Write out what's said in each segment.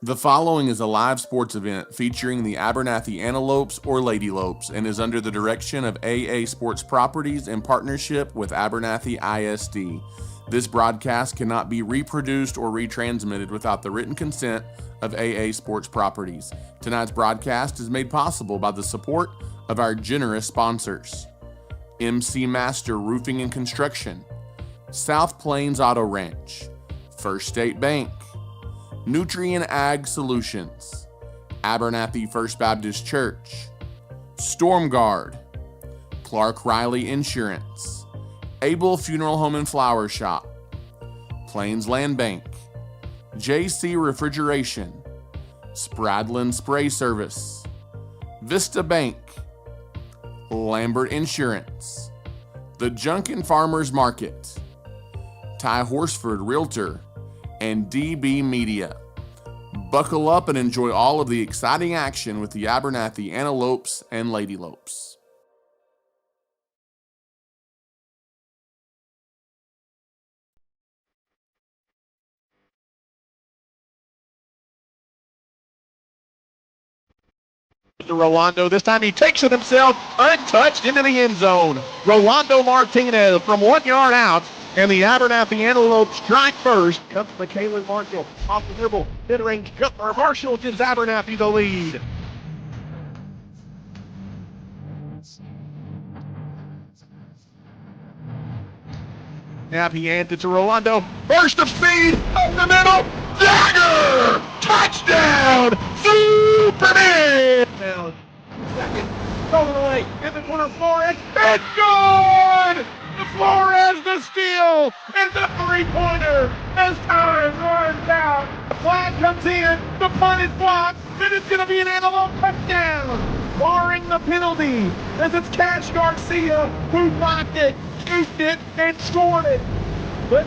The following is a live sports event featuring the Abernathy Antelopes or Lady Lopes and is under the direction of AA Sports Properties in partnership with Abernathy ISD. This broadcast cannot be reproduced or retransmitted without the written consent of AA Sports Properties. Tonight's broadcast is made possible by the support of our generous sponsors: MC Master Roofing and Construction, South Plains Auto Ranch, First State Bank, Nutrient Ag Solutions, Abernathy First Baptist Church, Storm Guard, Clark Riley Insurance, Able Funeral Home and Flower Shop, Plains Land Bank, JC Refrigeration, Spradlin Spray Service, Vista Bank, Lambert Insurance, The Junkin Farmers Market, Ty Horsford Realtor, and DB Media. Buckle up and enjoy all of the exciting action with the Abernathy Antelopes and Lady Lopes. Rolando. This time he takes it himself, untouched, into the end zone. Rolando Martinez from 1 yard out, and the Abernathy Antelopes strike first. Comes McKaylen Marshall off the dribble. Mid-range jumper. Marshall gives Abernathy the lead. Now he hands it to Rolando. Burst of speed up the middle. Dagger! Touchdown! Superman! Now, second. Going away. In the corner, Flores. It's good! Flores the steal! And the three-pointer as time runs out. Flag comes in. The punt is blocked. And it's going to be an Antelope touchdown. Barring the penalty. As it's Cash Garcia who blocked it, scooped it, and scored it. But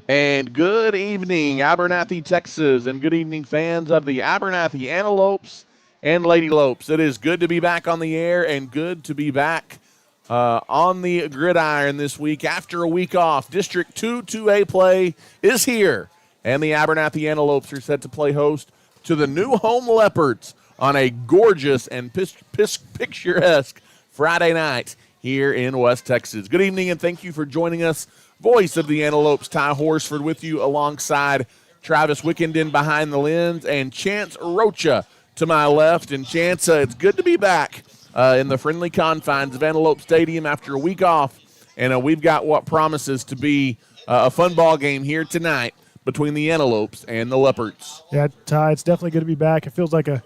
And good evening, Abernathy, Texas, and good evening, fans of the Abernathy Antelopes and Lady Lopes. It is good to be back on the air and good to be back on the gridiron this week after a week off. District 2 2A play is here, and the Abernathy Antelopes are set to play host to the new Home Leopards on a gorgeous and picturesque Friday night here in West Texas. Good evening, and thank you for joining us. Voice of the Antelopes, Ty Horsford, with you alongside Travis Wickenden behind the lens and Chance Rocha to my left. And Chance, it's good to be back in the friendly confines of Antelopes Stadium after a week off. And we've got what promises to be a fun ball game here tonight between the Antelopes and the Leopards. Yeah, Ty, it's definitely good to be back. It feels like a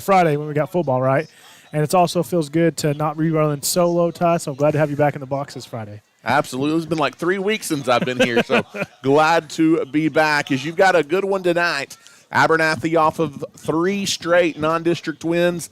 Friday when we got football, right? And it also feels good to not be running solo, Ty, so I'm glad to have you back in the box this Friday. Absolutely. It's been like 3 weeks since I've been here, so glad to be back. As you've got a good one tonight, Abernathy off of 3 straight non-district wins,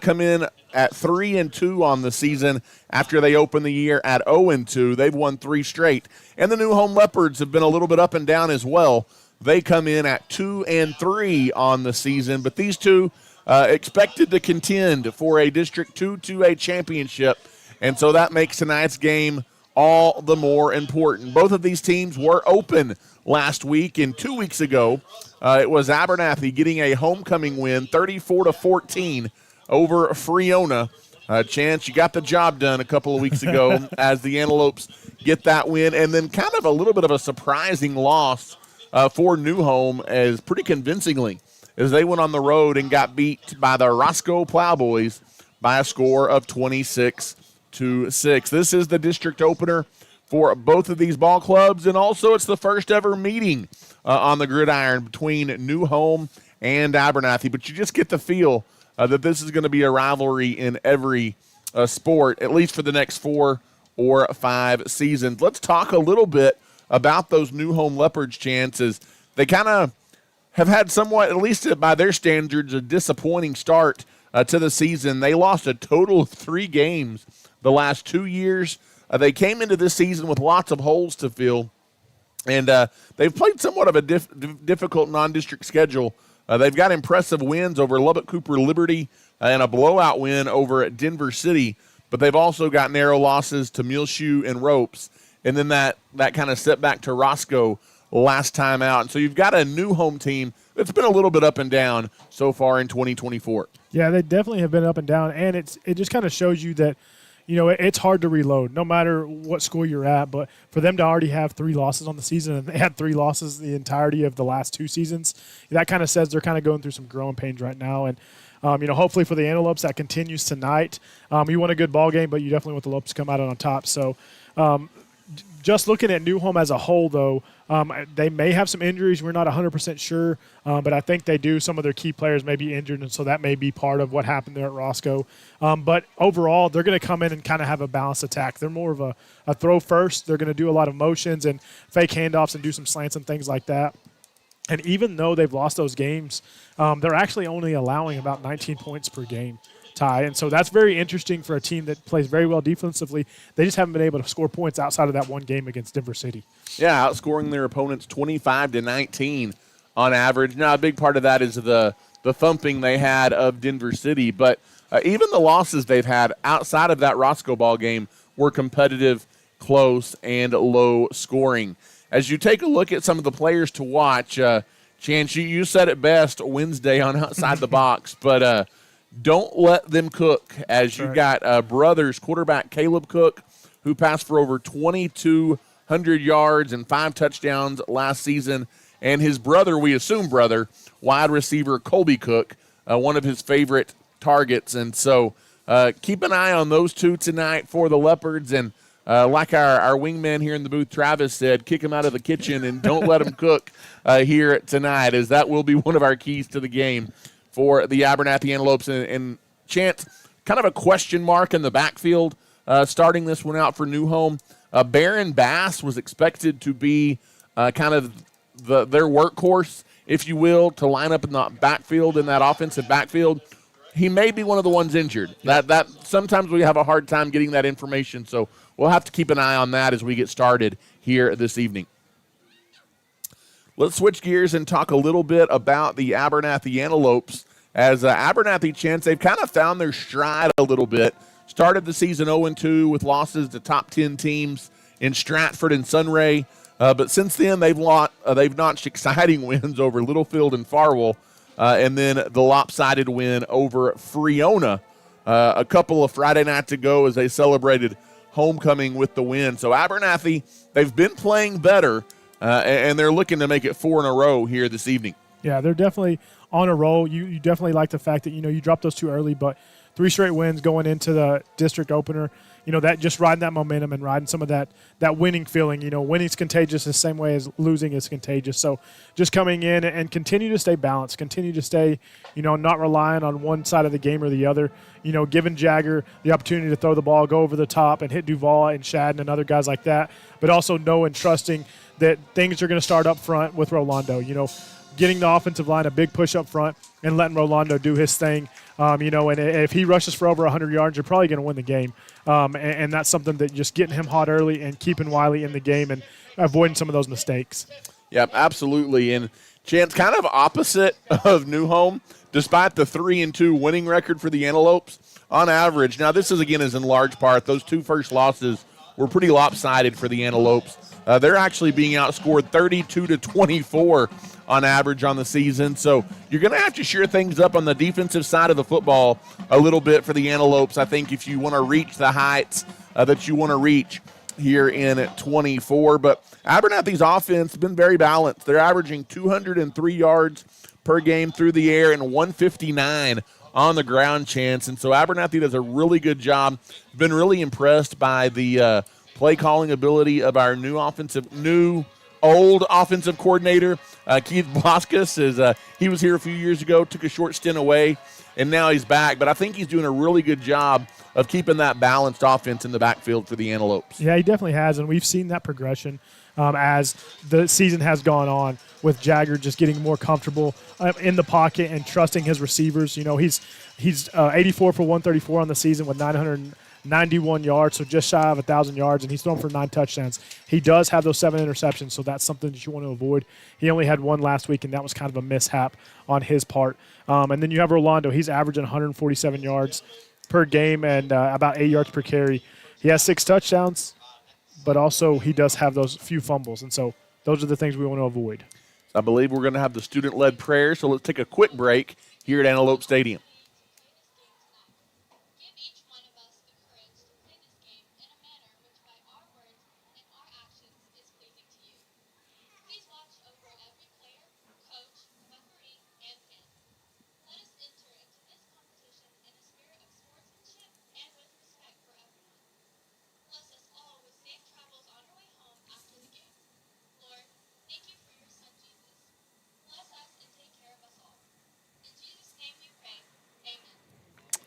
come in at 3-2 on the season after they opened the year at 0-2. They've won 3 straight. And the new Home Leopards have been a little bit up and down as well. They come in at 2-3 on the season, but these two expected to contend for a District 2 2A championship, and so that makes tonight's game all the more important. Both of these teams were open last week, and 2 weeks ago, it was Abernathy getting a homecoming win, 34-14 over Freona. Chance, you got the job done a couple of weeks ago as the Antelopes get that win, and then kind of a little bit of a surprising loss for New Home, as pretty convincingly, as they went on the road and got beat by the Roscoe Plowboys by a score of 26-6. This is the district opener for both of these ball clubs, and also it's the first ever meeting on the gridiron between New Home and Abernathy. But you just get the feel that this is going to be a rivalry in every sport, at least for the next 4 or 5 seasons. Let's talk a little bit about those New Home Leopards' chances. They kind of have had somewhat, at least by their standards, a disappointing start to the season. They lost a total of 3 games the last 2 years. They came into this season with lots of holes to fill, and they've played somewhat of a difficult non-district schedule. They've got impressive wins over Lubbock Cooper Liberty and a blowout win over Denver City. but they've also got narrow losses to Muleshoe and Ropes, and then that kind of setback to Roscoe last time out. And so you've got a new home team that's been a little bit up and down so far in 2024. Yeah, they definitely have been up and down, and it just kind of shows you that, it's hard to reload no matter what school you're at. But for them to already have 3 losses on the season, and they had 3 losses the entirety of the last 2 seasons, that kind of says they're kind of going through some growing pains right now. And hopefully for the Antelopes that continues tonight. You want a good ball game, but you definitely want the Lopes to come out on top. So just looking at New Home as a whole, though, they may have some injuries. We're not 100% sure, but I think they do. Some of their key players may be injured, and so that may be part of what happened there at Roscoe. But overall, they're going to come in and kind of have a balanced attack. They're more of a throw first. They're going to do a lot of motions and fake handoffs and do some slants and things like that. And even though they've lost those games, they're actually only allowing about 19 points per game, Ty. And so that's very interesting for a team that plays very well defensively. They just haven't been able to score points outside of that one game against Denver City. Yeah, outscoring their opponents 25-19 on average. Now, a big part of that is the thumping they had of Denver City. But even the losses they've had outside of that Roscoe ball game were competitive, close, and low scoring. As you take a look at some of the players to watch, Chance, you said it best Wednesday on Outside the Box, but don't let them cook. As you've got brothers, quarterback Caleb Cook, who passed for over 2,200 yards and 5 touchdowns last season, and his brother, we assume brother, wide receiver Colby Cook, one of his favorite targets. And so keep an eye on those two tonight for the Leopards. And like our wingman here in the booth, Travis, said, kick him out of the kitchen and don't let him cook here tonight, as that will be one of our keys to the game for the Abernathy Antelopes. And Chance, kind of a question mark in the backfield starting this one out for New Home. Baron Bass was expected to be kind of their workhorse, if you will, to line up in the backfield, in that offensive backfield. He may be one of the ones injured. That sometimes we have a hard time getting that information, so we'll have to keep an eye on that as we get started here this evening. Let's switch gears and talk a little bit about the Abernathy Antelopes. As Abernathy, Chance, they've kind of found their stride a little bit. Started the season 0-2 with losses to top 10 teams in Stratford and Sunray. But since then, they've notched exciting wins over Littlefield and Farwell, and then the lopsided win over Freona a couple of Friday nights ago as they celebrated homecoming with the win. So Abernathy, they've been playing better, and they're looking to make it 4 in a row here this evening. Yeah, they're definitely on a roll. You definitely like the fact that, you dropped those 2 early, but 3 straight wins going into the district opener. That just riding that momentum and riding some of that winning feeling. Winning's contagious the same way as losing is contagious. So just coming in and continue to stay balanced, continue to stay, not relying on one side of the game or the other. Giving Jagger the opportunity to throw the ball, go over the top, and hit Duval and Shadden and other guys like that. But also know and trusting that things are going to start up front with Rolando. Getting the offensive line a big push up front and letting Rolando do his thing. And if he rushes for over 100 yards, you're probably going to win the game. And that's something that just getting him hot early and keeping Wiley in the game and avoiding some of those mistakes. Yep, absolutely. And Chance, kind of opposite of New Home, despite the 3-2 winning record for the Antelopes, on average. Now, this is in large part, those 2 first losses were pretty lopsided for the Antelopes. They're actually being outscored 32-24 on average on the season. So you're going to have to shore things up on the defensive side of the football a little bit for the Antelopes, I think, if you want to reach the heights that you want to reach here in 24. But Abernathy's offense has been very balanced. They're averaging 203 yards per game through the air and 159 on the ground, Chance. And so Abernathy does a really good job. Been really impressed by the play calling ability of our old offensive coordinator, Keith Blaskus. He was here a few years ago, took a short stint away, and now he's back. But I think he's doing a really good job of keeping that balanced offense in the backfield for the Antelopes. Yeah, he definitely has, and we've seen that progression as the season has gone on, with Jagger just getting more comfortable in the pocket and trusting his receivers. He's 84 for 134 on the season with 991 yards, so just shy of 1,000 yards, and he's thrown for 9 touchdowns. He does have those 7 interceptions, so that's something that you want to avoid. He only had 1 last week, and that was kind of a mishap on his part. And then you have Rolando. He's averaging 147 yards per game and about 8 yards per carry. He has 6 touchdowns, but also he does have those few fumbles. And so those are the things we want to avoid. I believe we're going to have the student-led prayer, so let's take a quick break here at Antelopes Stadium.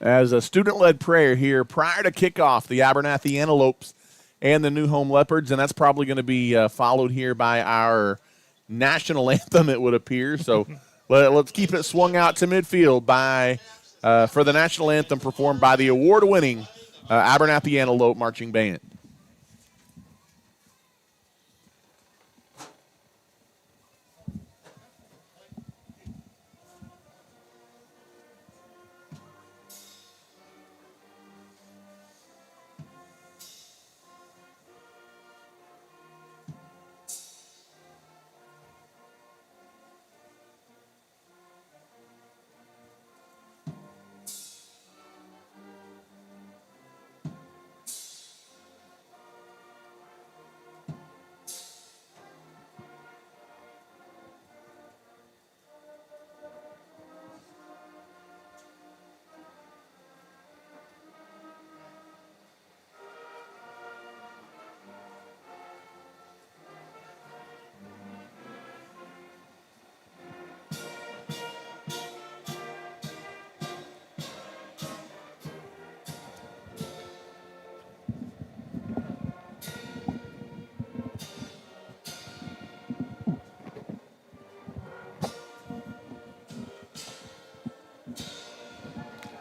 As a student-led prayer here prior to kickoff, the Abernathy Antelopes and the new Home Leopards, and that's probably going to be followed here by our national anthem, it would appear. So let's keep it swung out to midfield for the national anthem performed by the award-winning Abernathy Antelope Marching Band.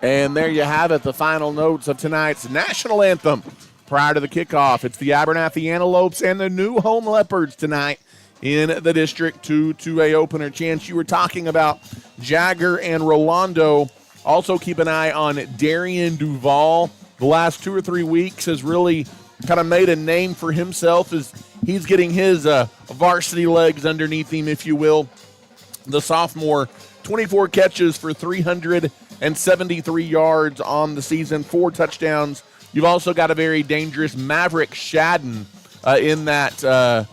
And there you have it, the final notes of tonight's national anthem. Prior to the kickoff, it's the Abernathy Antelopes and the new Home Leopards tonight in the District 2 2A opener. Chance, you were talking about Jagger and Rolando. Also keep an eye on Darian Duval. The last 2 or 3 weeks has really kind of made a name for himself as he's getting his varsity legs underneath him, if you will. The sophomore, 24 catches for 373 yards on the season, 4 touchdowns. You've also got a very dangerous Maverick Shadden in that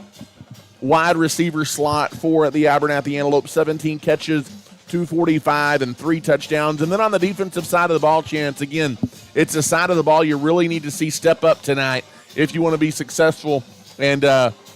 wide receiver slot for the Abernathy Antelope, 17 catches, 245, and 3 touchdowns. And then on the defensive side of the ball, Chance, again, it's a side of the ball you really need to see step up tonight if you want to be successful. And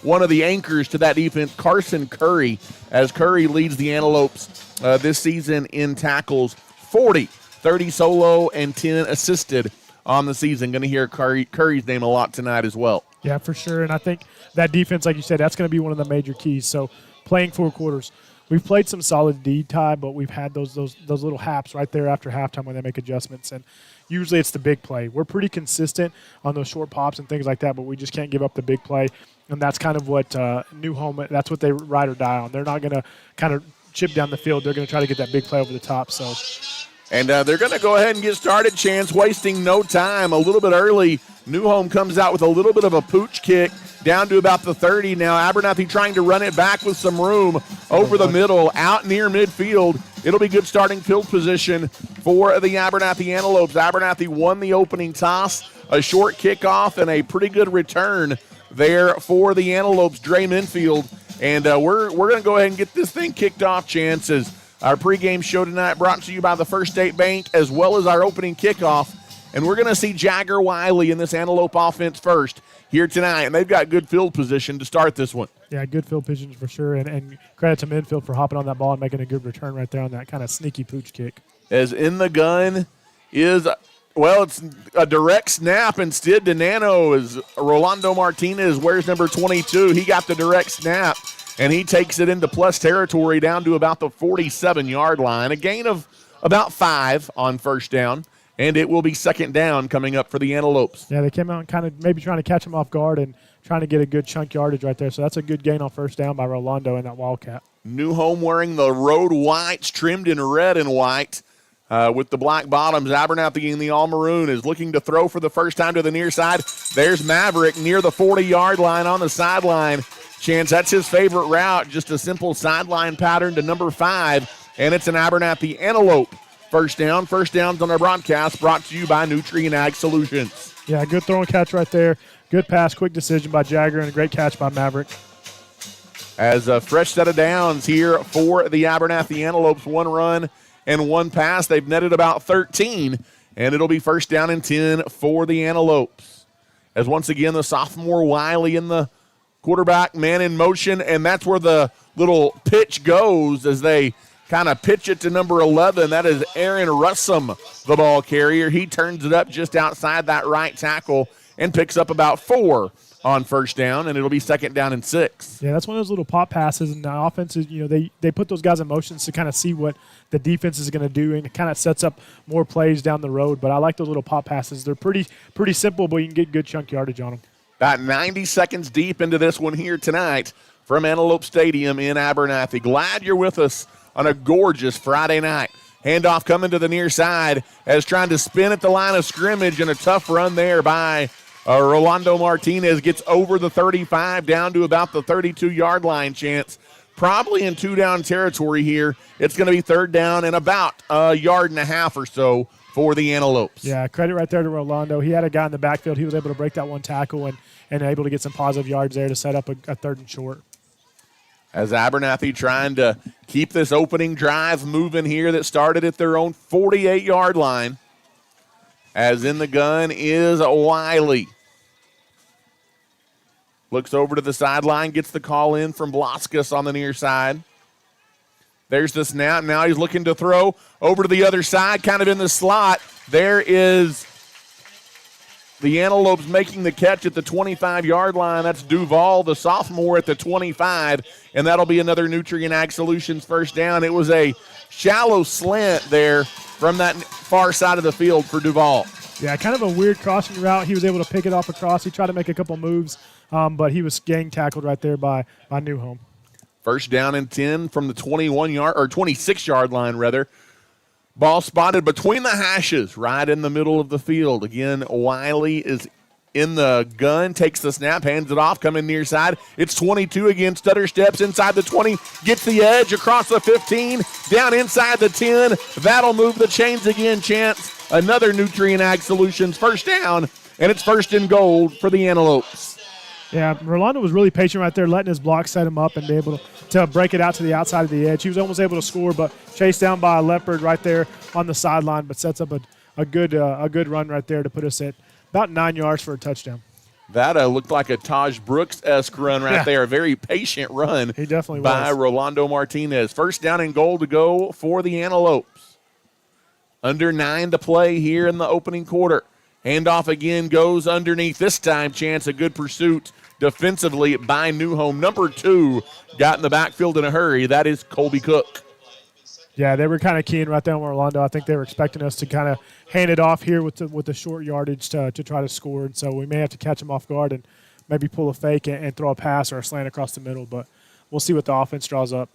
one of the anchors to that defense, Carson Curry, as Curry leads the Antelopes this season in tackles, 40, 30 solo, and 10 assisted on the season. Going to hear Curry's name a lot tonight as well. Yeah, for sure. And I think that defense, like you said, that's going to be one of the major keys. So playing 4 quarters. We've played some solid D tie, but we've had those little haps right there after halftime when they make adjustments. And usually it's the big play. We're pretty consistent on those short pops and things like that, but we just can't give up the big play. And that's kind of what New Home, that's what they ride or die on. They're not going to kind of chip down the field. They're going to try to get that big play over the top. So, and they're going to go ahead and get started, Chance, wasting no time. A little bit early, New Home comes out with a little bit of a pooch kick down to about the 30. Now Abernathy trying to run it back with some room over the middle, out near midfield. It'll be good starting field position for the Abernathy Antelopes. Abernathy won the opening toss, a short kickoff, and a pretty good return there for the Antelopes. Dre Minfield. And we're going to go ahead and get this thing kicked off, Chances. Our pregame show tonight brought to you by the First State Bank, as well as our opening kickoff. And we're going to see Jagger Wiley in this Antelope offense first here tonight. And they've got good field position to start this one. Yeah, good field position for sure. And credit to Minfield for hopping on that ball and making a good return right there on that kind of sneaky pooch kick. As in the gun is, well, it's a direct snap instead to Nano as Rolando Martinez wears number 22. He got the direct snap, and he takes it into plus territory down to about the 47-yard line. A gain of about 5 on first down, and it will be second down coming up for the Antelopes. Yeah, they came out and kind of maybe trying to catch him off guard and trying to get a good chunk yardage right there. So that's a good gain on first down by Rolando and that Wildcat. New Home wearing the road whites trimmed in red and white. with the black bottoms. Abernathy in the all-maroon is looking to throw for the first time to the near side. There's Maverick near the 40-yard line on the sideline. Chance, that's his favorite route, just a simple sideline pattern to number 5, and it's an Abernathy Antelope first down. First downs on our broadcast brought to you by Nutrien Ag Solutions. Yeah, good throw and catch right there. Good pass, quick decision by Jagger, and a great catch by Maverick. As a fresh set of downs here for the Abernathy Antelopes, 1 run and 1 pass. They've netted about 13, and it'll be first down and 10 for the Antelopes. As once again, the sophomore Wiley in the quarterback, man in motion, and that's where the little pitch goes as they kind of pitch it to number 11. That is Aaron Russum, the ball carrier. He turns it up just outside that right tackle and picks up about 4 on first down, and it'll be second down and 6. Yeah, that's one of those little pop passes, and the offense is, they put those guys in motions to kind of see what the defense is going to do, and it kind of sets up more plays down the road. But I like those little pop passes. They're pretty simple, but you can get good chunk yardage on them. About 90 seconds deep into this one here tonight from Antelopes Stadium in Abernathy. Glad you're with us on a gorgeous Friday night. Handoff coming to the near side as trying to spin at the line of scrimmage, and a tough run there by Rolando Martinez. Gets over the 35 down to about the 32-yard line. Chance. Probably in 2-down territory here. It's going to be third down and about a yard and a half or so for the Antelopes. Yeah, credit right there to Rolando. He had a guy in the backfield. He was able to break that one tackle and able to get some positive yards there to set up a third and short. As Abernathy trying to keep this opening drive moving here that started at their own 48-yard line. As in the gun is Wiley. Looks over to the sideline, gets the call in from Blaskus on the near side. There's the snap. Now he's looking to throw over to the other side, kind of in the slot. There is the Antelopes making the catch at the 25-yard line. That's Duval, the sophomore, at the 25, and that'll be another Nutrien Ag Solutions first down. It was a shallow slant there from that far side of the field for Duval. Yeah, kind of a weird crossing route. He was able to pick it off across. He tried to make a couple moves, but he was gang tackled right there by Newhome. First down and 10 from the 21-yard or 26-yard line, rather. Ball spotted between the hashes, right in the middle of the field. Again, Wiley is in the gun, takes the snap, hands it off, coming near side. It's 22 again. Stutter steps inside the 20, gets the edge across the 15, down inside the 10. That'll move the chains again, Chance. Another Nutrien Ag Solutions first down, and it's first and goal for the Antelopes. Yeah, Rolando was really patient right there, letting his block set him up and be able to break it out to the outside of the edge. He was almost able to score, but chased down by a Leopard right there on the sideline, but sets up a good run right there to put us at about 9 yards for a touchdown. That looked like a Taj Brooks-esque run right there. A very patient run. He definitely by was. Rolando Martinez. First down and goal to go for the Antelopes. Under 9 to play here in the opening quarter. Handoff again goes underneath. This time, Chance, a good pursuit defensively by Newhome. Number 2 got in the backfield in a hurry. That is Colby Cook. Yeah, they were kind of keying right there on Rolando. I think they were expecting us to kind of hand it off here with the short yardage to try to score. And so we may have to catch them off guard and maybe pull a fake and throw a pass or a slant across the middle. But we'll see what the offense draws up.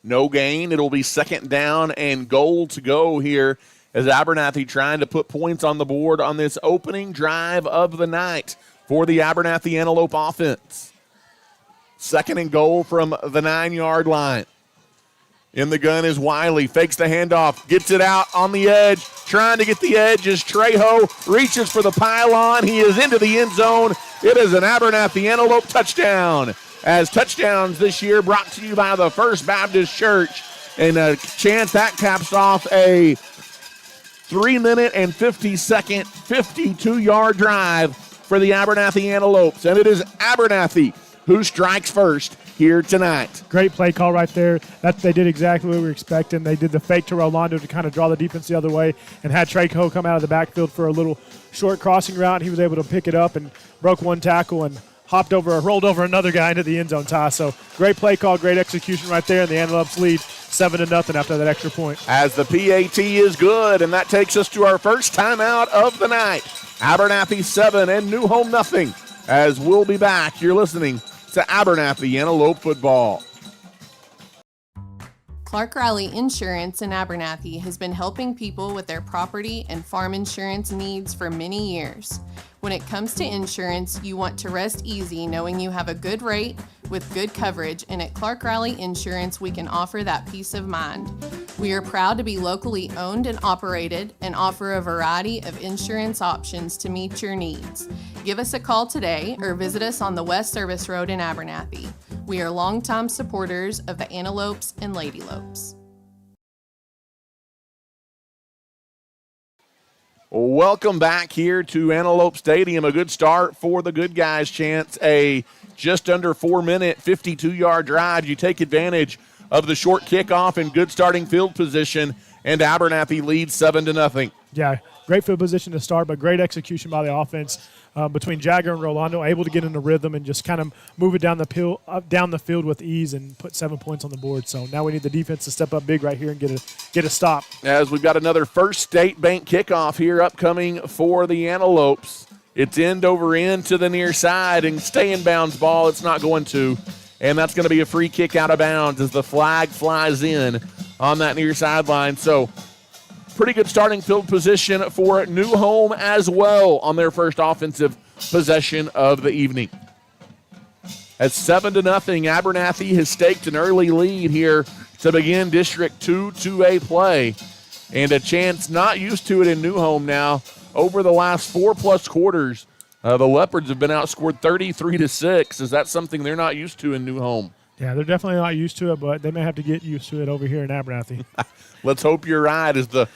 No gain. It'll be second down and goal to go here as Abernathy trying to put points on the board on this opening drive of the night for the Abernathy Antelope offense. Second and goal from the 9-yard line. In the gun is Wiley, fakes the handoff, gets it out on the edge, trying to get the edge as Trejo reaches for the pylon. He is into the end zone. It is an Abernathy Antelope touchdown. As touchdowns this year brought to you by the First Baptist Church. And a chance that caps off a 3-minute and 50-second, 52-yard drive for the Abernathy Antelopes. And it is Abernathy who strikes first here tonight. Great play call right there. They did exactly what we were expecting. They did the fake to Rolando to kind of draw the defense the other way and had Trejo come out of the backfield for a little short crossing route. He was able to pick it up and broke one tackle and rolled over another guy into the end zone, Ty. So great play call, great execution right there, and the Antelopes lead 7-0 after that extra point. As the PAT is good, and that takes us to our first timeout of the night. Abernathy 7 and Newhome nothing. As we'll be back, you're listening to Abernathy Antelope Football. Clark Riley Insurance in Abernathy has been helping people with their property and farm insurance needs for many years. When it comes to insurance, you want to rest easy knowing you have a good rate with good coverage, and at Clark Riley Insurance, we can offer that peace of mind. We are proud to be locally owned and operated and offer a variety of insurance options to meet your needs. Give us a call today or visit us on the West Service Road in Abernathy. We are longtime supporters of the Antelopes and Lady Lopes. Welcome back here to Antelope Stadium. A good start for the good guys, Chance. A just under 4-minute, 52-yard drive. You take advantage of the short kickoff and good starting field position, and Abernathy leads 7-0. Yeah, great field position to start, but great execution by the offense between Jagger and Rolando, able to get in the rhythm and just kind of move it down the field with ease and put 7 points on the board. So now we need the defense to step up big right here and get a stop. As we've got another First State Bank kickoff here upcoming for the Antelopes. It's end over end to the near side and stay in bounds ball. It's not going to. And that's going to be a free kick out of bounds as the flag flies in on that near sideline. So pretty good starting field position for New Home as well on their first offensive possession of the evening. At 7-0, Abernathy has staked an early lead here to begin District 2 2A play. And a chance not used to it in New Home now. Over the last 4+ quarters, the Leopards have been outscored 33-6. Is that something they're not used to in New Home? Yeah, they're definitely not used to it, but they may have to get used to it over here in Abernathy. Let's hope you're right, as the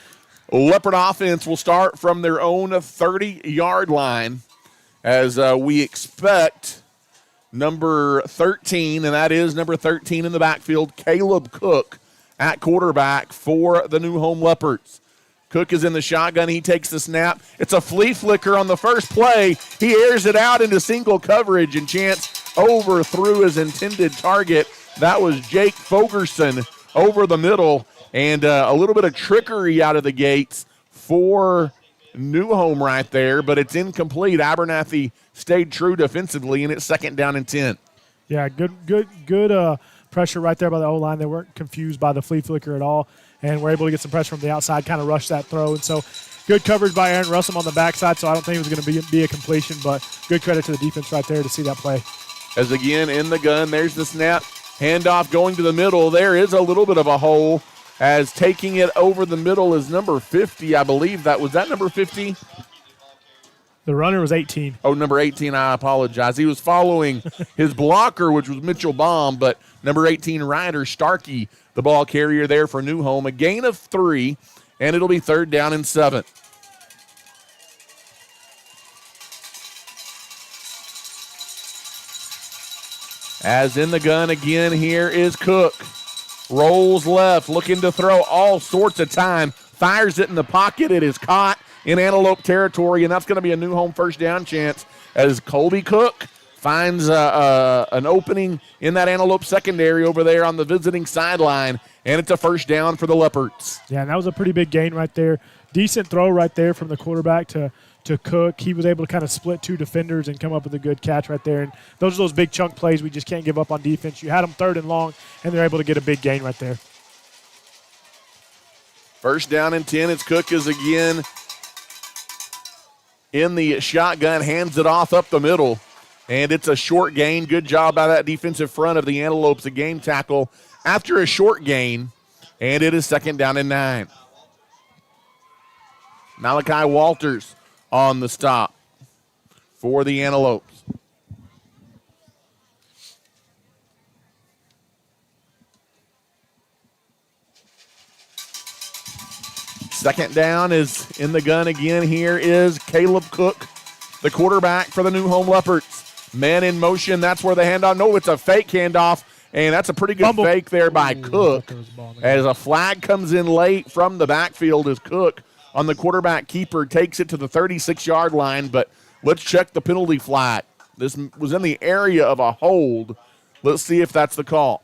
Leopard offense will start from their own 30-yard line, as we expect number 13, and that is number 13 in the backfield, Caleb Cook at quarterback for the New Home Leopards. Cook is in the shotgun. He takes the snap. It's a flea flicker on the first play. He airs it out into single coverage, and Chance overthrew his intended target. That was Jake Fogerson over the middle, and a little bit of trickery out of the gates for New Home right there, but it's incomplete. Abernathy stayed true defensively, and it's 2nd down and 10. Yeah, good pressure right there by the O-line. They weren't confused by the flea flicker at all, and were able to get some pressure from the outside, kind of rush that throw. And so good coverage by Aaron Russell on the backside, so I don't think it was going to be a completion, but good credit to the defense right there to see that play. As again in the gun, there's the snap. Handoff going to the middle. There is a little bit of a hole, as taking it over the middle is number 50. I believe that was number 50? The runner was 18. Oh, number 18, I apologize. He was following his blocker, which was Mitchell Baum, but number 18, Ryder Starkey, the ball carrier there for New Home. A gain of 3, and it'll be 3rd down and 7. As in the gun again, here is Cook. Rolls left, looking to throw all sorts of time. Fires it in the pocket. It is caught in Antelope territory, and that's going to be a New Home first down chance as Colby Cook finds an opening in that Antelope secondary over there on the visiting sideline, and it's a first down for the Leopards. Yeah, and that was a pretty big gain right there. Decent throw right there from the quarterback to Cook. He was able to kind of split 2 defenders and come up with a good catch right there. And those are those big chunk plays we just can't give up on defense. You had them 3rd and long, and they're able to get a big gain right there. First down and 10. It's Cook is again in the shotgun, hands it off up the middle, and it's a short gain. Good job by that defensive front of the Antelopes, a game tackle after a short gain, and it is 2nd down and 9. Malachi Walters on the stop for the Antelopes. Second down is in the gun again. Here is Caleb Cook, the quarterback for the New Home Leopards. Man in motion. That's where the handoff. No, it's a fake handoff, and that's a pretty good fake there by Cook. As a flag comes in late from the backfield as Cook on the quarterback keeper takes it to the 36-yard line, but let's check the penalty flag. This was in the area of a hold. Let's see if that's the call.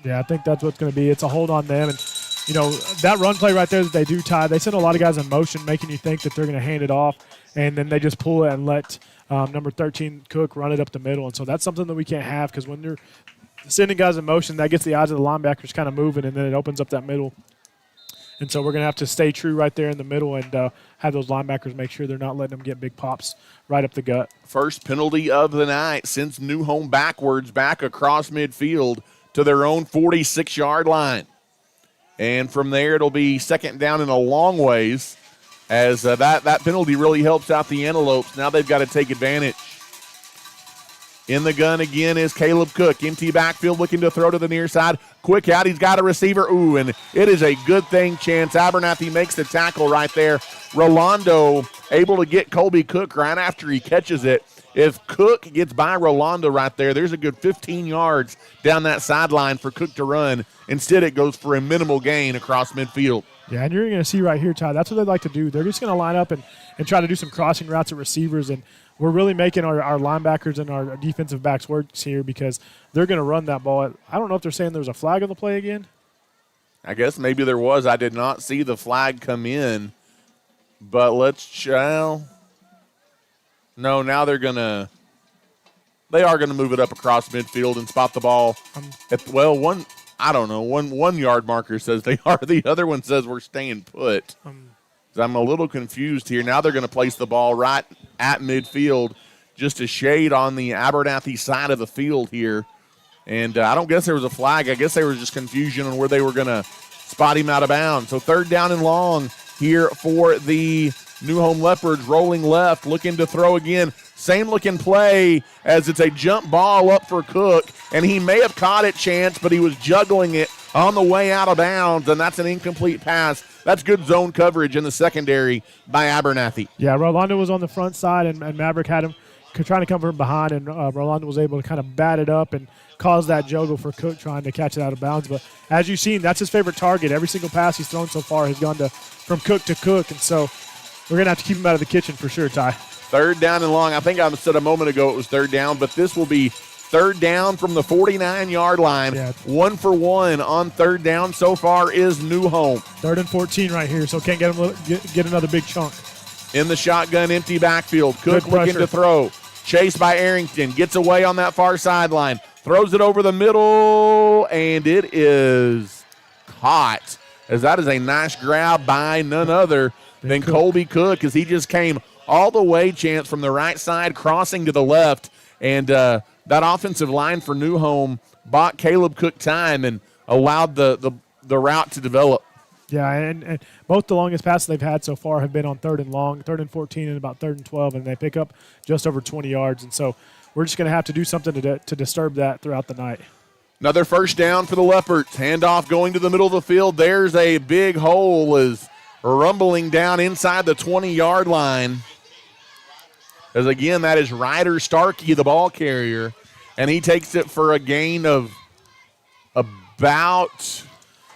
Yeah, I think that's what's going to be. It's a hold on them, and you know, that run play right there that they do tie, they send a lot of guys in motion, making you think that they're going to hand it off, and then they just pull it and let number 13, Cook, run it up the middle. And so that's something that we can't have, because when you're sending guys in motion, that gets the eyes of the linebackers kind of moving, and then it opens up that middle. And so we're going to have to stay true right there in the middle and have those linebackers make sure they're not letting them get big pops right up the gut. First penalty of the night sends New Home backwards, back across midfield to their own 46-yard line. And from there, it'll be second down and a long ways as that penalty really helps out the Antelopes. Now they've got to take advantage. In the gun again is Caleb Cook. Empty backfield looking to throw to the near side. Quick out. He's got a receiver. Ooh, and it is a good thing chance. Abernathy makes the tackle right there. Rolando able to get Colby Cook right after he catches it. If Cook gets by Rolando right there, there's a good 15 yards down that sideline for Cook to run. Instead, it goes for a minimal gain across midfield. Yeah, and you're going to see right here, Ty, that's what they like to do. They're just going to line up and try to do some crossing routes at receivers, and we're really making our linebackers and our defensive backs work here because they're going to run that ball. I don't know if they're saying there's a flag on the play again. I guess maybe there was. I did not see the flag come in, but no, now they are going to move it up across midfield and spot the ball. One 1 yard marker says they are. The other one says we're staying put. I'm a little confused here. Now they're going to place the ball right at midfield, just a shade on the Abernathy side of the field here. And I don't guess there was a flag. I guess there was just confusion on where they were going to spot him out of bounds. So third down and long here for the New Home Leopards, rolling left, looking to throw again. Same looking play as it's a jump ball up for Cook, and he may have caught it, Chance, but he was juggling it on the way out of bounds, and that's an incomplete pass. That's good zone coverage in the secondary by Abernathy. Yeah, Rolando was on the front side, and Maverick had him trying to come from behind, and Rolando was able to kind of bat it up and cause that juggle for Cook trying to catch it out of bounds. But as you've seen, that's his favorite target. Every single pass he's thrown so far has gone from Cook to Cook, and so we're going to have to keep him out of the kitchen for sure, Ty. Third down and long. I think I said a moment ago it was third down, but this will be third down from the 49-yard line. Yeah. 1 for 1 on third down so far is New Home. 3rd and 14 right here, so can't get another big chunk. In the shotgun, empty backfield. Cook looking to throw. Chased by Arrington. Gets away on that far sideline. Throws it over the middle, and it is caught. As that is a nice grab by none other than Colby Cook, as he just came all the way, Chance, from the right side, crossing to the left. And that offensive line for New Home bought Caleb Cook time and allowed the route to develop. Yeah, and both the longest passes they've had so far have been on 3rd and long, 3rd and 14 and about 3rd and 12, and they pick up just over 20 yards. And so we're just going to have to do something to disturb that throughout the night. Another first down for the Leopards. Handoff going to the middle of the field. There's a big hole as rumbling down inside the 20-yard line. As again, that is Ryder Starkey, the ball carrier, and he takes it for a gain of about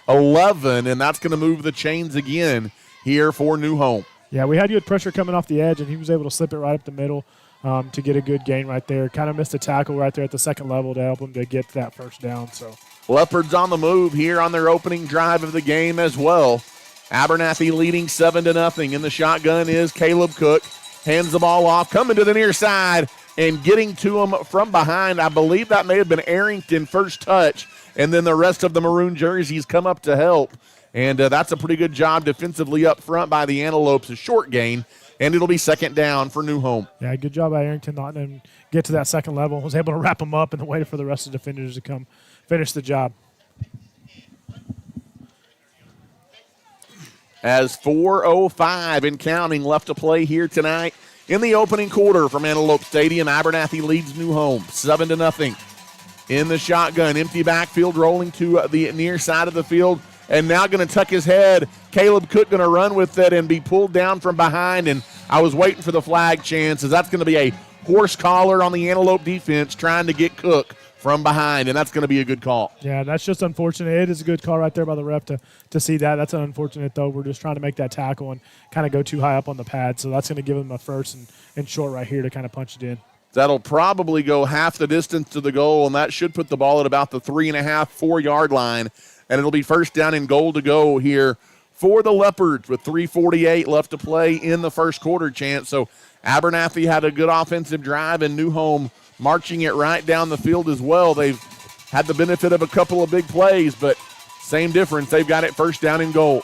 11, and that's going to move the chains again here for New Home. Yeah, we had good pressure coming off the edge, and he was able to slip it right up the middle to get a good gain right there. Kind of missed a tackle right there at the second level to help him to get that first down. So Leopards on the move here on their opening drive of the game as well. Abernathy leading 7-0. In the shotgun is Caleb Cook. Hands the ball off, coming to the near side, and getting to him from behind. I believe that may have been Arrington first touch, and then the rest of the maroon jerseys come up to help. And that's a pretty good job defensively up front by the Antelopes. A short gain, and it'll be second down for New Home. Yeah, good job by Arrington not letting him get to that second level. Was able to wrap him up and then waited for the rest of the defenders to come finish the job. As 4:05 and counting left to play here tonight in the opening quarter from Antelopes Stadium. Abernathy leads New Home 7-0. In the shotgun, empty backfield, rolling to the near side of the field, and now going to tuck his head. Caleb Cook going to run with it and be pulled down from behind, and I was waiting for the flag, Chance, as that's going to be a horse collar on the Antelope defense trying to get Cook from behind, and that's going to be a good call. Yeah, that's just unfortunate. It is a good call right there by the ref to see that. That's unfortunate, though. We're just trying to make that tackle and kind of go too high up on the pad, so that's going to give him a first and short right here to kind of punch it in. That'll probably go half the distance to the goal, and that should put the ball at about the 3.5, 4-yard line, and it'll be first down and goal to go here for the Leopards with 3:48 left to play in the first quarter, Chance. So Abernathy had a good offensive drive, and New Home marching it right down the field as well. They've had the benefit of a couple of big plays, but same difference. They've got it first down and goal.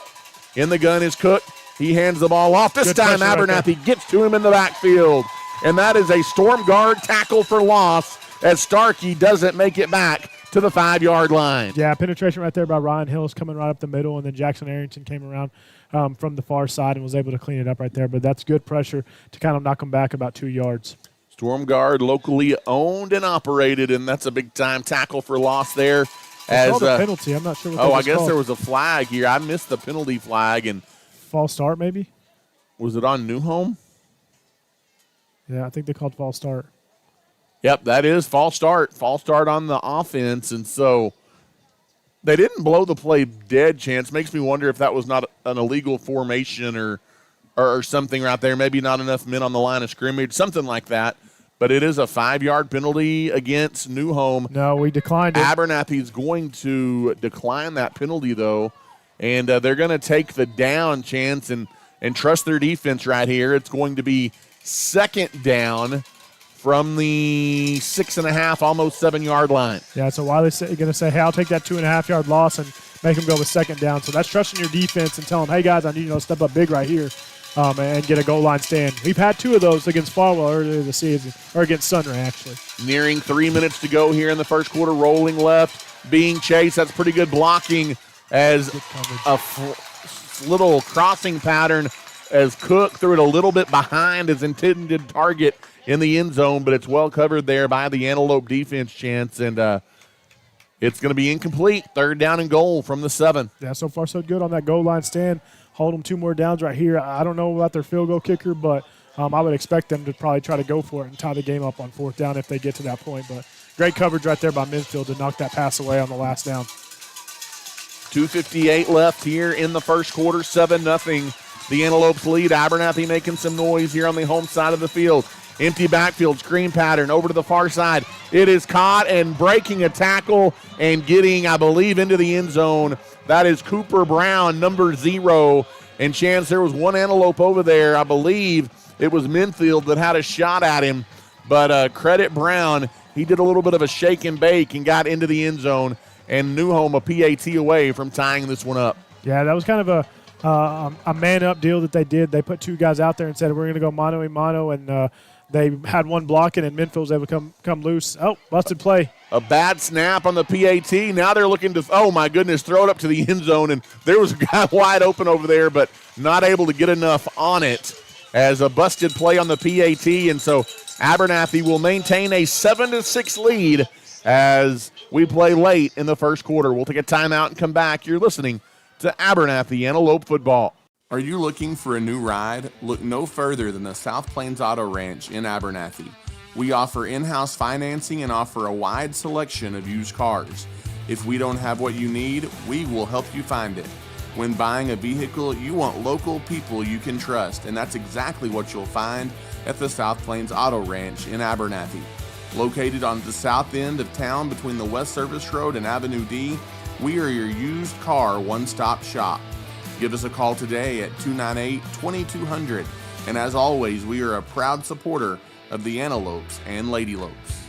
In the gun is Cook. He hands the ball off. This time Abernathy gets to him in the backfield. And that is a Storm Guard tackle for loss as Starkey doesn't make it back to the 5-yard line. Yeah, penetration right there by Ryan Hills coming right up the middle, and then Jackson Arrington came around from the far side and was able to clean it up right there. But that's good pressure to kind of knock him back about 2 yards. Storm Guard locally owned and operated, and that's a big-time tackle for loss there. As a penalty. I'm not sure what I guess called. There was a flag here. I missed the penalty flag. And false start, maybe? Was it on Newhome? Yeah, I think they called false start. Yep, that is false start. False start on the offense, and so they didn't blow the play dead, Chance. Makes me wonder if that was not an illegal formation or something right there. Maybe not enough men on the line of scrimmage, something like that. But it is a 5-yard penalty against Newhome. No, we declined it. Abernathy's going to decline that penalty, though, and they're going to take the down, Chance, and trust their defense right here. It's going to be second down from the 6.5, almost 7-yard line. Yeah, so Wiley's going to say, hey, I'll take that 2.5-yard loss and make them go with second down. So that's trusting your defense and telling them, hey, guys, I need you to step up big right here. And get a goal line stand. We've had 2 of those against Farwell earlier this season, or against Sunray, actually. Nearing 3 minutes to go here in the first quarter, rolling left, being chased. That's pretty good blocking as a little crossing pattern as Cook threw it a little bit behind his intended target in the end zone, but it's well covered there by the Antelope defense, Chance, and it's going to be incomplete. 3rd down and goal from the 7. Yeah, so far so good on that goal line stand. Hold them 2 more downs right here. I don't know about their field goal kicker, but I would expect them to probably try to go for it and tie the game up on 4th down if they get to that point. But great coverage right there by Minfield to knock that pass away on the last down. 2:58 left here in the first quarter, 7-0. The Antelopes lead. Abernathy making some noise here on the home side of the field. Empty backfield, screen pattern over to the far side. It is caught and breaking a tackle and getting, I believe, into the end zone. That is Cooper Brown, number 0. And Chance, there was one Antelope over there. I believe it was Minfield that had a shot at him. But credit Brown. He did a little bit of a shake and bake and got into the end zone. And Newhome a PAT away from tying this one up. Yeah, that was kind of a man-up deal that they did. They put 2 guys out there and said, we're going to go mano-a-mano, and they had one blocking, and Minfield was able to come loose. Oh, busted play. A bad snap on the PAT. Now they're looking to, oh, my goodness, throw it up to the end zone. And there was a guy wide open over there, but not able to get enough on it as a busted play on the PAT. And so Abernathy will maintain a 7-6 lead as we play late in the first quarter. We'll take a timeout and come back. You're listening to Abernathy Antelope Football. Are you looking for a new ride? Look no further than the South Plains Auto Ranch in Abernathy. We offer in-house financing and offer a wide selection of used cars. If we don't have what you need, we will help you find it. When buying a vehicle, you want local people you can trust, and that's exactly what you'll find at the South Plains Auto Ranch in Abernathy. Located on the south end of town between the West Service Road and Avenue D, we are your used car one-stop shop. Give us a call today at 298-2200. And as always, we are a proud supporter of the Antelopes and Lady Lopes.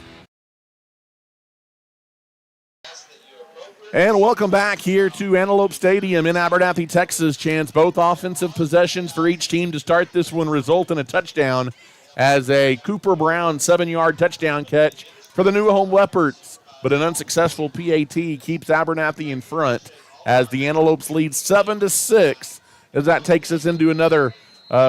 And welcome back here to Antelope Stadium in Abernathy, Texas. Chance, both offensive possessions for each team to start this one result in a touchdown as a Cooper Brown 7-yard touchdown catch for the new Home Leopards. But an unsuccessful PAT keeps Abernathy in front as the Antelopes lead 7-6 as that takes us into another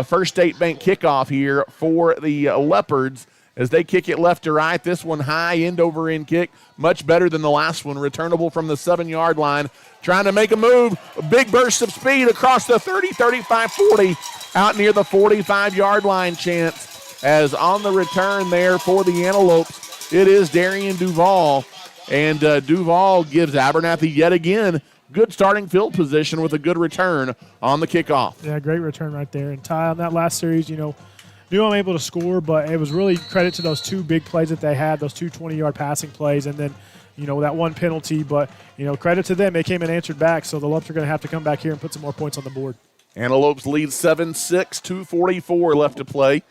First State Bank kickoff here for the Leopards as they kick it left to right. This one high end over end kick, much better than the last one. Returnable from the 7-yard line, trying to make a move. A big burst of speed across the 30, 35, 40, out near the 45-yard line, Chance. As on the return there for the Antelopes, it is Darian Duvall. And Duvall gives Abernathy yet again good starting field position with a good return on the kickoff. Yeah, great return right there. And Ty, on that last series, knew I'm able to score, but it was really credit to those 2 big plays that they had, those 2 20-yard passing plays, and then, that one penalty. But, credit to them. They came and answered back, so the Lopes are going to have to come back here and put some more points on the board. Antelopes lead 7-6, 2:44 left to play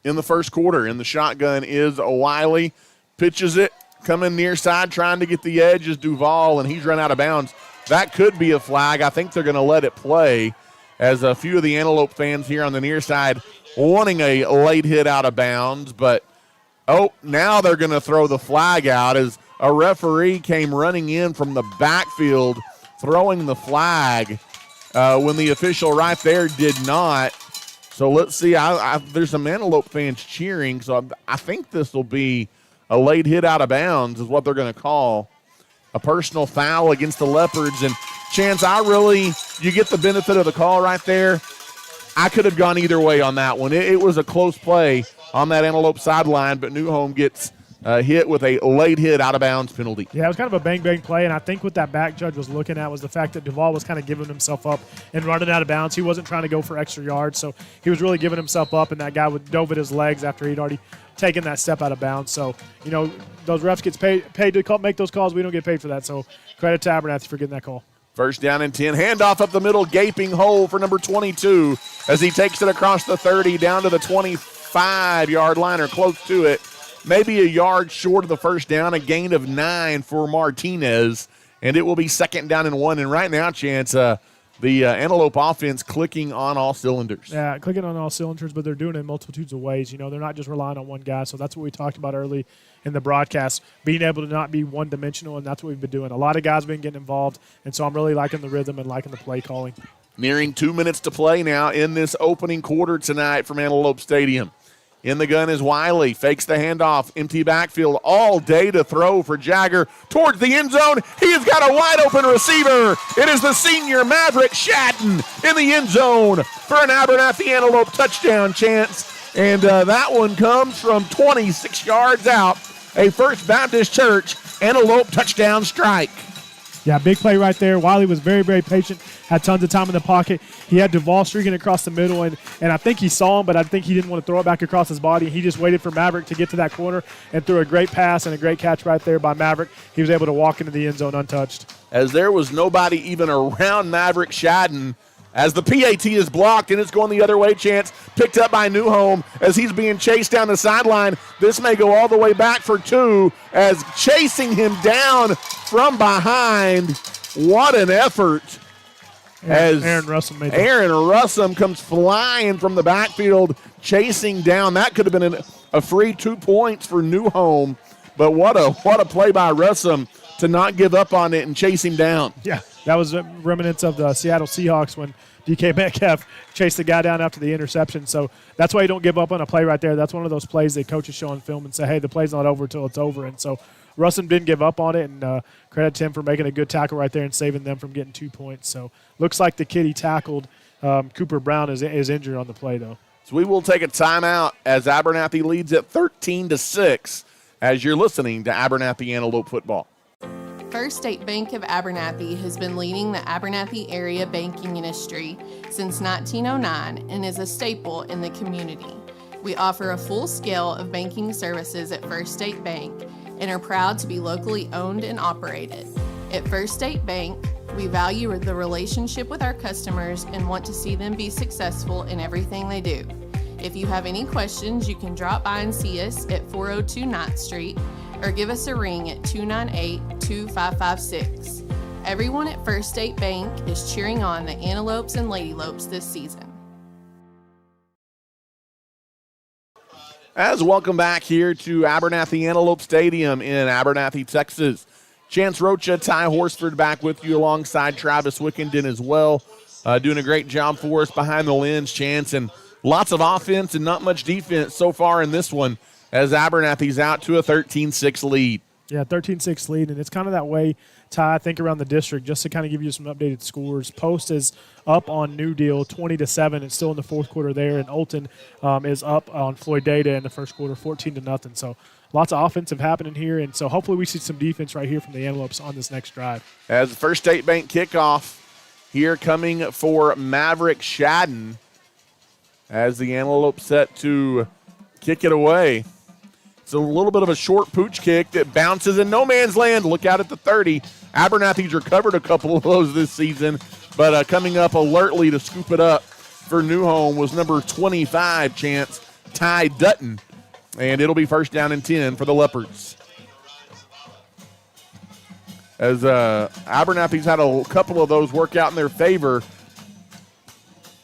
in the first quarter. And the shotgun is Wiley. Pitches it coming near side trying to get the edge is Duval, and he's run out of bounds. That could be a flag. I think they're going to let it play, as a few of the Antelope fans here on the near side wanting a late hit out of bounds. But, now they're going to throw the flag out as a referee came running in from the backfield throwing the flag when the official right there did not. So let's see. There's some Antelope fans cheering, so I think this will be a late hit out of bounds is what they're going to call. A personal foul against the Leopards. And, Chance, you get the benefit of the call right there. I could have gone either way on that one. It was a close play on that Antelope sideline, but New Home gets hit with a late hit out of bounds penalty. Yeah, it was kind of a bang-bang play, and I think what that back judge was looking at was the fact that Duval was kind of giving himself up and running out of bounds. He wasn't trying to go for extra yards, so he was really giving himself up, and that guy dove at his legs after he'd already taken that step out of bounds. So, those refs get paid to make those calls. We don't get paid for that, so credit to Abernathy for getting that call. First down and 10. Handoff up the middle, gaping hole for number 22 as he takes it across the 30 down to the 25-yard line or close to it. Maybe a yard short of the first down, a gain of 9 for Martinez, and it will be second down and 1. And right now, Chance, the Antelope offense clicking on all cylinders. Yeah, clicking on all cylinders, but they're doing it in multitudes of ways. They're not just relying on one guy. So that's what we talked about early in the broadcast, being able to not be one-dimensional, and that's what we've been doing. A lot of guys have been getting involved, and so I'm really liking the rhythm and liking the play calling. Nearing 2 minutes to play now in this opening quarter tonight from Antelope Stadium. In the gun is Wiley, fakes the handoff, empty backfield all day to throw for Jagger towards the end zone. He has got a wide open receiver. It is the senior Maverick Shadden in the end zone for an Abernathy Antelope touchdown chance. And that one comes from 26 yards out. A First Baptist Church Antelope touchdown strike. Yeah, big play right there. Wiley was very, very patient, had tons of time in the pocket. He had Duval streaking across the middle, and I think he saw him, but I think he didn't want to throw it back across his body. He just waited for Maverick to get to that corner and threw a great pass and a great catch right there by Maverick. He was able to walk into the end zone untouched. As there was nobody even around Maverick Shadden, as the PAT is blocked and it's going the other way, Chance, picked up by New Home as he's being chased down the sideline. This may go all the way back for 2 as chasing him down from behind. What an effort. As Aaron Russell made Aaron Russell comes flying from the backfield, chasing down. That could have been a free 2 points for New Home, but what a play by Russell to not give up on it and chase him down. Yeah, that was remnants of the Seattle Seahawks when DK Metcalf chased the guy down after the interception. So that's why you don't give up on a play right there. That's one of those plays that coaches show on film and say, hey, the play's not over until it's over. And so Russell didn't give up on it, and credit to him for making a good tackle right there and saving them from getting 2 points. So looks like the kid he tackled, Cooper Brown, is injured on the play, though. So we will take a timeout as Abernathy leads at 13-6 as you're listening to Abernathy Antelope Football. First State Bank of Abernathy has been leading the Abernathy area banking industry since 1909 and is a staple in the community. We offer a full scale of banking services at First State Bank and are proud to be locally owned and operated. At First State Bank, we value the relationship with our customers and want to see them be successful in everything they do. If you have any questions, you can drop by and see us at 402 9th Street or give us a ring at 298-2556. Everyone at First State Bank is cheering on the Antelopes and Lady Lopes this season. As welcome back here to Abernathy Antelope Stadium in Abernathy, Texas. Chance Rocha, Ty Horsford back with you alongside Travis Wickenden as well. Doing a great job for us behind the lens, Chance, and lots of offense and not much defense so far in this one as Abernathy's out to a 13-6 lead. Yeah, 13-6 lead, and it's kind of that way, Ty, I think, around the district, just to kind of give you some updated scores. Post is up on New Deal 20-7. It's still in the fourth quarter there, and Olton is up on Floyd Data in the first quarter 14-0. So lots of offensive happening here, and so hopefully we see some defense right here from the Antelopes on this next drive. As the First State Bank kickoff here coming for Maverick Shadden as the Antelopes set to kick it away. It's a little bit of a short pooch kick that bounces in no man's land. Look out at the 30. Abernathy's recovered a couple of those this season, but coming up alertly to scoop it up for New Home was number 25, Chance, Ty Dutton, and it'll be first down and 10 for the Leopards. as Abernathy's had a couple of those work out in their favor,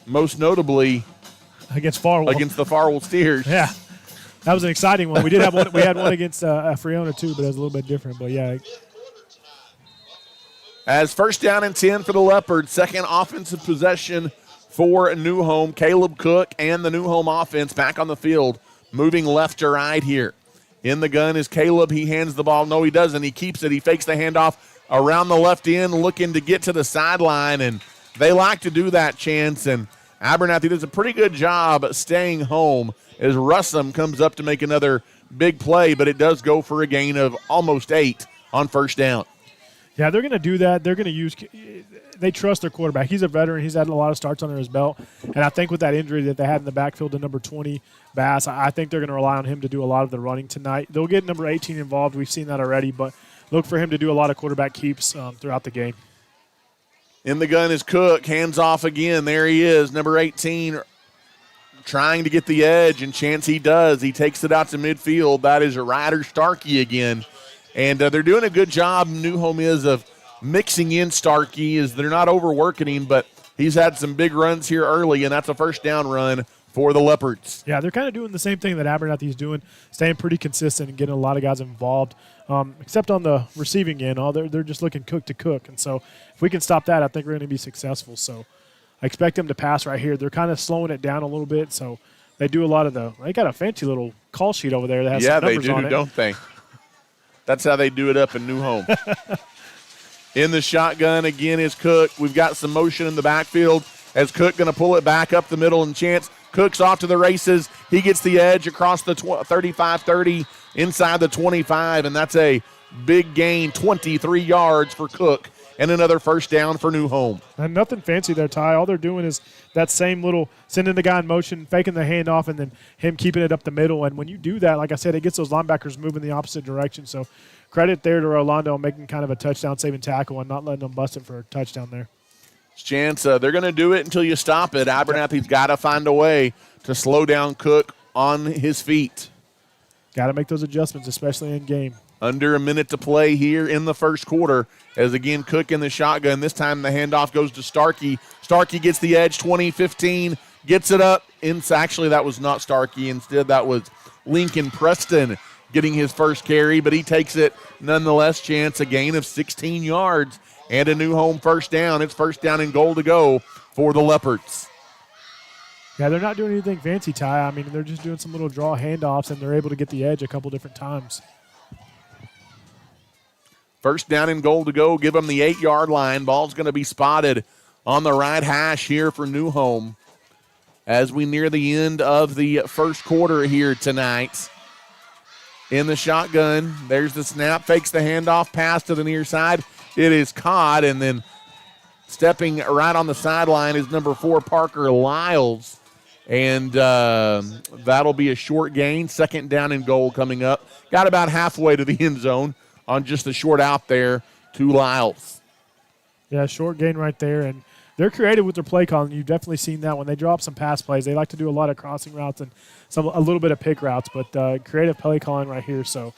most notably against Farwell. Against the Farwell Steers. Yeah. That was an exciting one. We did have one. We had one against Friona too, but it was a little bit different. But yeah. As first down and 10 for the Leopards, second offensive possession for New Home. Caleb Cook and the New Home offense back on the field, moving left to right here. In the gun is Caleb. He hands the ball. No, he doesn't. He keeps it. He fakes the handoff around the left end, looking to get to the sideline, and they like to do that, Chance. And Abernathy does a pretty good job staying home as Russum comes up to make another big play, but it does go for a gain of almost 8 on first down. Yeah, they're going to do that. They're going to use – they trust their quarterback. He's a veteran. He's had a lot of starts under his belt. And I think with that injury that they had in the backfield to number 20, Bass, I think they're going to rely on him to do a lot of the running tonight. They'll get number 18 involved. We've seen that already, but look for him to do a lot of quarterback keeps throughout the game. In the gun is Cook. Hands off again. There he is, number 18, trying to get the edge, and Chance he does. He takes it out to midfield. That is Ryder Starkey again. And they're doing a good job, New Home is, of mixing in Starkey, as they're not overworking him, but he's had some big runs here early, and that's a first down run for the Leopards. Yeah, they're kind of doing the same thing that Abernathy's doing, staying pretty consistent and getting a lot of guys involved, except on the receiving end. They're just looking cook to cook. And so if we can stop that, I think we're going to be successful. So I expect them to pass right here. They're kind of slowing it down a little bit, so they do a lot of they got a fancy little call sheet over there that has some numbers on it. Yeah, they do, don't they? That's how they do it up in New Home. In the shotgun again is Cook. We've got some motion in the backfield as Cook going to pull it back up the middle, and Chance Cook's off to the races. He gets the edge across the 35-30 inside the 25, and that's a big gain, 23 yards for Cook, and another first down for New Home. And nothing fancy there, Ty. All they're doing is that same little sending the guy in motion, faking the handoff, and then him keeping it up the middle. And when you do that, like I said, it gets those linebackers moving the opposite direction. So credit there to Rolando making kind of a touchdown-saving tackle and not letting them bust it for a touchdown there. Chance, they're going to do it until you stop it. Abernathy's got to find a way to slow down Cook on his feet. Got to make those adjustments, especially in game. Under a minute to play here in the first quarter as, again, Cook in the shotgun. This time the handoff goes to Starkey. Starkey gets the edge, 20-15, gets it up. Actually, that was not Starkey. Instead, that was Lincoln Preston getting his first carry, but he takes it nonetheless. Chance, a gain of 16 yards and a New Home first down. It's first down and goal to go for the Leopards. Yeah, they're not doing anything fancy, Ty. I mean, they're just doing some little draw handoffs, and they're able to get the edge a couple different times. First down and goal to go. Give them the 8-yard line. Ball's going to be spotted on the right hash here for New Home as we near the end of the first quarter here tonight. In the shotgun, there's the snap, fakes the handoff, pass to the near side. It is caught, and then stepping right on the sideline is number 4, Parker Lyles. And that'll be a short gain. Second down and goal coming up. Got about halfway to the end zone on just the short out there to Lyles. Yeah, short gain right there. And they're creative with their play calling. You've definitely seen that when they drop some pass plays. They like to do a lot of crossing routes and a little bit of pick routes, but creative play calling right here. So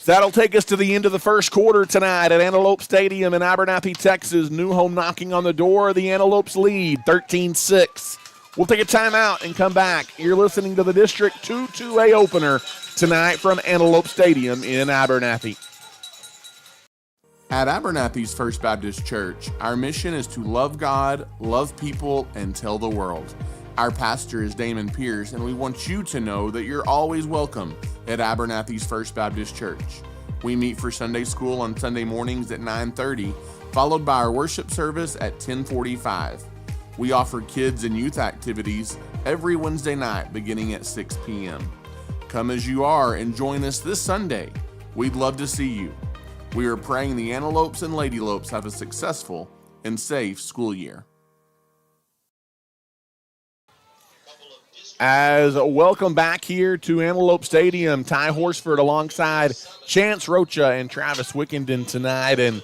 that'll take us to the end of the first quarter tonight at Antelopes Stadium in Abernathy, Texas. New Home knocking on the door. The Antelopes lead 13-6. We'll take a timeout and come back. You're listening to the District 2-2A opener tonight from Antelopes Stadium in Abernathy. At Abernathy's First Baptist Church, our mission is to love God, love people, and tell the world. Our pastor is Damon Pierce, and we want you to know that you're always welcome at Abernathy's First Baptist Church. We meet for Sunday school on Sunday mornings at 9:30, followed by our worship service at 10:45. We offer kids and youth activities every Wednesday night beginning at 6 p.m. Come as you are and join us this Sunday. We'd love to see you. We are praying the Antelopes and Lady Lopes have a successful and safe school year. As welcome back here to Antelope Stadium, Ty Horsford alongside Chance Rocha and Travis Wickenden tonight. And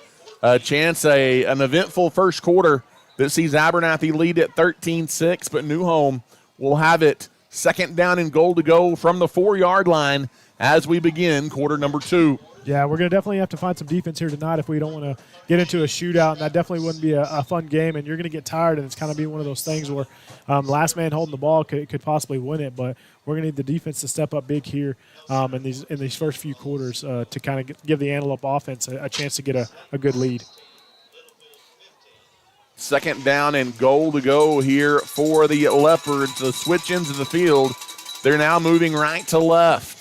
Chance, an eventful first quarter that sees Abernathy lead at 13-6, but New Home will have it Second down and goal to go from the 4-yard line as we begin quarter number 2. Yeah, we're going to definitely have to find some defense here tonight if we don't want to get into a shootout, and that definitely wouldn't be a fun game, and you're going to get tired, and it's kind of be one of those things where last man holding the ball could possibly win it, but we're going to need the defense to step up big here in these first few quarters to kind of give the Antelope offense a chance to get a good lead. Second down and goal to go here for the Leopards. The switch ends of the field. They're now moving right to left.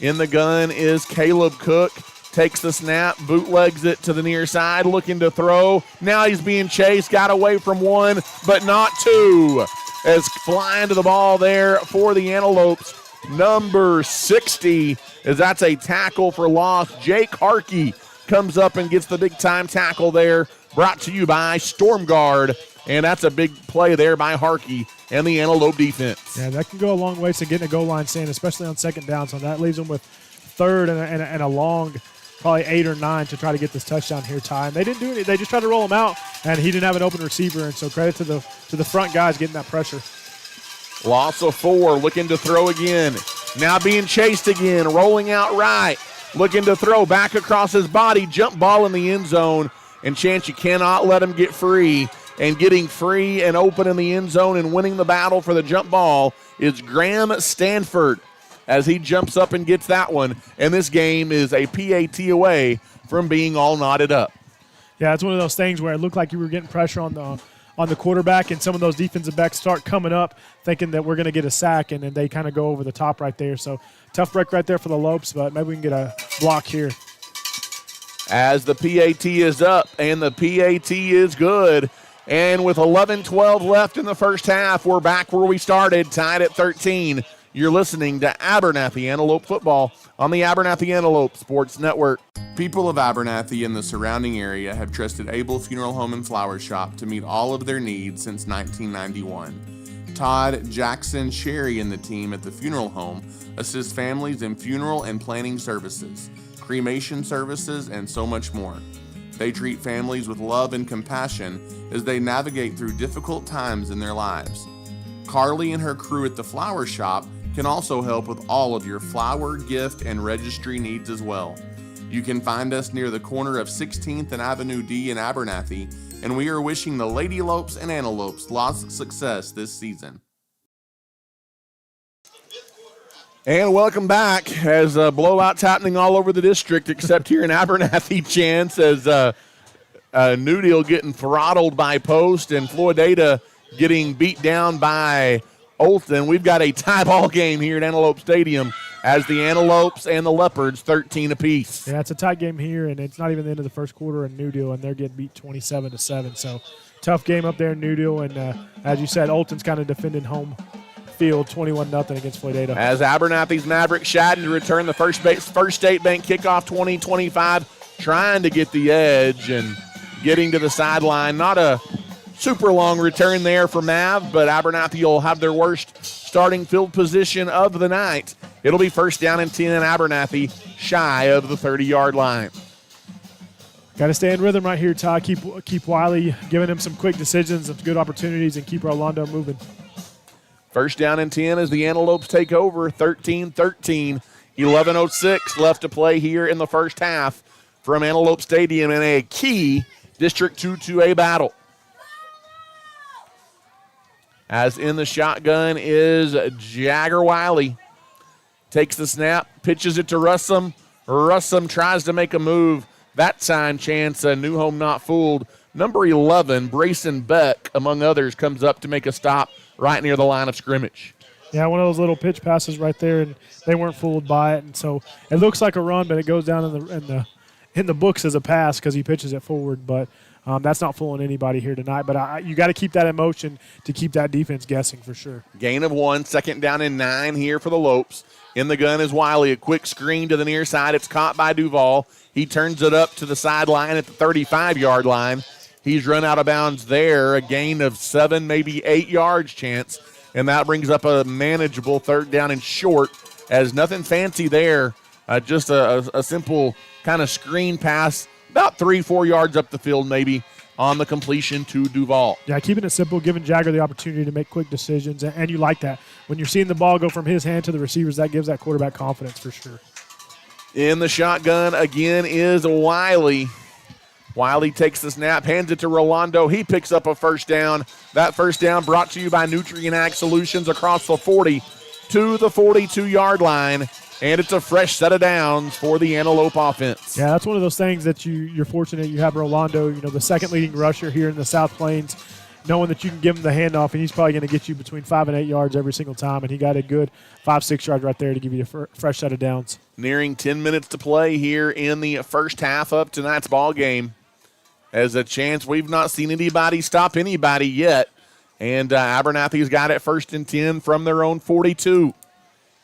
In the gun is Caleb Cook. Takes the snap, bootlegs it to the near side, looking to throw. Now he's being chased, got away from one, but not two. As flying to the ball there for the Antelopes, number 60, as that's a tackle for loss. Jake Harkey comes up and gets the big-time tackle there, brought to you by Storm Guard. And that's a big play there by Harkey and the Antelope defense. Yeah, that can go a long way to getting a goal line stand, especially on second down. So that leaves them with third and a long, probably 8 or 9 to try to get this touchdown here, Ty. And they didn't do anything. They just tried to roll him out, and he didn't have an open receiver. And so credit to the front guys getting that pressure. Loss of 4, looking to throw again. Now being chased again, rolling out right, looking to throw back across his body, jump ball in the end zone. And Chance, you cannot let him get free. And getting free and open in the end zone and winning the battle for the jump ball is Graham Stanford as he jumps up and gets that one. And this game is a PAT away from being all knotted up. Yeah, it's one of those things where it looked like you were getting pressure on the quarterback, and some of those defensive backs start coming up thinking that we're going to get a sack, and then they kind of go over the top right there. So tough break right there for the Lopes, but maybe we can get a block here. As the PAT is up, and the PAT is good. And with 11-12 left in the first half, we're back where we started, tied at 13. You're listening to Abernathy Antelope Football on the Abernathy Antelope Sports Network. People of Abernathy and the surrounding area have trusted Abel Funeral Home and Flower Shop to meet all of their needs since 1991. Todd, Jackson, Sherry, and the team at the funeral home assist families in funeral and planning services, cremation services, and so much more. They treat families with love and compassion as they navigate through difficult times in their lives. Carly and her crew at the Flower Shop can also help with all of your flower, gift, and registry needs as well. You can find us near the corner of 16th and Avenue D in Abernathy, and we are wishing the Lady Lopes and Antelopes lots of success this season. And welcome back as blowouts happening all over the district except here in Abernathy, Chance, as New Deal getting throttled by Post and Floydada getting beat down by Olton. We've got a tie ball game here at Antelope Stadium as the Antelopes and the Leopards 13 apiece. Yeah, it's a tight game here, and it's not even the end of the first quarter in New Deal, and they're getting beat 27-7. So tough game up there in New Deal, and as you said, Olton's kind of defending home field 21-0 against Floydada. As Abernathy's Maverick Shadden to return the First State Bank Kickoff 2025, trying to get the edge and getting to the sideline. Not a super long return there for Mav, but Abernathy will have their worst starting field position of the night. It'll be first down and 10 in Abernathy, shy of the 30-yard line. Got to stay in rhythm right here, Ty. Keep Wiley giving him some quick decisions, some good opportunities, and keep Orlando moving. First down and 10 as the Antelopes take over, 13-13. 11:06 left to play here in the first half from Antelope Stadium in a key District 2-2A battle. As in the shotgun is Jagger Wiley. Takes the snap, pitches it to Russum. Russum tries to make a move. That time, Chance, New Home not fooled. Number 11, Brayson Beck, among others, comes up to make a stop right near the line of scrimmage. Yeah, one of those little pitch passes right there, and they weren't fooled by it. And so it looks like a run, but it goes down in the books as a pass because he pitches it forward. But that's not fooling anybody here tonight. But you got to keep that emotion to keep that defense guessing for sure. Gain of 1, second down and 9 here for the Lopes. In the gun is Wiley. A quick screen to the near side. It's caught by Duval. He turns it up to the sideline at the 35-yard line. He's run out of bounds there, a gain of 7, maybe 8 yards, Chance. And that brings up a manageable third down and short, as nothing fancy there. Just a simple kind of screen pass, about 3-4 yards up the field maybe on the completion to Duval. Yeah, keeping it simple, giving Jagger the opportunity to make quick decisions, and you like that. When you're seeing the ball go from his hand to the receivers, that gives that quarterback confidence for sure. In the shotgun again is Wiley. Wiley takes the snap, hands it to Rolando. He picks up a first down. That first down brought to you by Nutrient Ag Solutions across the 40 to the 42-yard line. And it's a fresh set of downs for the Antelope offense. Yeah, that's one of those things that you're fortunate you have Rolando, the second leading rusher here in the South Plains, knowing that you can give him the handoff, and he's probably going to get you between 5 and 8 yards every single time. And he got a good 5-6 yards right there to give you a fresh set of downs. Nearing 10 minutes to play here in the first half of tonight's ball game. As a chance, we've not seen anybody stop anybody yet. And Abernathy's got it 1st and 10 from their own 42.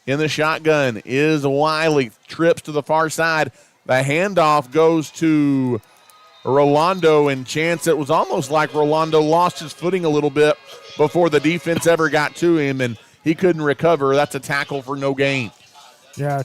In the shotgun is Wiley. Trips to the far side. The handoff goes to Rolando, and Chance, it was almost like Rolando lost his footing a little bit before the defense ever got to him, and he couldn't recover. That's a tackle for no gain. Yeah,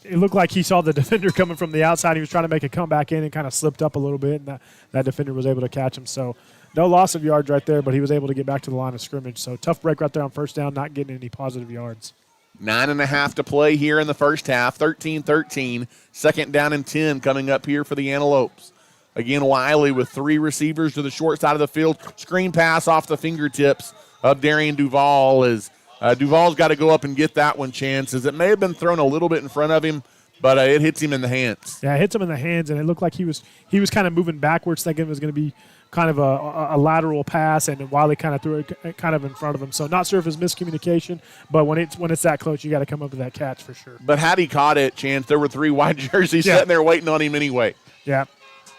it looked like he saw the defender coming from the outside. He was trying to make a comeback in and kind of slipped up a little bit, and that defender was able to catch him. So no loss of yards right there, but he was able to get back to the line of scrimmage. So tough break right there on first down, not getting any positive yards. 9.5 to play here in the first half, 13-13. 2nd down and 10 coming up here for the Antelopes. Again, Wiley with 3 receivers to the short side of the field. Screen pass off the fingertips of Darian Duval as Duval's got to go up and get that one, chances. It may have been thrown a little bit in front of him, but it hits him in the hands. Yeah, it hits him in the hands, and it looked like he was kind of moving backwards, thinking it was going to be kind of a lateral pass, and Wiley kind of threw it kind of in front of him. So not sure if it's miscommunication, but when it's that close, you got to come up with that catch for sure. But had he caught it, Chance, there were 3 white jerseys sitting there waiting on him anyway. Yeah.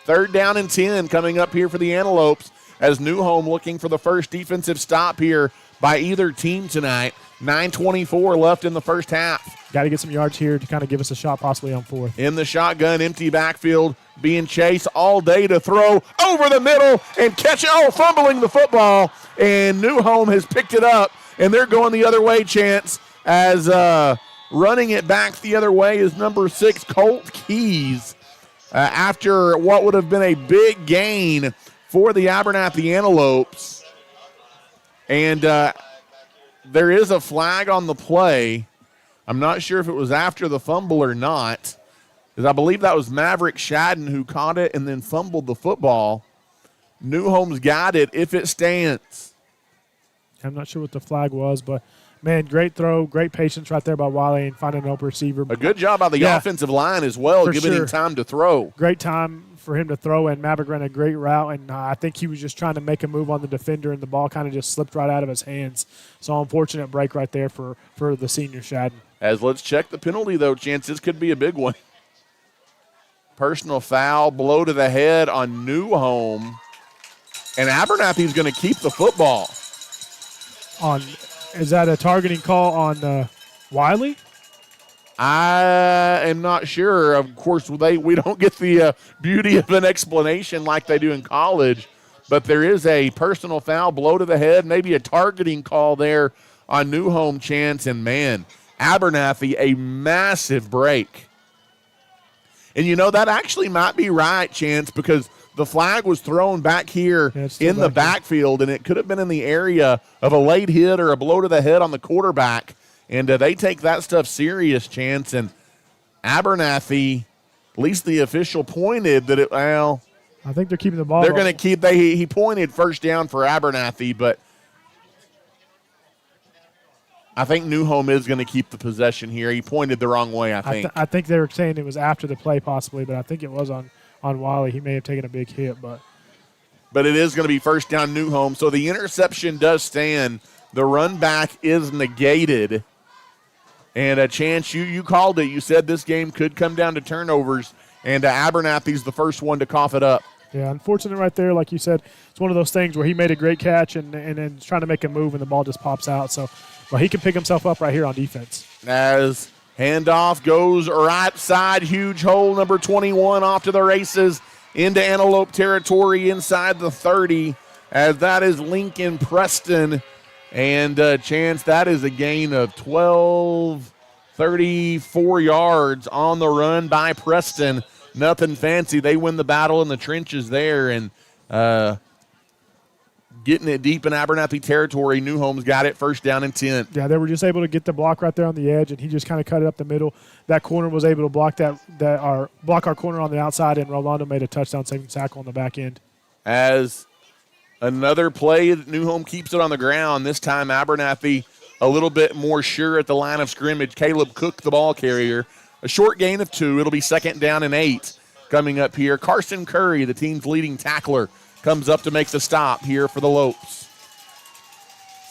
3rd down and 10 coming up here for the Antelopes as Newhome looking for the first defensive stop here by either team tonight. 9:24 left in the first half. Got to get some yards here to kind of give us a shot possibly on 4th. In the shotgun, empty backfield, being chased all day to throw over the middle and catch it. Oh, fumbling the football, and Newhome has picked it up, and they're going the other way, Chance, as running it back the other way is number 6, Colt Keys. After what would have been a big gain for the Abernathy Antelopes. And there is a flag on the play. I'm not sure if it was after the fumble or not, because I believe that was Maverick Shadden who caught it and then fumbled the football. Newhome's got it if it stands. I'm not sure what the flag was, but, man, great throw, great patience right there by Wiley and finding an open receiver. A good job by the offensive line as well, giving him time to throw. Great time for him to throw, and Maverick ran a great route, and I think he was just trying to make a move on the defender, and the ball kind of just slipped right out of his hands. So unfortunate break right there for the senior Shadden. As let's check the penalty, though, Chance. This could be a big one. Personal foul, blow to the head on Newhome. And Abernathy's going to keep the football. Is that a targeting call on Wiley? I am not sure. Of course, we don't get the beauty of an explanation like they do in college, but there is a personal foul, blow to the head, maybe a targeting call there on Newhome, Chance, and man, Abernathy, a massive break. And that actually might be right, Chance, because the flag was thrown back here in the backfield, and it could have been in the area of a late hit or a blow to the head on the quarterback. And they take that stuff serious, Chance. And Abernathy, at least the official pointed that I think they're keeping the ball. They're going to keep. He pointed first down for Abernathy, but I think Newhome is going to keep the possession here. He pointed the wrong way, I think. I think they were saying it was after the play possibly, but I think it was on Wiley. He may have taken a big hit, but it is going to be first down Newhome. So the interception does stand. The run back is negated. And a Chance, you called it. You said this game could come down to turnovers, and Abernathy's the first one to cough it up. Yeah, unfortunate right there. Like you said, it's one of those things where he made a great catch and then trying to make a move, and the ball just pops out. So, he can pick himself up right here on defense. As handoff goes right side, huge hole, number 21 off to the races into Antelope territory inside the 30, as that is Lincoln Preston. And Chance, that is a gain of 34 yards on the run by Preston. Nothing fancy. They win the battle in the trenches there. And getting it deep in Abernathy territory. Newhome's got it, first down and 10. Yeah, they were just able to get the block right there on the edge, and he just kind of cut it up the middle. That corner was able to block our corner on the outside, and Rolando made a touchdown-saving tackle on the back end. As another play, Newhome keeps it on the ground. This time Abernathy a little bit more sure at the line of scrimmage. Caleb Cook, the ball carrier. A short gain of 2. It'll be 2nd down and 8 coming up here. Carson Curry, the team's leading tackler, comes up to make the stop here for the Lopes.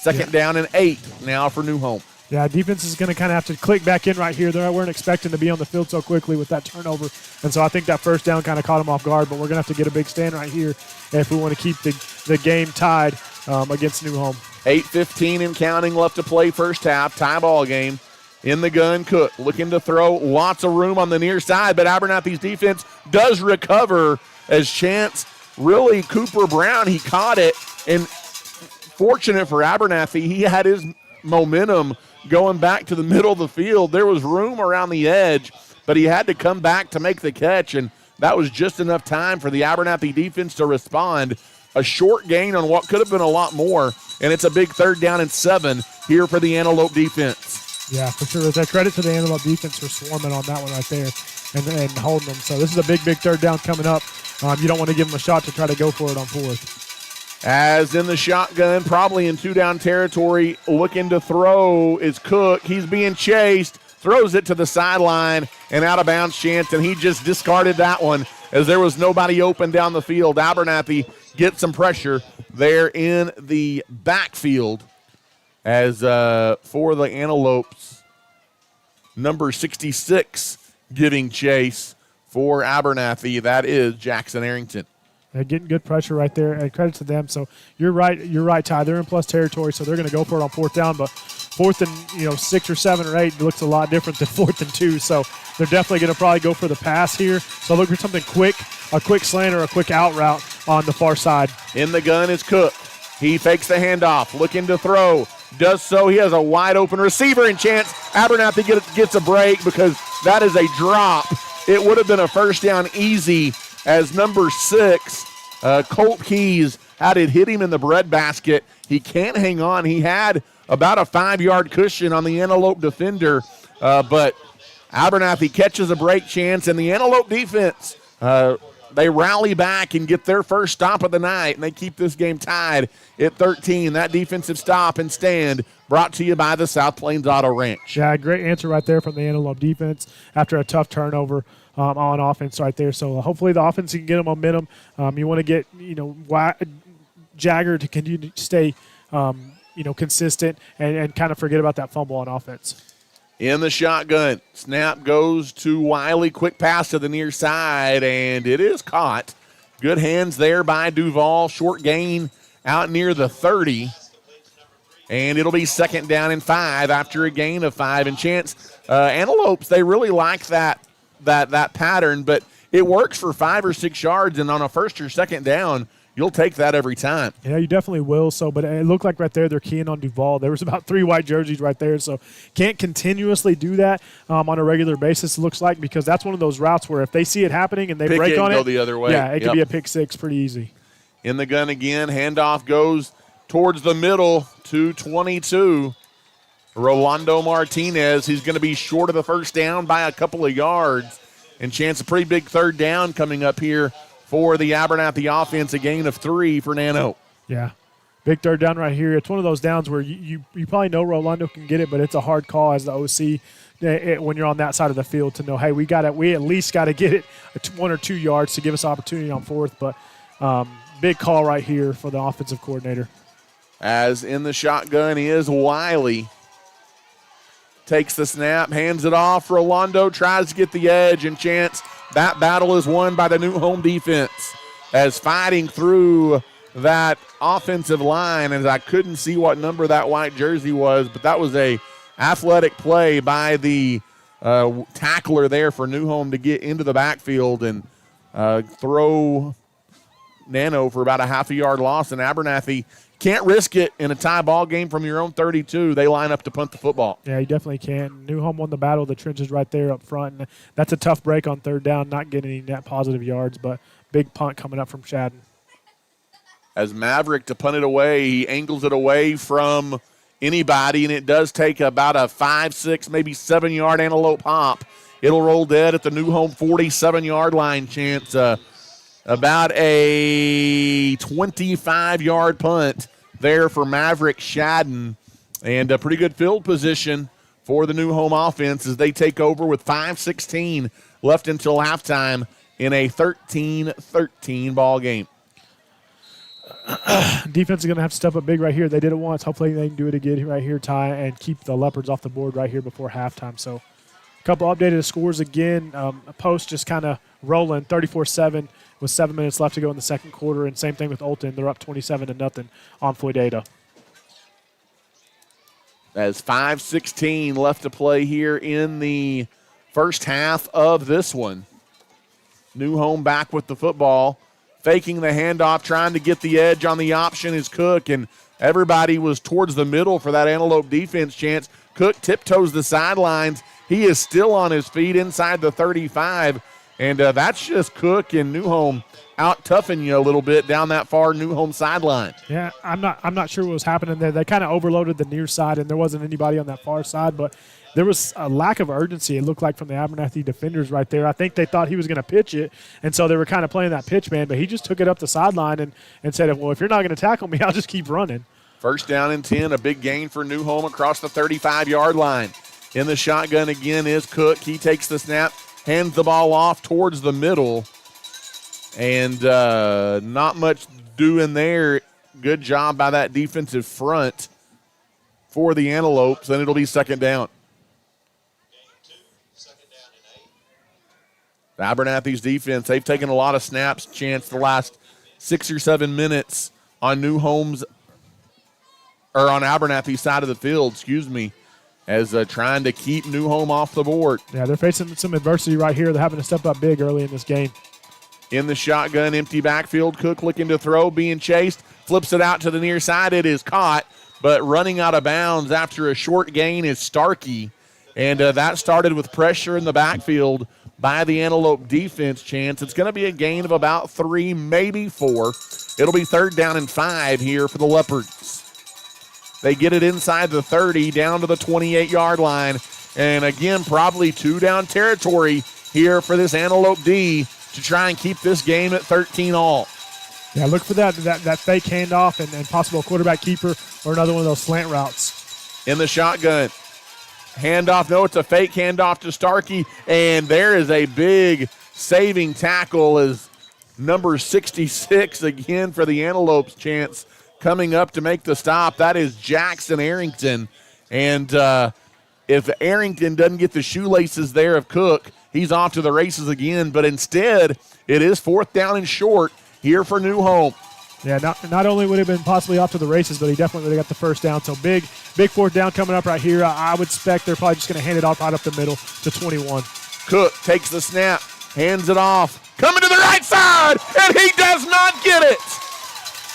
2nd down and 8 now for Newhome. Yeah, defense is going to kind of have to click back in right here. They weren't expecting to be on the field so quickly with that turnover. And so I think that first down kind of caught them off guard, but we're going to have to get a big stand right here if we want to keep the game tied against Newhome. 8:15 and counting left to play first half. Tie ball game. In the gun, Cook looking to throw. Lots of room on the near side, but Abernathy's defense does recover as Chance, really Cooper Brown, he caught it. And fortunate for Abernathy, he had his momentum going back to the middle of the field. There was room around the edge, but he had to come back to make the catch, and that was just enough time for the Abernathy defense to respond. A short gain on what could have been a lot more, and it's a big 3rd down and 7 here for the Antelope defense. Yeah, for sure. That credit to the Antelope defense for swarming on that one right there and holding them. So this is a big 3rd down coming up. You don't want to give them a shot to try to go for it on 4th. As in the shotgun, probably in 2-down territory, looking to throw is Cook. He's being chased, throws it to the sideline, and out of bounds chance, and he just discarded that one as there was nobody open down the field. Abernathy gets some pressure there in the backfield as for the Antelopes, number 66 giving chase for Abernathy. That is Jackson Arrington. They're getting good pressure right there, and credit to them. So you're right, Ty. They're in plus territory, so they're going to go for it on 4th down. But 4th and 6 or 7 or 8 looks a lot different than 4th and 2. So they're definitely going to probably go for the pass here. So look for something quick, a quick slant or a quick out route on the far side. In the gun is Cook. He fakes the handoff, looking to throw. Does so. He has a wide open receiver and chance. Abernathy gets a break because that is a drop. It would have been a first down easy as number 6, Colt Keys, had it hit him in the breadbasket. He can't hang on. He had about a 5-yard cushion on the Antelope defender, but Abernathy catches a break chance, and the Antelope defense, they rally back and get their first stop of the night, and they keep this game tied at 13. That defensive stop and stand brought to you by the South Plains Auto Ranch. Yeah, great answer right there from the Antelope defense after a tough turnover on offense right there. So hopefully the offense can get a momentum. You want to get, Jagger to continue to stay, consistent and kind of forget about that fumble on offense. In the shotgun, snap goes to Wiley, quick pass to the near side, and it is caught. Good hands there by Duval, short gain out near the 30, and it'll be 2nd down and 5 after a gain of 5. And Chance, Antelopes, they really like that pattern, but it works for 5 or 6 yards, and on a 1st or 2nd down, you'll take that every time. Yeah, you definitely will. So, but it looked like right there they're keying on Duval. There was about 3 white jerseys right there, so can't continuously do that on a regular basis. It looks like, because that's one of those routes where if they see it happening and they break on it, go the other way. Yeah, it could be a pick 6 pretty easy. In the gun again, handoff goes towards the middle to 22. Rolando Martinez, he's going to be short of the first down by a couple of yards, and chance a pretty big 3rd down coming up here for the Abernathy offense, a gain of 3 for Nano. Yeah, big 3rd down right here. It's one of those downs where you probably know Rolando can get it, but it's a hard call as the OC when you're on that side of the field to know, hey, we at least got to get it 1 or 2 yards to give us opportunity on 4th. But big call right here for the offensive coordinator. As in the shotgun is Wiley. Takes the snap, hands it off. Rolando tries to get the edge, and chance that battle is won by the Newhome defense as fighting through that offensive line, as I couldn't see what number that white jersey was, but that was a athletic play by the tackler there for Newhome to get into the backfield and throw Nano for about a half-a-yard loss. And Abernathy can't risk it in a tie ball game from your own 32. They line up to punt the football. Yeah, you definitely can. Newhome won the battle. The trenches right there up front. And that's a tough break on 3rd down, not getting any net positive yards, but big punt coming up from Shadden. as Maverick to punt it away. He angles it away from anybody, and it does take about a 5, 6, maybe 7-yard Antelope hop. It'll roll dead at the New Home 47-yard line. Chance about a 25-yard punt there for Maverick Shadden, and a pretty good field position for the New Home offense as they take over with 5:16 left until halftime in a 13-13 ball game. Defense is going to have to step up big right here. They did it once. Hopefully they can do it again right here, Ty, and keep the Leopards off the board right here before halftime. So a couple updated scores again. Post just kind of rolling 34-7 with 7 minutes left to go in the second quarter, and same thing with Olton. They're up 27-0 on Floydada. As 5:16 left to play here in the first half of this one. New Home back with the football, faking the handoff, trying to get the edge on the option is Cook, and everybody was towards the middle for that Antelope defense. Chance Cook tiptoes the sidelines. He is still on his feet inside the 35, and that's just Cook and New Home out toughing you a little bit down that far New Home sideline. Yeah, I'm not sure what was happening there. They kind of overloaded the near side, and there wasn't anybody on that far side, but there was a lack of urgency, it looked like, from the Abernathy defenders right there. I think they thought he was going to pitch it, and so they were kind of playing that pitch man, but he just took it up the sideline and said, well, if you're not going to tackle me, I'll just keep running. First down and 10, a big gain for New Home across the 35-yard line. In the shotgun again is Cook. He takes the snap, hands the ball off towards the middle, and not much doing there. Good job by that defensive front for the Antelopes, and it'll be second down. The Abernathy's defense, they've taken a lot of snaps, Chance, the last 6 or 7 minutes on New Home's, or on Abernathy's side of the field, as trying to keep New Home off the board. Yeah, they're facing some adversity right here. They're having to step up big early in this game. In the shotgun, empty backfield, Cook looking to throw, being chased, flips it out to the near side. It is caught, but running out of bounds after a short gain is Starkey, and that started with pressure in the backfield by the Antelope defense. Chance, it's going to be a gain of about 3, maybe 4. It'll be third down and 5 here for the Leopards. They get it inside the 30, down to the 28-yard line, and again, probably 2 down territory here for this Antelope D to try and keep this game at 13 all. Yeah, look for that fake handoff and possible quarterback keeper or another one of those slant routes. In the shotgun, handoff. No, it's a fake handoff to Starkey, and there is a big saving tackle as number 66 again for the Antelopes. Chance coming up to make the stop. That is Jackson Arrington, and if Arrington doesn't get the shoelaces there of Cook, he's off to the races again, but instead it is fourth down and short here for New Home. Yeah, not only would it have been possibly off to the races, but he definitely would have got the first down. So big fourth down coming up right here. I would expect they're probably just going to hand it off right up the middle to 21. Cook takes the snap, hands it off, coming to the right side, and he does not get it.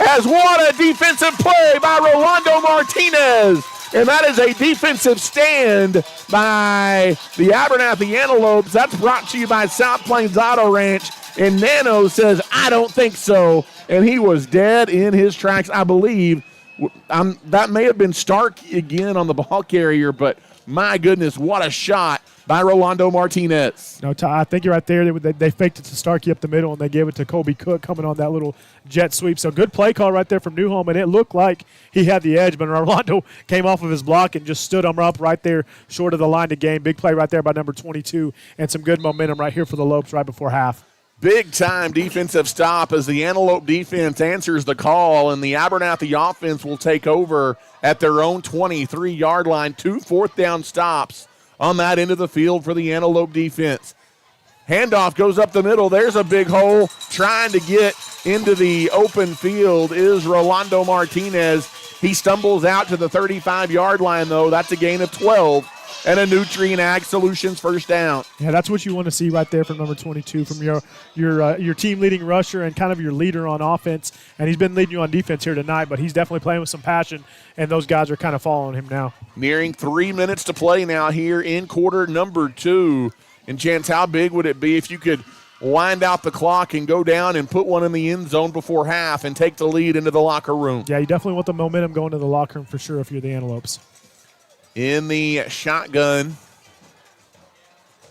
As what a defensive play by Rolando Martinez. And that is a defensive stand by the Abernathy Antelopes. That's brought to you by South Plains Auto Ranch. And Nano says, I don't think so. And he was dead in his tracks, I believe. That may have been Stark again on the ball carrier, but my goodness, what a shot by Rolando Martinez. No, Ty, I think you're right there. They faked it to Starkey up the middle, and they gave it to Colby Cook coming on that little jet sweep. So good play call right there from New Home, and it looked like he had the edge, but Rolando came off of his block and just stood him up right there short of the line to gain. Big play right there by number 22, and some good momentum right here for the Lopes right before half. Big-time defensive stop as the Antelope defense answers the call, and the Abernathy offense will take over at their own 23-yard line. 2 fourth-down stops on that end of the field for the Antelope defense. Handoff goes up the middle. There's a big hole. Trying to get into the open field is Rolando Martinez. He stumbles out to the 35-yard line, though. That's a gain of 12. And a Nutrien Ag Solutions first down. Yeah, that's what you want to see right there from number 22, from your team leading rusher and kind of your leader on offense. And he's been leading you on defense here tonight, but he's definitely playing with some passion, and those guys are kind of following him now. Nearing 3 minutes to play now here in quarter number 2. And Chance, how big would it be if you could wind out the clock and go down and put one in the end zone before half and take the lead into the locker room. Yeah, you definitely want the momentum going to the locker room for sure if you're the Antelopes. In the shotgun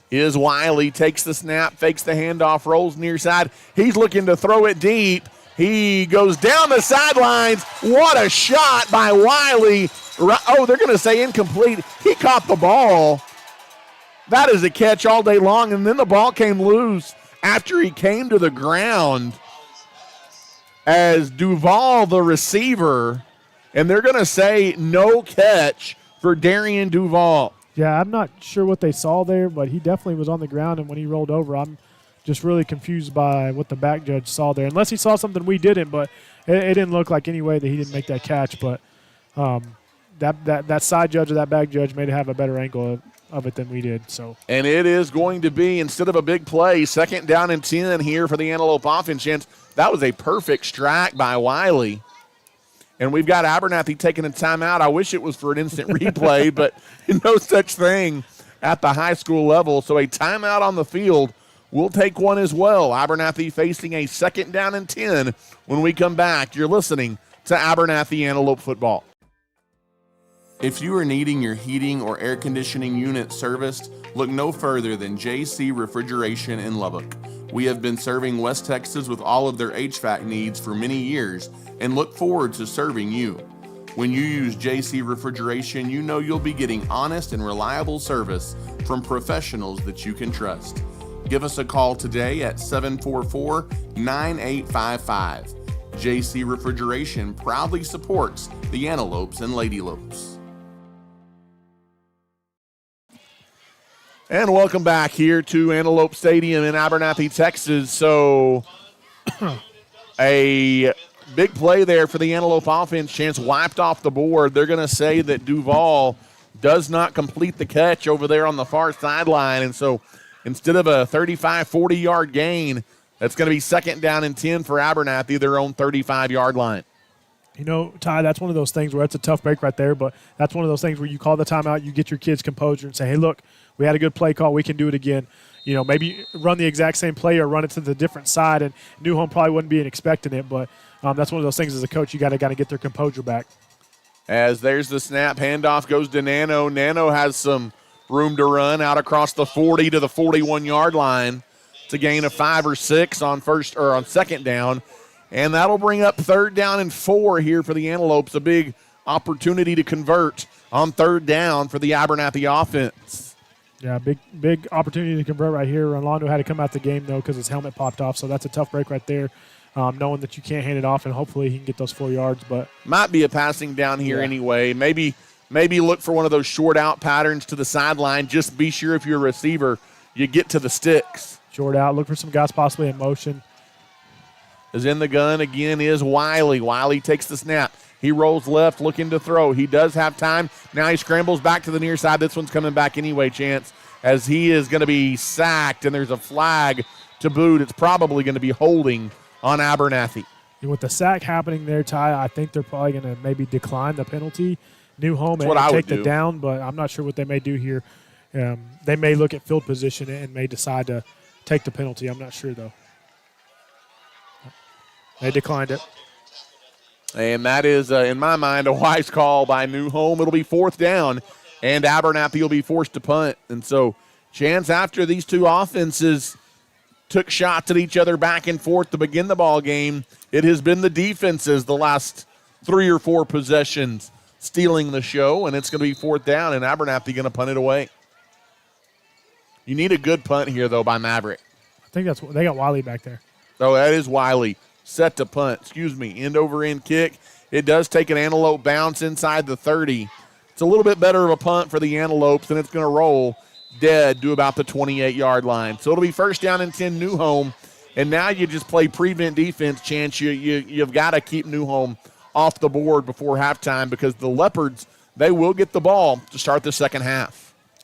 is Wiley, takes the snap, fakes the handoff, rolls near side. He's looking to throw it deep. He goes down the sidelines. What a shot by Wiley. Oh, they're going to say incomplete. He caught the ball. That is a catch all day long, and then the ball came loose after he came to the ground as Duval, the receiver, and they're going to say no catch for Darian Duval. Yeah, I'm not sure what they saw there, but he definitely was on the ground, and when he rolled over, I'm just really confused by what the back judge saw there. Unless he saw something we didn't, but it didn't look like any way that he didn't make that catch. But that side judge or that back judge may have a better angle of it than we did. So, and it is going to be, instead of a big play, 2nd down and 10 here for the Antelope offense. Chance, that was a perfect strike by Wiley. And we've got Abernathy taking a timeout. I wish it was for an instant replay, but no such thing at the high school level. So a timeout on the field. We'll take one as well. Abernathy facing a 2nd down and 10 when we come back. You're listening to Abernathy Antelope Football. If you are needing your heating or air conditioning unit serviced, look no further than JC Refrigeration in Lubbock. We have been serving West Texas with all of their HVAC needs for many years and look forward to serving you. When you use JC Refrigeration, you know you'll be getting honest and reliable service from professionals that you can trust. Give us a call today at 744-9855. JC Refrigeration proudly supports the Antelopes and Lady Lopes. And welcome back here to Antelopes Stadium in Abernathy, Texas. So a big play there for the Antelope offense. Chance wiped off the board. They're going to say that Duval does not complete the catch over there on the far sideline. And so instead of a 35, 40-yard gain, that's going to be 2nd down and 10 for Abernathy, their own 35-yard line. You know, Ty, that's one of those things where it's a tough break right there, but that's one of those things where you call the timeout, you get your kids composure and say, hey, look, we had a good play call. We can do it again. You know, maybe run the exact same play or run it to the different side, and New Home probably wouldn't be expecting it, but that's one of those things as a coach you got to get their composure back. As there's the snap, handoff goes to Nano. Nano has some room to run out across the 40 to the 41-yard line. It's a gain of 5 or 6 on 2nd down. And that'll bring up 3rd down and 4 here for the Antelopes. A big opportunity to convert on 3rd down for the Abernathy offense. Yeah, big opportunity to convert right here. Rolando had to come out the game, though, because his helmet popped off. So that's a tough break right there, knowing that you can't hand it off, and hopefully he can get those 4 yards. But might be a passing down here anyway. Maybe look for one of those short out patterns to the sideline. Just be sure if you're a receiver, you get to the sticks. Short out. Look for some guys possibly in motion. Is in the gun again is Wiley. Wiley takes the snap. He rolls left, looking to throw. He does have time. Now he scrambles back to the near side. This one's coming back anyway, Chance, as he is going to be sacked, and there's a flag to boot. It's probably going to be holding on Abernathy. And with the sack happening there, Ty, I think they're probably going to maybe decline the penalty. New Home and take the down, but I'm not sure what they may do here. They may look at field position and may decide to take the penalty. I'm not sure, though. They declined it. And that is, in my mind, a wise call by New Home. It'll be 4th down, and Abernathy will be forced to punt. And so, Chance, after these two offenses took shots at each other back and forth to begin the ball game, it has been the defenses the last 3 or 4 possessions stealing the show, and it's going to be 4th down, and Abernathy going to punt it away. You need a good punt here, though, by Maverick. I think that's what they got. Wiley back there. Oh, that is Wiley. Set to punt. End over end kick. It does take an Antelope bounce inside the 30. It's a little bit better of a punt for the Antelopes, and it's going to roll dead to about the 28-yard line. So it'll be 1st down and 10 New Home. And now you just play prevent defense, Chance. You've got to keep New Home off the board before halftime, because the Leopards, they will get the ball to start the second half.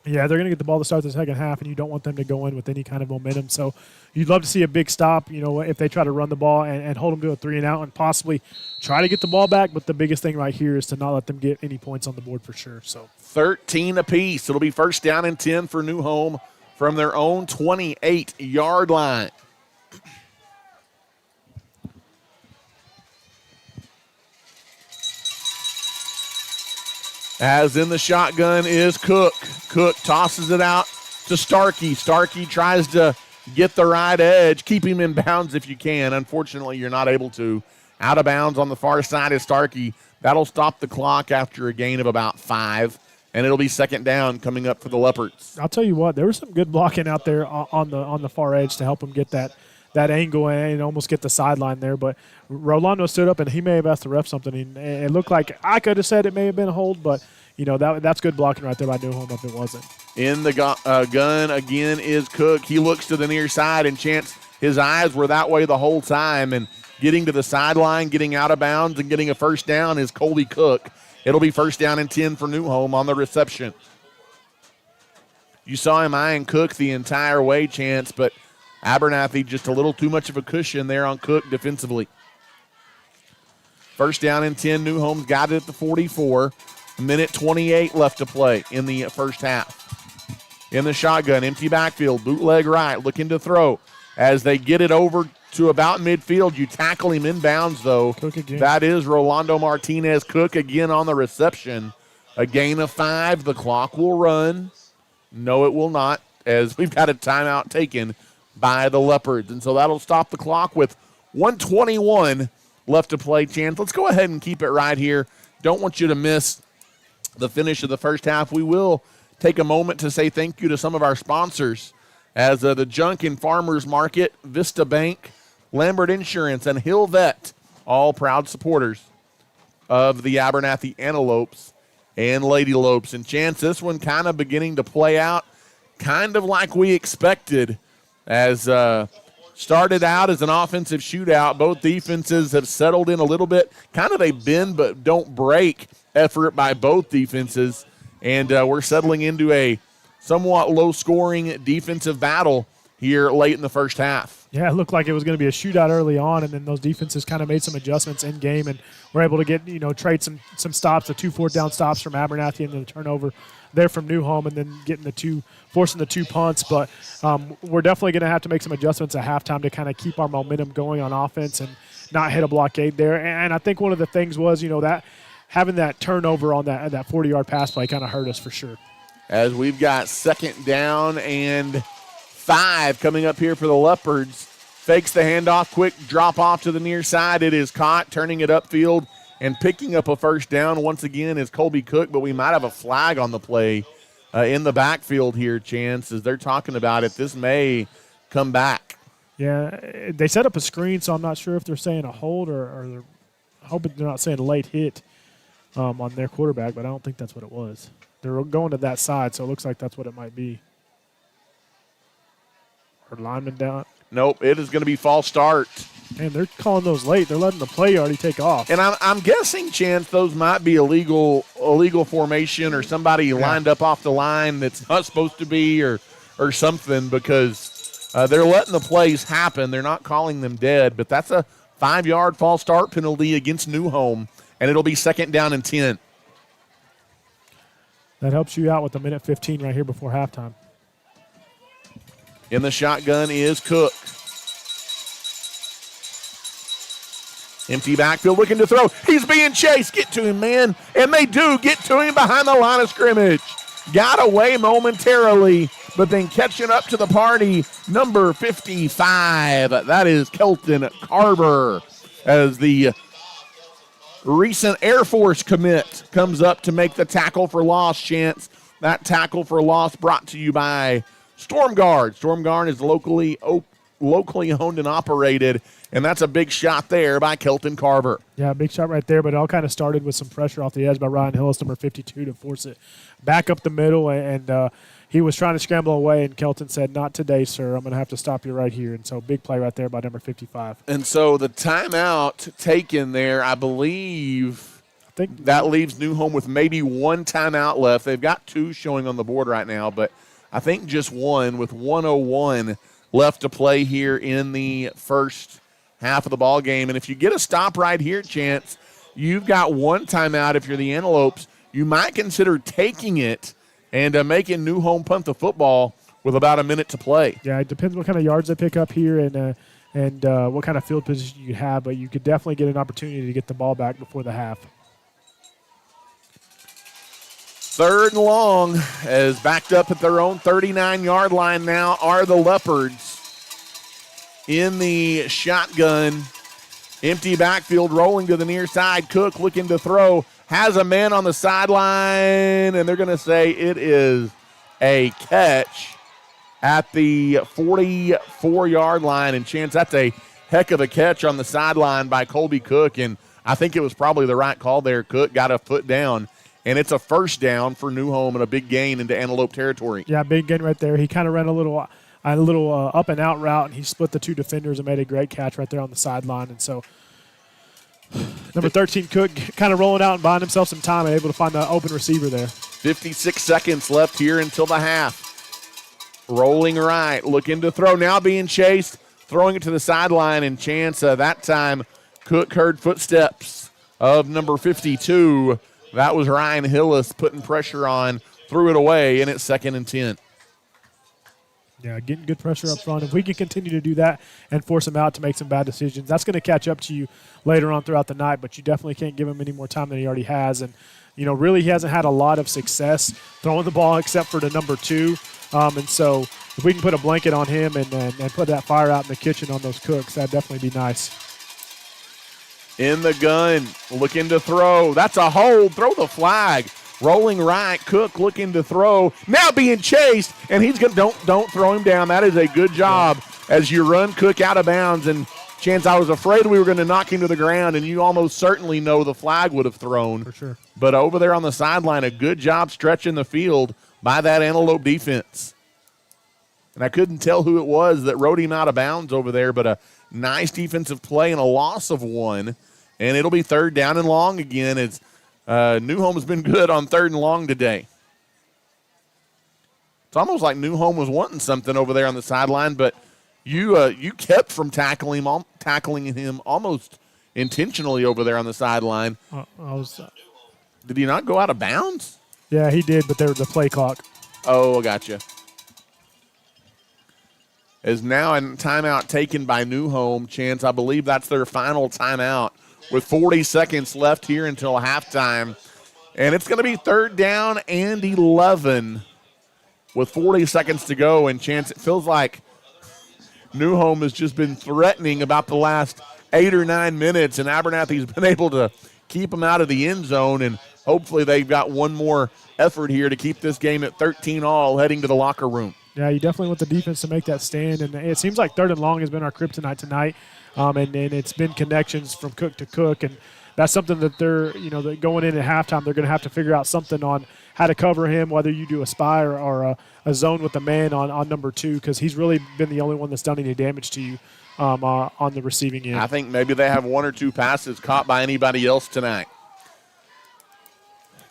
Yeah, they're going to get the ball to start the second half, and you don't want them to go in with any kind of momentum. So you'd love to see a big stop, if they try to run the ball and hold them to a 3-and-out and possibly try to get the ball back. But the biggest thing right here is to not let them get any points on the board for sure. So 13 apiece. It'll be 1st down and 10 for New Home from their own 28-yard line. As in the shotgun is Cook. Cook tosses it out to Starkey. Starkey tries to get the right edge. Keep him in bounds if you can. Unfortunately, you're not able to. Out of bounds on the far side is Starkey. That'll stop the clock after a gain of about 5, and it'll be second down coming up for the Leopards. I'll tell you what, there was some good blocking out there on the far edge to help him get that angle and almost get the sideline there. But Rolando stood up, and he may have asked the ref something. And it looked like I could have said it may have been a hold, but that's good blocking right there by Newhome if it wasn't. In the gun again is Cook. He looks to the near side, and Chance, his eyes were that way the whole time. And getting to the sideline, getting out of bounds, and getting a first down is Colby Cook. It'll be first down and 10 for Newhome on the reception. You saw him eyeing Cook the entire way, Chance, but Abernathy just a little too much of a cushion there on Cook defensively. First down and 10. Newhome's got it at the 44. A minute 28 left to play in the first half. In the shotgun, empty backfield, bootleg right, looking to throw. As they get it over to about midfield, you tackle him inbounds, though. Cook again. That is Rolando Martinez. Cook again on the reception. A gain of 5. The clock will run. No, it will not, as we've got a timeout taken by the Leopards. And so that'll stop the clock with 1:21 left to play. Chance, let's go ahead and keep it right here. Don't want you to miss the finish of the first half. We will take a moment to say thank you to some of our sponsors, as the Junk and Farmers Market, Vista Bank, Lambert Insurance, and Hill Vet, all proud supporters of the Abernathy Antelopes and Lady Lopes. And Chance, this one kind of beginning to play out kind of like we expected, as started out as an offensive shootout. Both defenses have settled in a little bit. Kind of a bend but don't break effort by both defenses. And we're settling into a somewhat low-scoring defensive battle here late in the first half. Yeah, it looked like it was going to be a shootout early on, and then those defenses kind of made some adjustments in game, and were able to get, trade some stops, the 2 4th-down stops from Abernathy, and then the turnover there from Newhome, and then forcing the 2 punts. But we're definitely going to have to make some adjustments at halftime to kind of keep our momentum going on offense and not hit a blockade there. And I think one of the things was, that having that turnover on that 40-yard pass play kind of hurt us for sure. As we've got second down and 5 coming up here for the Leopards. Fakes the handoff, quick drop off to the near side. It is caught, turning it upfield and picking up a first down once again is Colby Cook, but we might have a flag on the play in the backfield here, Chance, as they're talking about it. This may come back. Yeah, they set up a screen, so I'm not sure if they're saying a hold or they're hoping they're not saying a late hit on their quarterback, but I don't think that's what it was. They're going to that side, so it looks like that's what it might be. Or lineman down. Nope, it is going to be false start. Man, they're calling those late. They're letting the play already take off. And I'm guessing, Chance, those might be illegal formation or somebody lined up off the line that's not supposed to be or something, because they're letting the plays happen. They're not calling them dead, but that's a 5-yard false start penalty against Newhome, and it'll be second down and 10. That helps you out with a minute 15 right here before halftime. In the shotgun is Cook. Empty backfield, looking to throw. He's being chased. Get to him, man. And they do get to him behind the line of scrimmage. Got away momentarily, but then catching up to the party, number 55. That is Kelton Carver, as the recent Air Force commit comes up to make the tackle for loss. Chance, that tackle for loss brought to you by Storm Guard. Storm Guard is locally owned and operated, and that's a big shot there by Kelton Carver. Yeah, big shot right there, but it all kind of started with some pressure off the edge by Ryan Hillis, number 52, to force it back up the middle, and he was trying to scramble away, and Kelton said, "Not today, sir. I'm going to have to stop you right here." And so big play right there by number 55. And so the timeout taken there, I believe that leaves Newhome with maybe one timeout left. They've got 2 showing on the board right now, but I think just one, with 1:01 left to play here in the first half of the ball game. And if you get a stop right here, Chance, you've got one timeout. If you're the Antelopes, you might consider taking it and making Newhome punt the football with about a minute to play. Yeah, it depends what kind of yards they pick up here and what kind of field position you have, but you could definitely get an opportunity to get the ball back before the half. 3rd and long, as backed up at their own 39-yard line now are the Leopards. In the shotgun, empty backfield, rolling to the near side. Cook looking to throw, has a man on the sideline, and they're going to say it is a catch at the 44-yard line. And Chance, that's a heck of a catch on the sideline by Colby Cook, and I think it was probably the right call there. Cook got a foot down, and it's a 1st down for New Home and a big gain into Antelope territory. Yeah, big gain right there. He kind of ran a little up and out route, and he split the 2 defenders and made a great catch right there on the sideline. And so number 13, Cook, kind of rolling out and buying himself some time and able to find the open receiver there. 56 seconds left here until the half. Rolling right, looking to throw, now being chased, throwing it to the sideline, and Chance that time Cook heard footsteps of number 52. That was Ryan Hillis putting pressure on, threw it away, and it's 2nd and 10. Yeah, getting good pressure up front. If we can continue to do that and force him out to make some bad decisions, that's going to catch up to you later on throughout the night, but you definitely can't give him any more time than he already has. And, really he hasn't had a lot of success throwing the ball except for the number 2. And so if we can put a blanket on him and put that fire out in the kitchen on those Cooks, that'd definitely be nice. In the gun, looking to throw. That's a hold. Throw the flag. Rolling right, Cook looking to throw. Now being chased, and he's going to don't throw him down. That is a good job as you run Cook out of bounds. And Chance, I was afraid we were going to knock him to the ground, and you almost certainly know the flag would have thrown. For sure. But over there on the sideline, a good job stretching the field by that Antelope defense. And I couldn't tell who it was that rode him out of bounds over there, but a nice defensive play and a loss of 1. And it'll be 3rd down and long again. It's New Home has been good on 3rd and long today. It's almost like New Home was wanting something over there on the sideline, but you kept from tackling him almost intentionally over there on the sideline. Did he not go out of bounds? Yeah, he did, but there was the play clock. Oh, I gotcha. Is now a timeout taken by New Home. Chance, I believe that's their final timeout with 40 seconds left here until halftime. And it's going to be 3rd down and 11 with 40 seconds to go. And Chance, it feels like New Home has just been threatening about the last 8 or 9 minutes, and Abernathy's been able to keep them out of the end zone, and hopefully they've got one more effort here to keep this game at 13-all heading to the locker room. Yeah, you definitely want the defense to make that stand, and it seems like 3rd and long has been our kryptonite tonight, and it's been connections from Cook to Cook, and that's something that they're going in at halftime, they're going to have to figure out something on how to cover him, whether you do a spy or a zone with the man on number 2, because he's really been the only one that's done any damage to you on the receiving end. I think maybe they have 1 or 2 passes caught by anybody else tonight.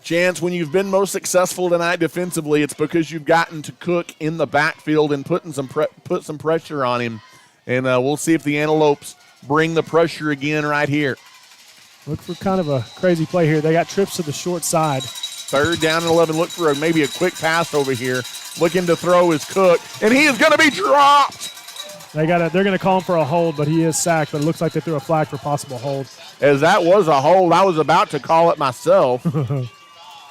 Chance, when you've been most successful tonight defensively, it's because you've gotten to Cook in the backfield and put some pressure on him. And we'll see if the Antelopes bring the pressure again right here. Look for kind of a crazy play here. They got trips to the short side. 3rd down and 11. Look for maybe a quick pass over here. Looking to throw is Cook, and he is going to be dropped. They're going to call him for a hold, but he is sacked. But it looks like they threw a flag for possible hold. As that was a hold, I was about to call it myself.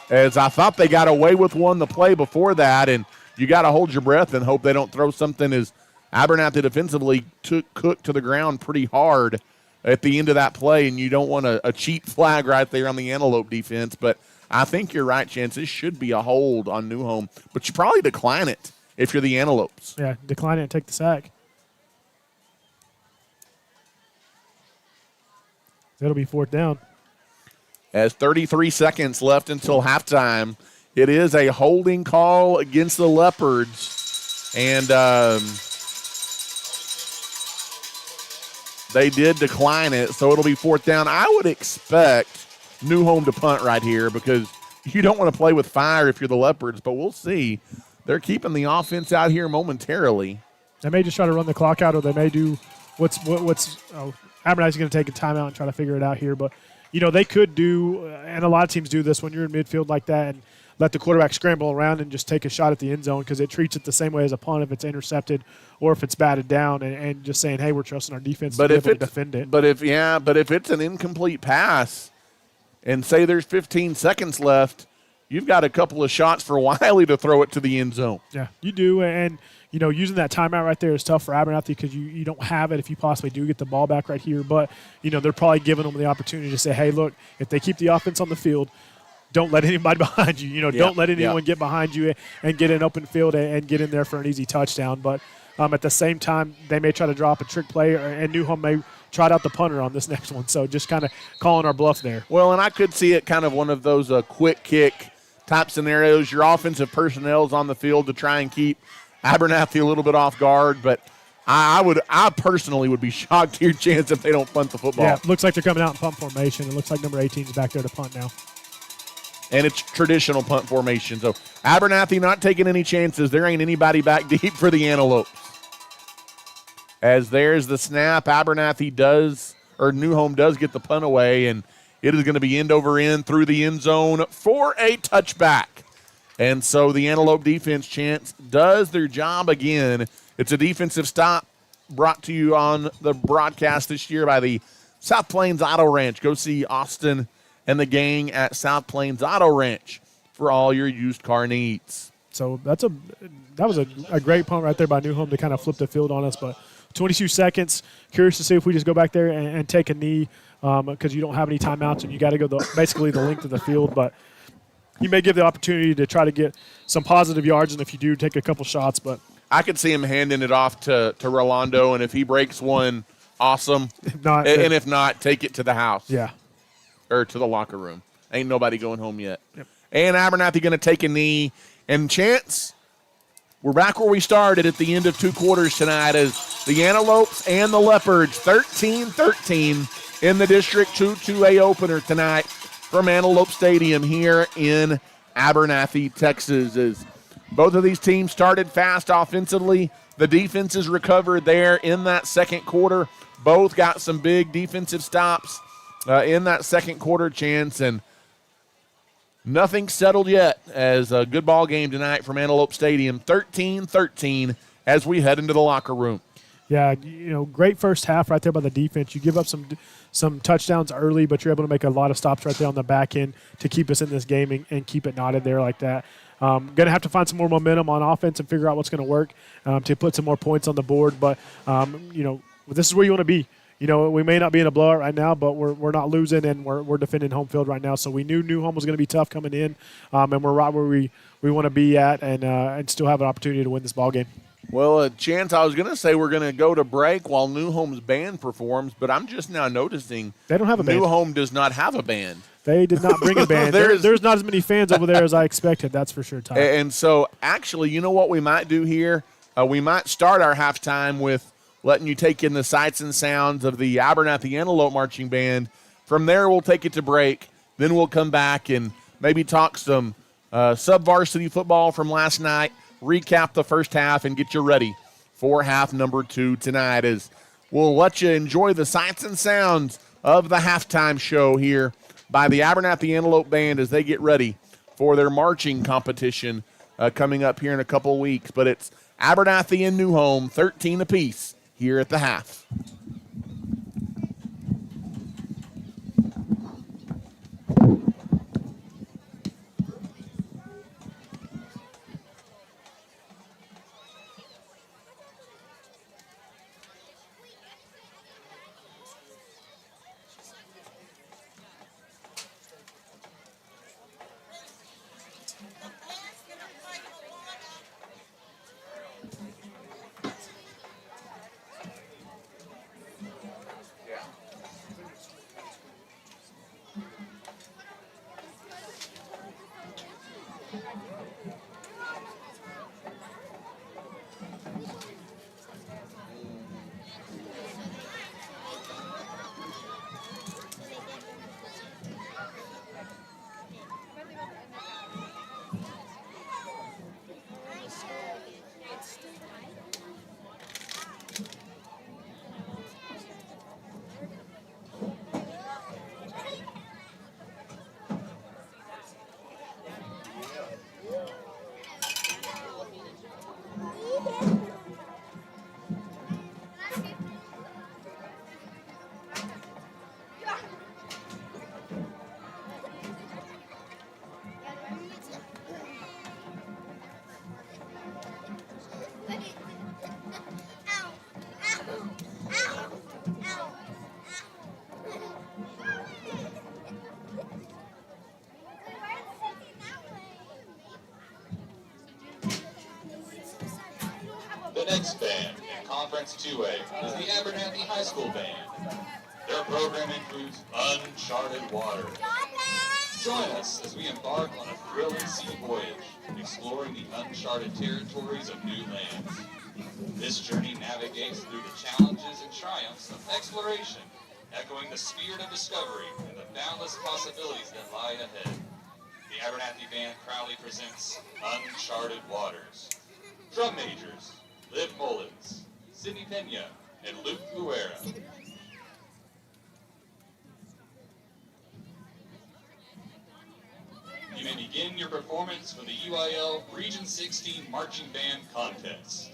As I thought they got away with one the play before that, and you got to hold your breath and hope they don't throw something. As Abernathy defensively took Cook to the ground pretty hard at the end of that play, and you don't want a cheap flag right there on the Antelope defense. But I think you're right, Chance. This should be a hold on New Home, but you probably decline it if you're the Antelopes. Yeah, decline it and take the sack. It'll be 4th down. As 33 seconds left until halftime, it is a holding call against the Leopards. And they did decline it, so it'll be 4th down. I would expect New Home to punt right here because you don't want to play with fire if you're the Leopards, but we'll see. They're keeping the offense out here momentarily. They may just try to run the clock out, or they may do Abernathy's going to take a timeout and try to figure it out here, but they could do, and a lot of teams do this when you're in midfield like that, and let the quarterback scramble around and just take a shot at the end zone because it treats it the same way as a punt if it's intercepted or if it's batted down, and just saying, hey, we're trusting our defense to be able to defend it. But if it's an incomplete pass and say there's 15 seconds left, you've got a couple of shots for Wiley to throw it to the end zone. Yeah, you do. And, using that timeout right there is tough for Abernathy because you don't have it if you possibly do get the ball back right here. But, they're probably giving them the opportunity to say, hey, look, if they keep the offense on the field, don't let anybody behind you. Don't let anyone get behind you and get an open field and get in there for an easy touchdown. But at the same time, they may try to drop a trick play, and Newhome may trot out the punter on this next one. So just kind of calling our bluff there. Well, and I could see it kind of one of those quick kick type scenarios. Your offensive personnel's on the field to try and keep Abernathy a little bit off guard, but I personally would be shocked to your chance if they don't punt the football. Yeah, it looks like they're coming out in punt formation. It looks like number 18 is back there to punt now. And it's traditional punt formation. So Abernathy not taking any chances. There ain't anybody back deep for the Antelopes. As there's the snap, Newhome does get the punt away, and it is going to be end over end through the end zone for a touchback. And so the Antelope defense, Chance, does their job again. It's a defensive stop brought to you on the broadcast this year by the South Plains Auto Ranch. Go see Austin and the gang at South Plains Auto Ranch for all your used car needs. So that was a great punt right there by Newhome to kind of flip the field on us. But 22 seconds. Curious to see if we just go back there and take a knee because you don't have any timeouts and you got to go basically the length of the field. But you may give the opportunity to try to get some positive yards, and if you do, take a couple shots. But I could see him handing it off to Rolando, and if he breaks one, awesome. If not, and if not, take it to the house. Yeah. Or to the locker room. Ain't nobody going home yet. Yep. And Abernathy going to take a knee. And Chance, we're back where we started at the end of 2 quarters tonight as the Antelopes and the Leopards, 13-13 in the District 2-2A opener tonight from Antelopes Stadium here in Abernathy, Texas. As both of these teams started fast offensively, the defenses recovered there in that second quarter. Both got some big defensive stops in that second quarter, Chance, and nothing settled yet as a good ball game tonight from Antelope Stadium, 13-13 as we head into the locker room. Yeah, great first half right there by the defense. You give up some touchdowns early, but you're able to make a lot of stops right there on the back end to keep us in this game and keep it knotted there like that. Going to have to find some more momentum on offense and figure out what's going to work to put some more points on the board. But, this is where you want to be. We may not be in a blowout right now, but we're not losing, and we're defending home field right now. So we knew Newhome was going to be tough coming in, and we're right where we want to be at and still have an opportunity to win this ball game. Well, Chance, I was going to say we're going to go to break while Newhome's band performs, but I'm just now noticing they don't have a band. Newhome does not have a band. They did not bring a band. There's not as many fans over there as I expected, that's for sure, Ty. And so, actually, you know what we might do here? We might start our halftime with letting you take in the sights and sounds of the Abernathy Antelope Marching Band. From there, we'll take it to break. Then we'll come back and maybe talk some sub-varsity football from last night, recap the first half, and get you ready for half number 2 tonight as we'll let you enjoy the sights and sounds of the halftime show here by the Abernathy Antelope Band as they get ready for their marching competition coming up here in a couple of weeks. But it's Abernathy and Newhome, 13 apiece here at the half. next band in Conference 2A is the Abernathy High School Band. Their program includes Uncharted Waters. Join us as we embark on a thrilling sea voyage, exploring the uncharted territories of new lands. This journey navigates through the challenges and triumphs of exploration, echoing the spirit of discovery and the boundless possibilities that lie ahead. The Abernathy Band proudly presents Uncharted Waters. Drum majors, Liv Mullins, Sidney Pena, and Luke Luera. You may begin your performance for the UIL Region 16 Marching Band Contest.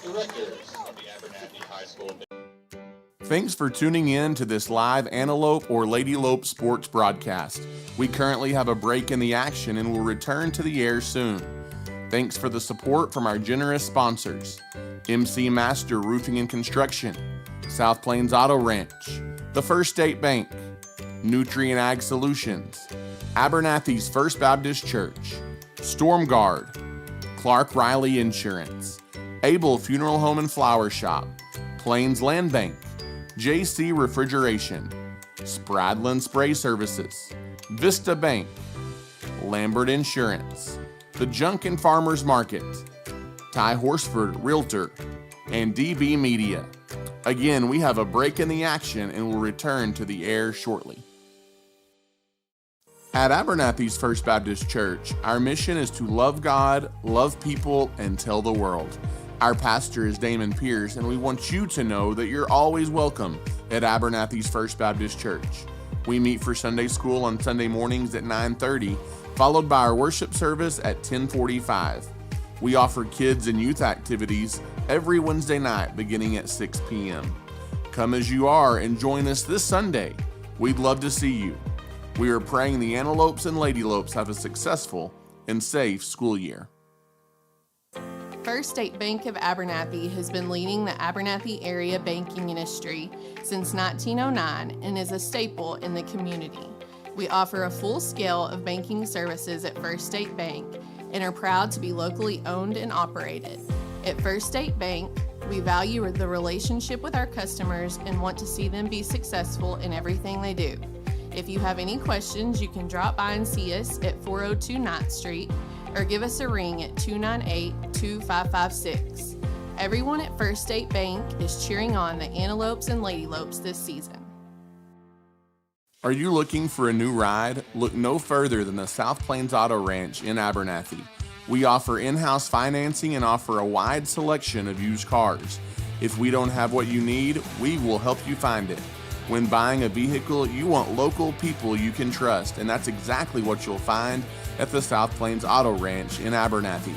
Directors of the Abernathy High School. Thanks for tuning in to this live Antelope or Lady Lope sports broadcast. We currently have a break in the action and will return to the air soon. Thanks for the support from our generous sponsors: MC Master Roofing and Construction, South Plains Auto Ranch, the First State Bank, Nutrient Ag Solutions, Abernathy's First Baptist Church, Storm Guard, Clark Riley Insurance, Able Funeral Home and Flower Shop, Plains Land Bank, JC Refrigeration, Spradlin Spray Services, Vista Bank, Lambert Insurance, The Junk and Farmers Market, Ty Horsford Realtor, and DB Media. Again, we have a break in the action and will return to the air shortly. At Abernathy's First Baptist Church, our mission is to love God, love people, and tell the world. Our pastor is Damon Pierce, and we want you to know that you're always welcome at Abernathy's First Baptist Church. We meet for Sunday school on Sunday mornings at 9:30, followed by our worship service at 10:45. We offer kids and youth activities every Wednesday night beginning at 6 p.m. Come as you are and join us this Sunday. We'd love to see you. We are praying the Antelopes and Lady Lopes have a successful and safe school year. First State Bank of Abernathy has been leading the Abernathy area banking industry since 1909 and is a staple in the community. We offer a full scale of banking services at First State Bank and are proud to be locally owned and operated. At First State Bank, we value the relationship with our customers and want to see them be successful in everything they do. If you have any questions, you can drop by and see us at 402 9th Street or give us a ring at 298-2556. Everyone at First State Bank is cheering on the Antelopes and Lady Lopes this season. Are you looking for a new ride? Look no further than the South Plains Auto Ranch in Abernathy. We offer in-house financing and offer a wide selection of used cars. If we don't have what you need, we will help you find it. When buying a vehicle, you want local people you can trust, and that's exactly what you'll find at the South Plains Auto Ranch in Abernathy.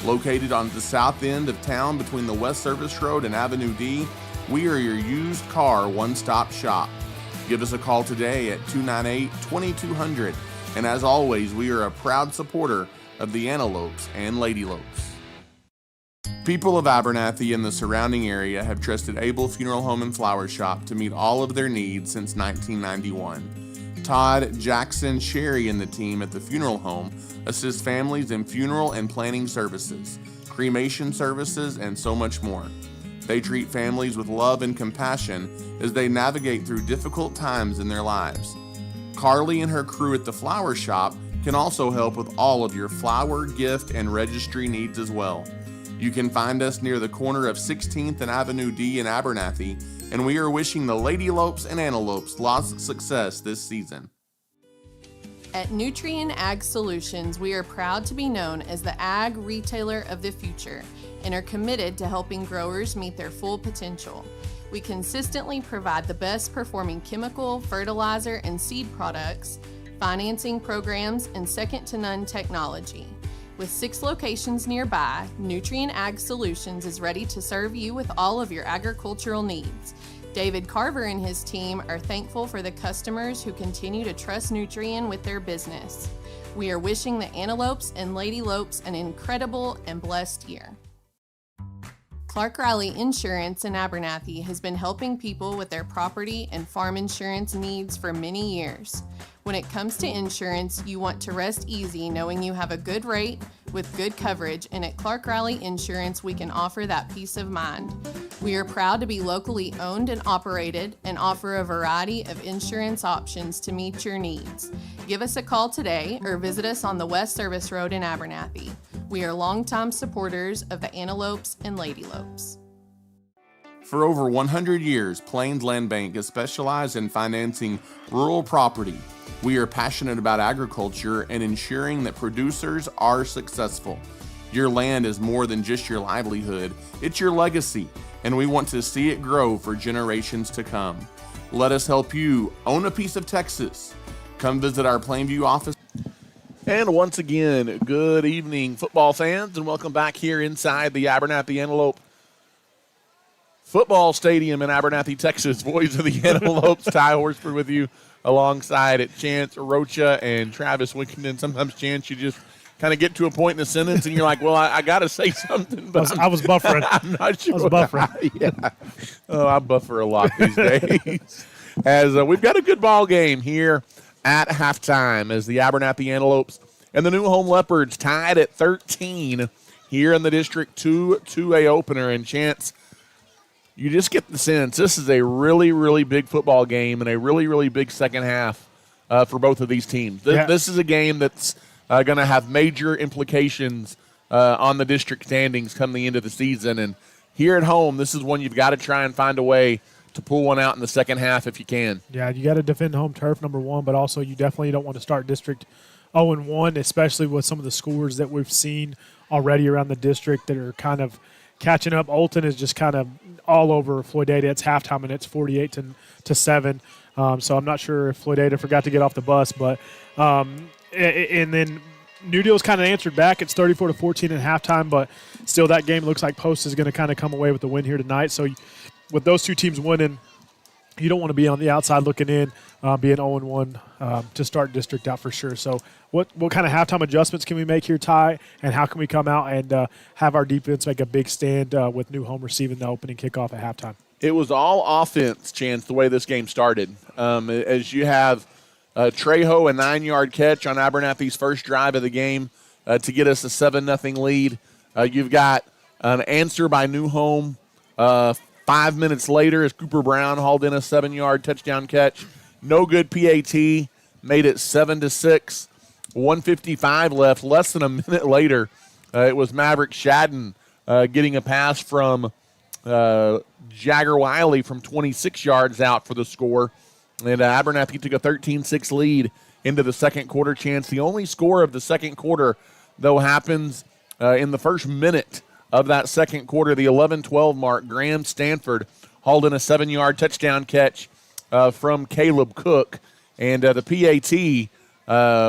Located on the south end of town between the West Service Road and Avenue D, we are your used car one-stop shop. Give us a call today at 298-2200, and as always, we are a proud supporter of the Antelopes and Lady Lopes. People of Abernathy and the surrounding area have trusted Able Funeral Home and Flower Shop to meet all of their needs since 1991. Todd, Jackson, Sherry, and the team at the funeral home assist families in funeral and planning services, cremation services, and so much more. They treat families with love and compassion as they navigate through difficult times in their lives. Carly and her crew at the flower shop can also help with all of your flower, gift, and registry needs as well. You can find us near the corner of 16th and Avenue D in Abernathy, and we are wishing the Lady Lopes and Antelopes lots of success this season. At Nutrient Ag Solutions, we are proud to be known as the ag retailer of the future and are committed to helping growers meet their full potential. We consistently provide the best performing chemical, fertilizer, and seed products, financing programs, and second-to-none technology. With 6 locations nearby, Nutrient Ag Solutions is ready to serve you with all of your agricultural needs. David Carver and his team are thankful for the customers who continue to trust Nutrient with their business. We are wishing the Antelopes and Lady Lopes an incredible and blessed year. Clark Riley Insurance in Abernathy has been helping people with their property and farm insurance needs for many years. When it comes to insurance, you want to rest easy knowing you have a good rate with good coverage, and at Clark Riley Insurance, we can offer that peace of mind. We are proud to be locally owned and operated and offer a variety of insurance options to meet your needs. Give us a call today or visit us on the West Service Road in Abernathy. We are longtime supporters of the Antelopes and Lady Lopes. For over 100 years, Plains Land Bank has specialized in financing rural property. We are passionate about agriculture and ensuring that producers are successful. Your land is more than just your livelihood, it's your legacy, and we want to see it grow for generations to come. Let us help you own a piece of Texas. Come visit our Plainview office. And once again, good evening, football fans, and welcome back here inside the Abernathy Antelope Football Stadium in Abernathy, Texas. Voice of the Antelopes, Ty Horsford with you alongside at Chance, Rocha, and Travis Wickenden. Sometimes, Chance, you just kind of get to a point in a sentence and you're like, well, I got to say something. But I was buffering. I'm not sure. I was buffering. Yeah. Oh, I buffer a lot these days. As we've got a good ball game here at halftime as the Abernathy Antelopes and the new Home Leopards tied at 13 here in the District 2 2A opener. And Chance, you just get the sense this is a really, really big football game and a really, really big second half for both of these teams. This is a game that's going to have major implications on the district standings come the end of the season. And here at home, this is one you've got to try and find a way to pull one out in the second half if you can. Yeah, you got to defend home turf, number one, but also you definitely don't want to start district 0-1, especially with some of the scores that we've seen already around the district that are kind of catching up. Olton is just kind of all over Floydada. It's halftime, and it's 48-7. So I'm not sure if Floydada forgot to get off the bus, but and then New Deal's kind of answered back. It's 34-14 at halftime, but still that game looks like Post is going to kind of come away with the win here tonight. So with those two teams winning, you don't want to be on the outside looking in, being 0-1 to start district out for sure. So what kind of halftime adjustments can we make here, Ty, and how can we come out and have our defense make a big stand with New Home receiving the opening kickoff at halftime? It was all offense, Chance, the way this game started. As you have Trejo, a 9-yard catch on Abernathy's first drive of the game to get us a 7-0 lead. You've got an answer by New Home 5 minutes later as Cooper Brown hauled in a 7-yard touchdown catch. No good PAT, made it 7-6. 1:55 left. Less than a minute later, it was Maverick Shadden getting a pass from Jagger Wiley from 26 yards out for the score. And Abernathy took a 13-6 lead into the second quarter. Chance, the only score of the second quarter, though, happens in the first minute of that second quarter, the 11-12 mark. Graham Stanford hauled in a 7-yard touchdown catch from Caleb Cook. And the PAT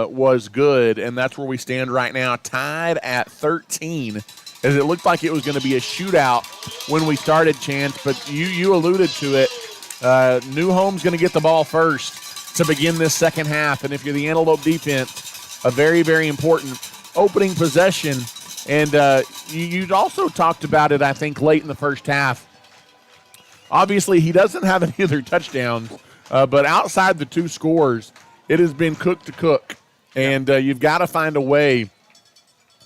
was good, and that's where we stand right now, tied at 13, as it looked like it was going to be a shootout when we started, Chance, but you alluded to it. New Home's going to get the ball first to begin this second half, and if you're the Antelope defense, a very, very important opening possession. And you also talked about it, I think, late in the first half. Obviously, he doesn't have any other touchdowns, but outside the two scores, it has been Cook to Cook. And you've got to find a way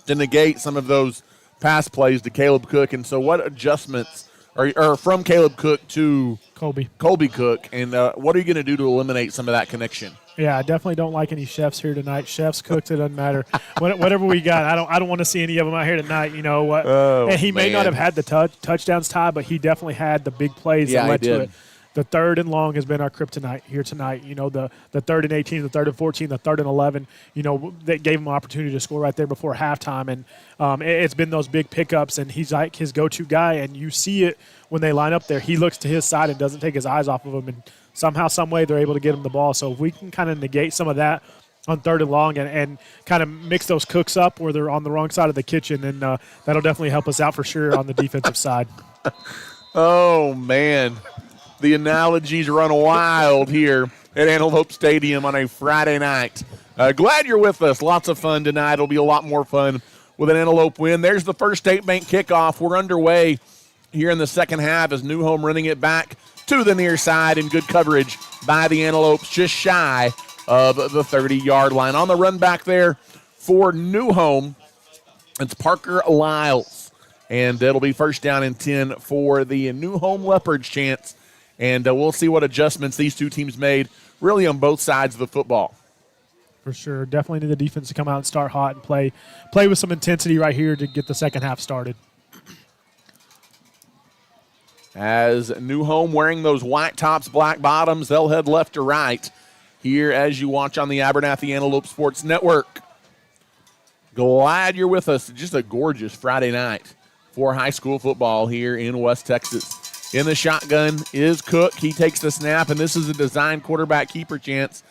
to negate some of those pass plays to Caleb Cook. And so what adjustments are from Caleb Cook to Colby Cook, and what are you going to do to eliminate some of that connection? Yeah, I definitely don't like any chefs here tonight. Chefs, cooks, it doesn't matter. Whatever we got, I don't want to see any of them out here tonight. You know what? And he may not have had the touchdowns, Ty, but he definitely had the big plays that led to it. The 3rd and long has been our kryptonite here tonight. You know, the 3rd and 18, the 3rd and 14, the 3rd and 11, you know, that gave him an opportunity to score right there before halftime. And it's been those big pickups, and he's like his go-to guy. And you see it when they line up there. He looks to his side and doesn't take his eyes off of him. And somehow, some way, they're able to get him the ball. So if we can kind of negate some of that on 3rd and long and kind of mix those cooks up where they're on the wrong side of the kitchen, then that'll definitely help us out for sure on the defensive side. Oh, man. The analogies run wild here at Antelopes Stadium on a Friday night. Glad you're with us. Lots of fun tonight. It'll be a lot more fun with an Antelope win. There's the first State Bank kickoff. We're underway here in the second half as New Home running it back to the near side in good coverage by the Antelopes, just shy of the 30-yard line. On the run back there for New Home, it's Parker Lyles. And it'll be first down and 10 for the New Home Leopards, Chance. And we'll see what adjustments these two teams made really on both sides of the football. For sure. Definitely need the defense to come out and start hot and play with some intensity right here to get the second half started. As New Home wearing those white tops, black bottoms, they'll head left to right here as you watch on the Abernathy Antelope Sports Network. Glad you're with us. Just a gorgeous Friday night for high school football here in West Texas. In the shotgun is Cook. He takes the snap, and this is a design quarterback keeper chance.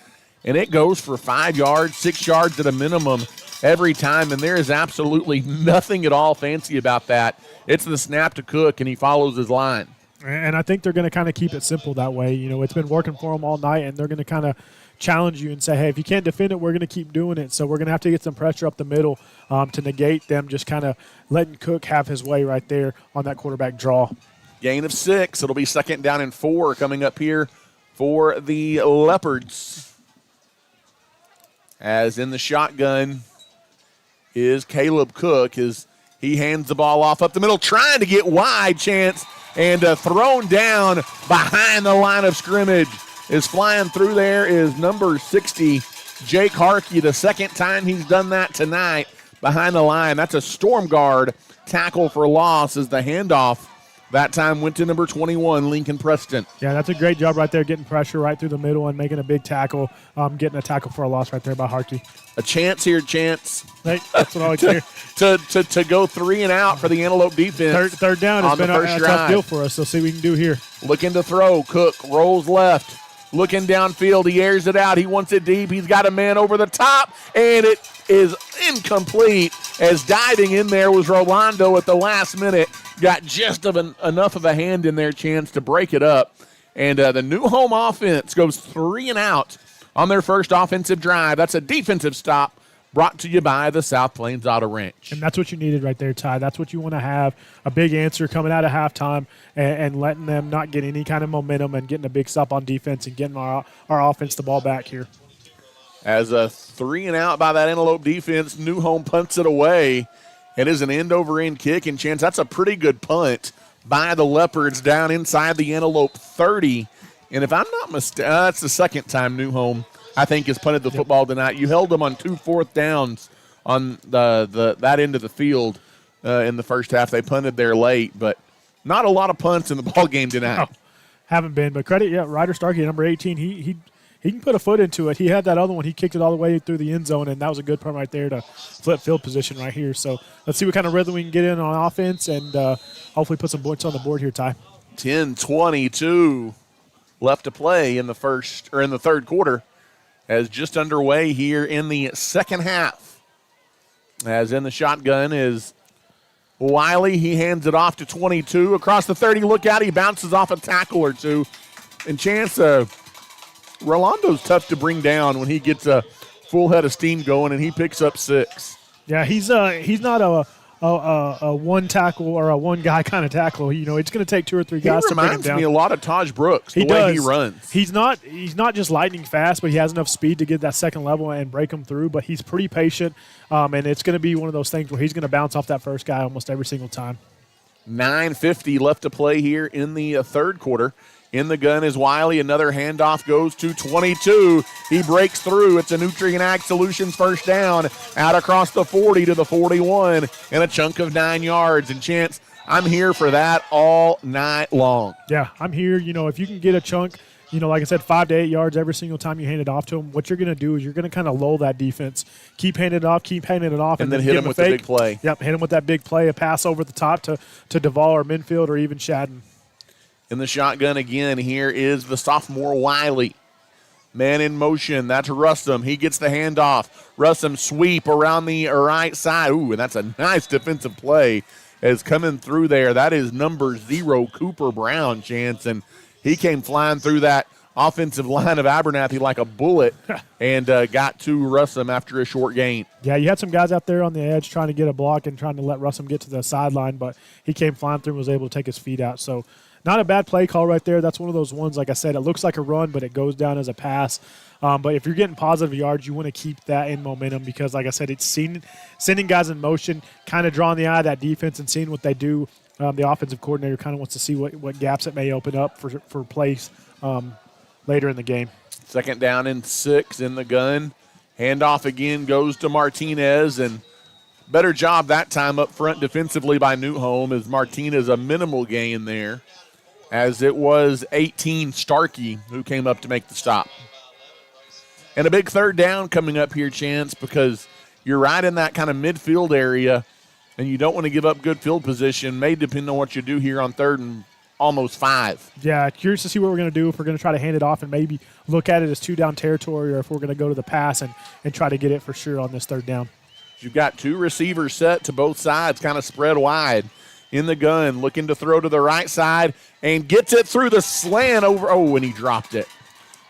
And it goes for 5 yards, 6 yards at a minimum every time, and there is absolutely nothing at all fancy about that. It's the snap to Cook, and he follows his line. And I think they're going to kind of keep it simple that way. You know, it's been working for them all night, and they're going to kind of challenge you and say, hey, if you can't defend it, we're going to keep doing it. So we're going to have to get some pressure up the middle to negate them just kind of letting Cook have his way right there on that quarterback draw. Gain of 6. It'll be 2nd down and 4 coming up here for the Leopards. As in the shotgun is Caleb Cook. He hands the ball off up the middle, trying to get wide, chance, and thrown down behind the line of scrimmage. Is flying through there is number 60, Jake Harkey, the second time he's done that tonight behind the line. That's a storm guard tackle for loss as the handoff that time went to number 21, Lincoln Preston. Yeah, that's a great job right there, getting pressure right through the middle and making a big tackle, getting a tackle for a loss right there by Harkey. A chance here, chance. Hey, that's what I like to hear. To go 3 and out for the Antelope defense. Third down has been a tough deal for us. So see what we can do here. Looking to throw. Cook rolls left. Looking downfield. He airs it out. He wants it deep. He's got a man over the top, and it is incomplete as diving in there was Rolando at the last minute. Got just enough of a hand in there, chance to break it up. And the New Home offense goes 3 and out on their first offensive drive. That's a defensive stop brought to you by the South Plains Auto Wrench. And that's what you needed right there, Ty. That's what you want to have, a big answer coming out of halftime and letting them not get any kind of momentum and getting a big stop on defense and getting our offense the ball back here. As a 3 and out by that Antelope defense, New Home punts it away. It is an end-over-end kick, and chance that's a pretty good punt by the Leopards down inside the Antelope 30. And if I'm not mistaken, that's the second time New Home, I think, has punted the football tonight. You held them on 2 4th downs on that end of the field in the first half. They punted there late, but not a lot of punts in the ball game tonight. Oh, haven't been, but credit, Ryder Starkey, number 18, he can put a foot into it. He had that other one. He kicked it all the way through the end zone, and that was a good punt right there to flip field position right here. So let's see what kind of rhythm we can get in on offense and hopefully put some points on the board here, Ty. 10:22 left to play in the third quarter, as just underway here in the second half. As in the shotgun is Wiley. He hands it off to 22 across the 30. Look out, he bounces off a tackle or two, and chance Rolando's tough to bring down when he gets a full head of steam going, and he picks up 6. Yeah, he's not a one tackle or a one guy kind of tackle. You know, it's going to take 2 or 3 guys to bring him down. He reminds me a lot of Taj Brooks, the way does. he runs. He's not just lightning fast, but he has enough speed to get that second level and break him through. But he's pretty patient, and it's going to be one of those things where he's going to bounce off that first guy almost every single time. 9:50 left to play here in the third quarter. In the gun is Wiley. Another handoff goes to 22. He breaks through. It's a Nutrient Ag Solutions first down. Out across the 40 to the 41. And a chunk of 9 yards. And chance, I'm here for that all night long. Yeah, I'm here. You know, if you can get a chunk, you know, like I said, 5 to 8 yards every single time you hand it off to them, what you're going to do is you're going to kind of lull that defense. Keep handing it off, and then hit him with the big play. Yep, hit him with that big play, a pass over the top to Duvall or Minfield or even Shadden. In the shotgun again, here is the sophomore Wiley. Man in motion, that's Russum. He gets the handoff. Russum sweep around the right side. Ooh, and that's a nice defensive play as coming through there. That is number 0, Cooper Brown, chance, and he came flying through that offensive line of Abernathy like a bullet and got to Russum after a short gain. Yeah, you had some guys out there on the edge trying to get a block and trying to let Russum get to the sideline, but he came flying through and was able to take his feet out. So not a bad play call right there. That's one of those ones, like I said, it looks like a run, but it goes down as a pass. But if you're getting positive yards, you want to keep that in momentum because, like I said, it's sending guys in motion, kind of drawing the eye of that defense and seeing what they do. The offensive coordinator kind of wants to see what gaps it may open up for plays later in the game. 2nd down and 6 in the gun. Handoff again goes to Martinez, and better job that time up front defensively by New Home, as Martinez a minimal gain there, as it was 18 Starkey who came up to make the stop. And a big third down coming up here, Chance, because you're right in that kind of midfield area, and you don't want to give up good field position. May depend on what you do here on 3rd and almost 5. Yeah, curious to see what we're going to do, if we're going to try to hand it off and maybe look at it as 2-down territory, or if we're going to go to the pass and try to get it for sure on this 3rd down. You've got 2 receivers set to both sides, kind of spread wide in the gun, looking to throw to the right side, and gets it through the slant over. Oh, and he dropped it.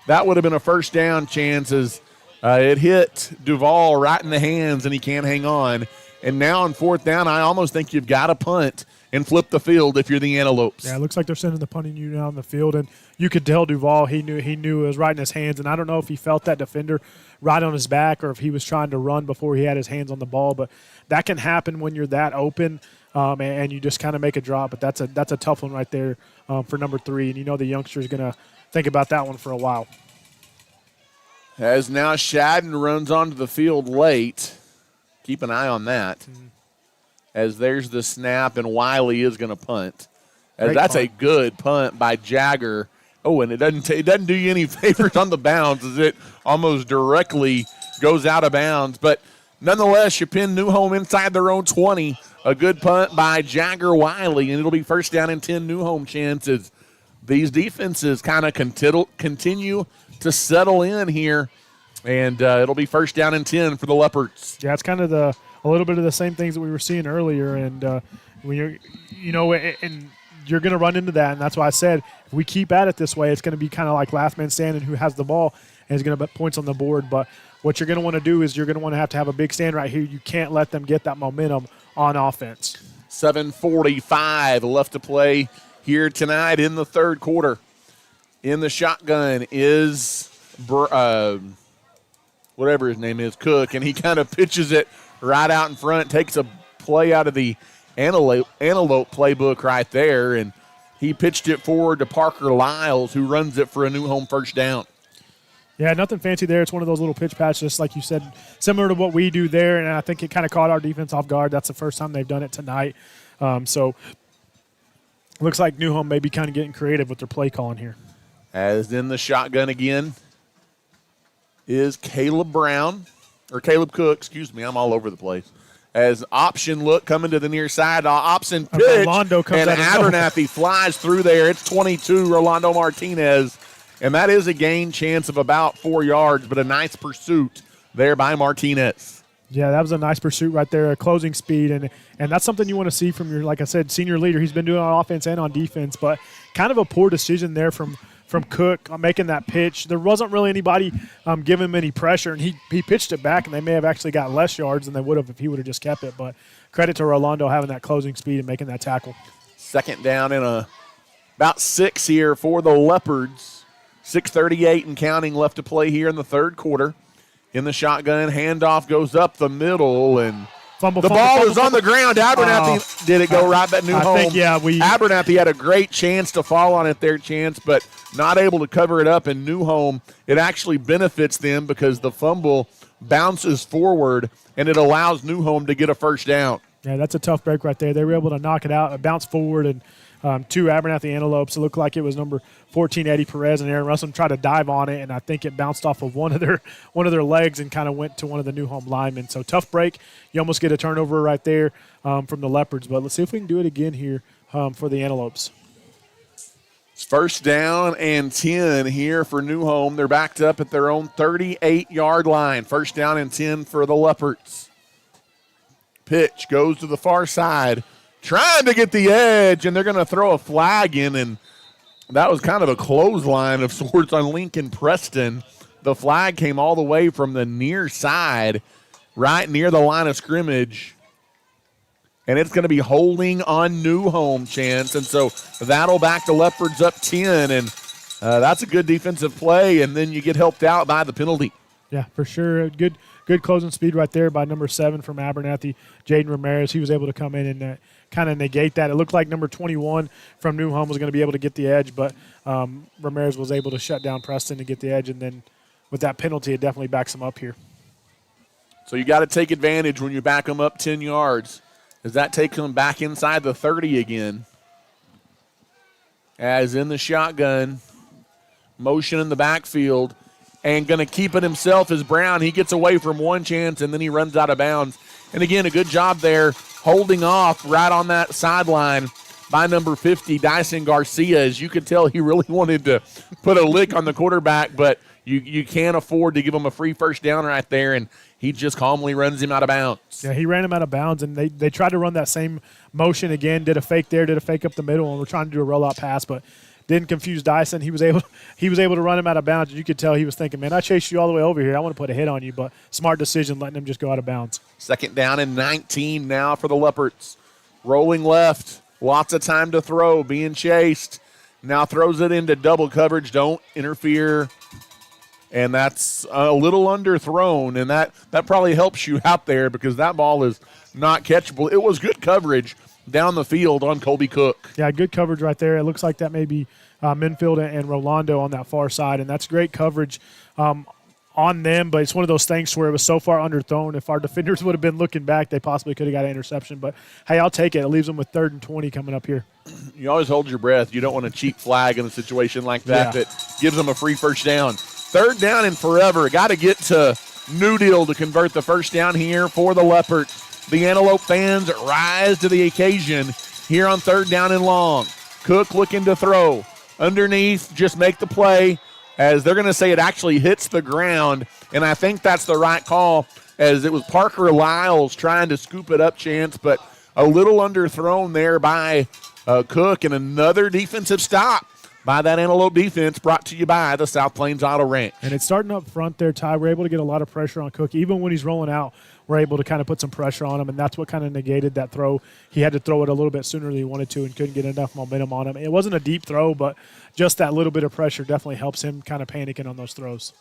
That would have been a first down, chances. It hit Duvall right in the hands, and he can't hang on. And now on 4th down, I almost think you've got to punt and flip the field if you're the Antelopes. Yeah, it looks like they're sending the punting unit out on the field, and you could tell Duvall, he knew it was right in his hands, and I don't know if he felt that defender right on his back or if he was trying to run before he had his hands on the ball, but that can happen when you're that open, and you just kind of make a drop. But that's a tough one right there for number 3, and you know the youngster is going to think about that one for a while. As now Shadden runs onto the field late. Keep an eye on that. As there's the snap, and Wiley is going to punt. As that's punt. A good punt by Jagger. Oh, and it doesn't do you any favors on the bounds, as it almost directly goes out of bounds. But nonetheless, you pin New Home inside their own 20. A good punt by Jagger Wiley, and it'll be 1st down and 10 New Home chances. These defenses kind of continue to settle in here, and it'll be 1st down and 10 for the Leopards. Yeah, it's kind of a little bit of the same things that we were seeing earlier, and when you're going to run into that, and that's why I said if we keep at it this way, it's going to be kind of like last man standing who has the ball and is going to put points on the board. But what you're going to want to do is you're going to want to have a big stand right here. You can't let them get that momentum on offense. 7:45 left to play here tonight in the 3rd quarter. In the shotgun is whatever his name is, Cook, and he kind of pitches it right out in front, takes a play out of the Antelope playbook right there, and he pitched it forward to Parker Lyles, who runs it for a New Home 1st down. Yeah, nothing fancy there. It's one of those little pitch patches, like you said, similar to what we do there, and I think it kind of caught our defense off guard. That's the first time they've done it tonight. So looks like New Home may be kind of getting creative with their play calling here. As in the shotgun again is Caleb Cook, excuse me, I'm all over the place. As option look coming to the near side, option pitch, Rolando comes and out Abernathy flies through there. It's 22, Rolando Martinez, and that is a gain chance of about 4 yards, but a nice pursuit there by Martinez. Yeah, that was a nice pursuit right there, a closing speed, and that's something you want to see from your, like I said, senior leader. He's been doing it on offense and on defense, but kind of a poor decision there from Cook on making that pitch. There wasn't really anybody giving him any pressure, and he pitched it back, and they may have actually got less yards than they would have if he would have just kept it. But credit to Rolando having that closing speed and making that tackle. 2nd down and about 6 here for the Leopards. 6:38 and counting left to play here in the 3rd quarter. In the shotgun, handoff goes up the middle, and the ball is on the ground. Abernathy did it go right back New Home? Abernathy had a great chance to fall on it there, but not able to cover it up. And New Home, it actually benefits them because the fumble bounces forward, and it allows New Home to get a 1st down. Yeah, that's a tough break right there. They were able to knock it out, bounce forward, and 2 Abernathy Antelopes. It looked like it was number 14, Eddie Perez, and Aaron Russell tried to dive on it, and I think it bounced off of one of their legs and kind of went to one of the New Home linemen. So tough break. You almost get a turnover right there from the Leopards, but let's see if we can do it again here for the Antelopes. It's 1st down and 10 here for New Home. They're backed up at their own 38-yard line. 1st down and 10 for the Leopards. Pitch goes to the far side, trying to get the edge, and they're going to throw a flag in, and that was kind of a clothesline of sorts on Lincoln Preston. The flag came all the way from the near side, right near the line of scrimmage, and it's going to be holding on New Home, Chance, and so that'll back the Leopards up 10, and that's a good defensive play, and then you get helped out by the penalty. Yeah, for sure. Good closing speed right there by number 7 from Abernathy, Jaden Ramirez. He was able to come in and kind of negate that. It looked like number 21 from New Home was going to be able to get the edge, but Ramirez was able to shut down Preston to get the edge, and then with that penalty, it definitely backs him up here. So you got to take advantage when you back them up 10 yards. As that takes them back inside the 30 again. As in the shotgun, motion in the backfield, and going to keep it himself is Brown. He gets away from one chance, and then he runs out of bounds. And again, a good job there holding off right on that sideline by number 50, Dyson Garcia. As you could tell, he really wanted to put a lick on the quarterback, but you can't afford to give him a free first down right there, and he just calmly runs him out of bounds. Yeah, he ran him out of bounds, and they tried to run that same motion again, did a fake there, did a fake up the middle, and we're trying to do a rollout pass, but didn't confuse Dyson. He was able to run him out of bounds, and you could tell he was thinking, man, I chased you all the way over here. I want to put a hit on you, but smart decision letting him just go out of bounds. Second down and 19 now for the Leopards. Rolling left, lots of time to throw, being chased. Now throws it into double coverage. Don't interfere. And that's a little underthrown, and that probably helps you out there because that ball is not catchable. It was good coverage down the field on Colby Cook. Yeah, good coverage right there. It looks like that may be Minfield and Rolando on that far side, and that's great coverage on them, but it's one of those things where it was so far underthrown. If our defenders would have been looking back, they possibly could have got an interception. But, hey, I'll take it. It leaves them with 3rd and 20 coming up here. You always hold your breath. You don't want a cheap flag in a situation like that that gives them a free first down. 3rd down and forever. Got to get to New Deal to convert the first down here for the Leopards. The Antelope fans rise to the occasion here on 3rd down and long. Cook looking to throw. Underneath, just make the play, as they're going to say it actually hits the ground, and I think that's the right call, as it was Parker Lyles trying to scoop it up, Chance, but a little underthrown there by Cook, and another defensive stop by that Antelope defense, brought to you by the South Plains Auto Ranch. And it's starting up front there, Ty. We're able to get a lot of pressure on Cook. Even when he's rolling out, we're able to kind of put some pressure on him, and that's what kind of negated that throw. He had to throw it a little bit sooner than he wanted to and couldn't get enough momentum on him. It wasn't a deep throw, but just that little bit of pressure definitely helps him kind of panicking on those throws.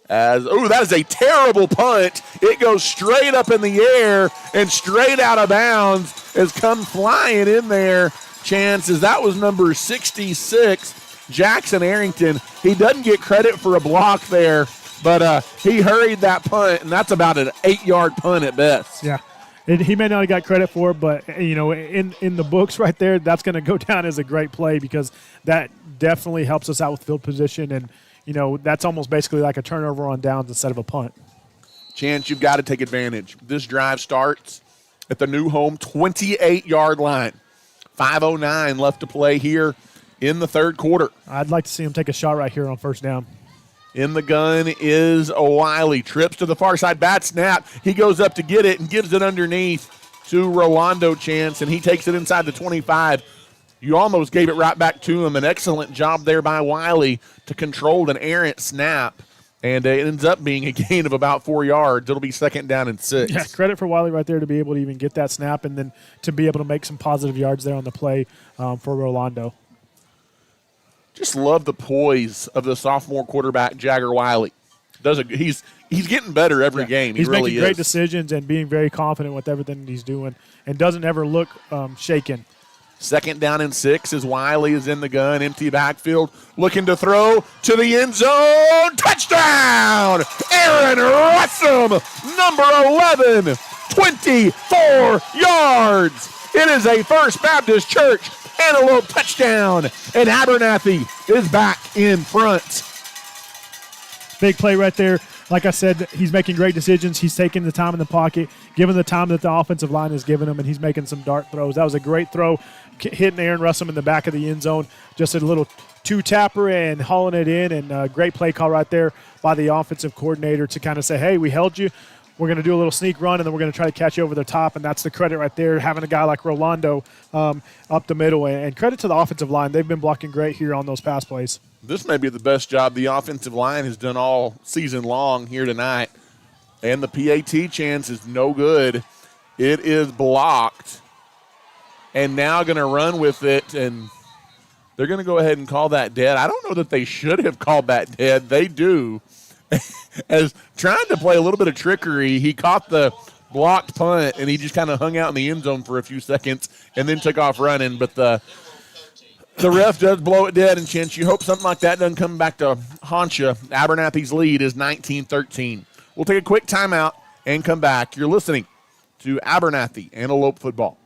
That is a terrible punt. It goes straight up in the air and straight out of bounds. Has come flying in there. Chances that was number 66, Jackson Arrington. He doesn't get credit for a block there, but he hurried that punt, and that's about an 8-yard punt at best. Yeah. He may not have got credit for it, but, in the books right there, that's going to go down as a great play because that definitely helps us out with field position, and, that's almost basically like a turnover on downs instead of a punt. Chance, you've got to take advantage. This drive starts at the new home 28-yard line. 5:09 left to play here in the 3rd quarter. I'd like to see him take a shot right here on first down. In the gun is O'Reilly. Trips to the far side. Bad snap. He goes up to get it and gives it underneath to Rolando, Chance, and he takes it inside the 25. You almost gave it right back to him. An excellent job there by Wiley to control an errant snap, and it ends up being a gain of about 4 yards. It'll be 2nd down and 6. Yeah, credit for Wiley right there to be able to even get that snap and then to be able to make some positive yards there on the play for Rolando. Just love the poise of the sophomore quarterback, Jagger Wiley. He's getting better every game. He's really making great decisions and being very confident with everything he's doing and doesn't ever look shaken. 2nd down and 6 as Wiley is in the gun. Empty backfield. Looking to throw to the end zone. Touchdown! Aaron Russum, number 11. 24 yards. It is a First Baptist Church Antelope touchdown. And Abernathy is back in front. Big play right there. Like I said, he's making great decisions. He's taking the time in the pocket, given the time that the offensive line has given him, and he's making some dart throws. That was a great throw, hitting Aaron Russum in the back of the end zone. Just a little two-tapper and hauling it in, and a great play call right there by the offensive coordinator to kind of say, hey, we held you. We're going to do a little sneak run, and then we're going to try to catch you over the top, and that's the credit right there, having a guy like Rolando up the middle. And credit to the offensive line. They've been blocking great here on those pass plays. This may be the best job the offensive line has done all season long here tonight. And the PAT chance is no good. It is blocked. And now going to run with it, and they're going to go ahead and call that dead. I don't know that they should have called that dead. They do. As trying to play a little bit of trickery, he caught the blocked punt, and he just kind of hung out in the end zone for a few seconds and then took off running. But the ref does blow it dead, and Chance, you hope something like that doesn't come back to haunt you. Abernathy's lead is 19-13. We'll take a quick timeout. and come back. You're listening to Abernathy Antelope Football.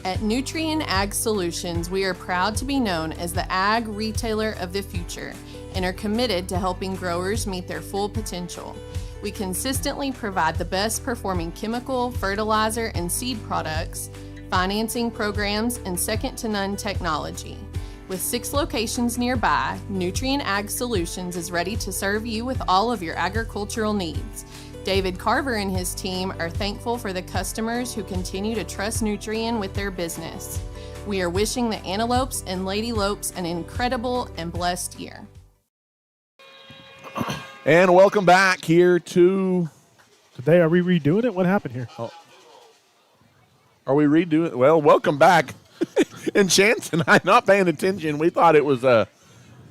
At Nutrien Ag Solutions, we are proud to be known as the ag retailer of the future and are committed to helping growers meet their full potential. We consistently provide the best performing chemical, fertilizer, and seed products, financing programs, and second-to-none technology. With 6 locations nearby, Nutrien Ag Solutions is ready to serve you with all of your agricultural needs. David Carver and his team are thankful for the customers who continue to trust Nutrien with their business. We are wishing the Antelopes and Lady Lopes an incredible and blessed year. And welcome back here to... Today, are we redoing it? What happened here? Are we redoing it? Well, welcome back. And Chance and I not paying attention. We thought it was a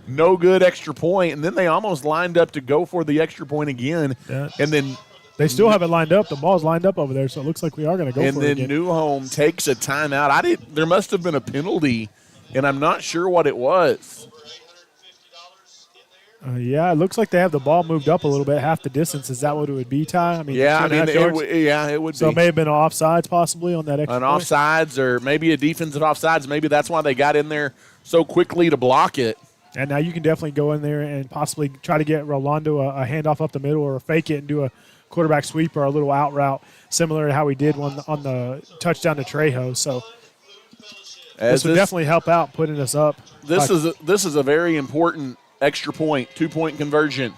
no good extra point, and then they almost lined up to go for the extra point again. Yeah. And then They still have it lined up. The ball's lined up over there, so it looks like we are going to go for it again. And then New Home takes a timeout. There must have been a penalty, and I'm not sure what it was. Yeah, it looks like they have the ball moved up a little bit, half the distance. Is that what it would be, Ty? I mean, Yeah, 2.5 yards? it would So be. it may have been offsides possibly on that extra An point. offsides or maybe a defensive offsides. Maybe that's why they got in there so quickly to block it. And now you can definitely go in there and possibly try to get Rolando a handoff up the middle or fake it and do a quarterback sweep or a little out route, similar to how we did on the touchdown to Trejo. So this would definitely help out putting us up. This is a very important extra point, 2-point conversion.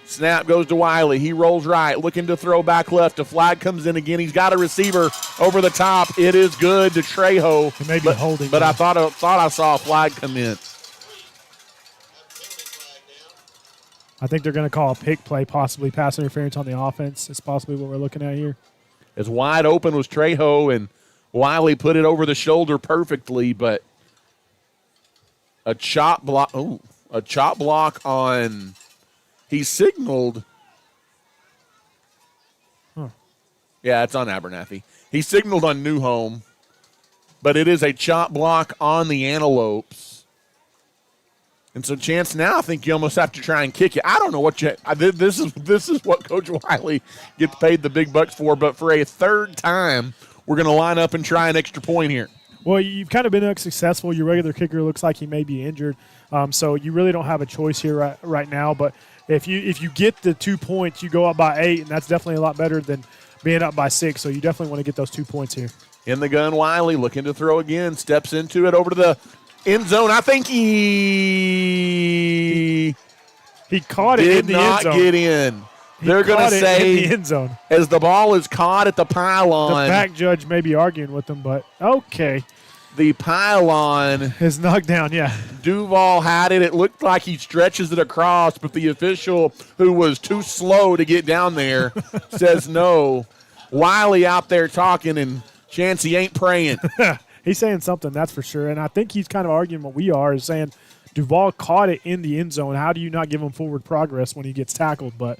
Snap goes to Wiley. He rolls right, looking to throw back left. A flag comes in again. He's got a receiver over the top. It is good to Trejo. It may be holding. But I thought I saw a flag come in. I think they're going to call a pick play, possibly pass interference on the offense. It's possibly what we're looking at here. As wide open was Trejo, and Wiley put it over the shoulder perfectly, but a chop block. Oh, a chop block on. He signaled. Huh. Yeah, it's on Abernathy. He signaled on New Home, but it is a chop block on the Antelopes. And so, Chance, now I think you almost have to try and kick it. I don't know what you. This is what Coach Wiley gets paid the big bucks for. But for a third time, we're going to line up and try an extra point here. Well, you've kind of been unsuccessful. Your regular kicker looks like he may be injured, so you really don't have a choice here right now. But if you get the 2 points, you go up by 8, and that's definitely a lot better than being up by 6. So you definitely want to get those 2 points here. In the gun, Wiley looking to throw again. Steps into it over to the end zone. I think he caught it in the end zone. Did not get in. They're going to say in the end zone. As the ball is caught at the pylon. The back judge may be arguing with them, but okay. The pylon is knocked down, yeah. Duval had it. It looked like he stretches it across, but the official, who was too slow to get down there, says no. Wiley out there talking, and Chancey ain't praying. He's saying something, that's for sure. And I think he's kind of arguing what we are, is saying Duval caught it in the end zone. How do you not give him forward progress when he gets tackled? But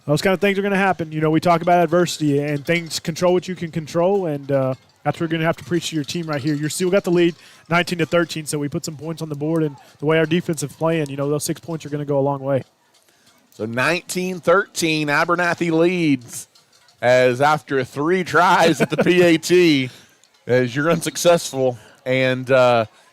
those kind of things are going to happen. You know, we talk about adversity and things, control what you can control, and that's what we're going to have to preach to your team right here. You're still got the lead 19-13, so we put some points on the board, and the way our defense is playing, you know, those 6 points are going to go a long way. So 19-13, Abernathy leads as after 3 tries at the PAT, as you're unsuccessful, and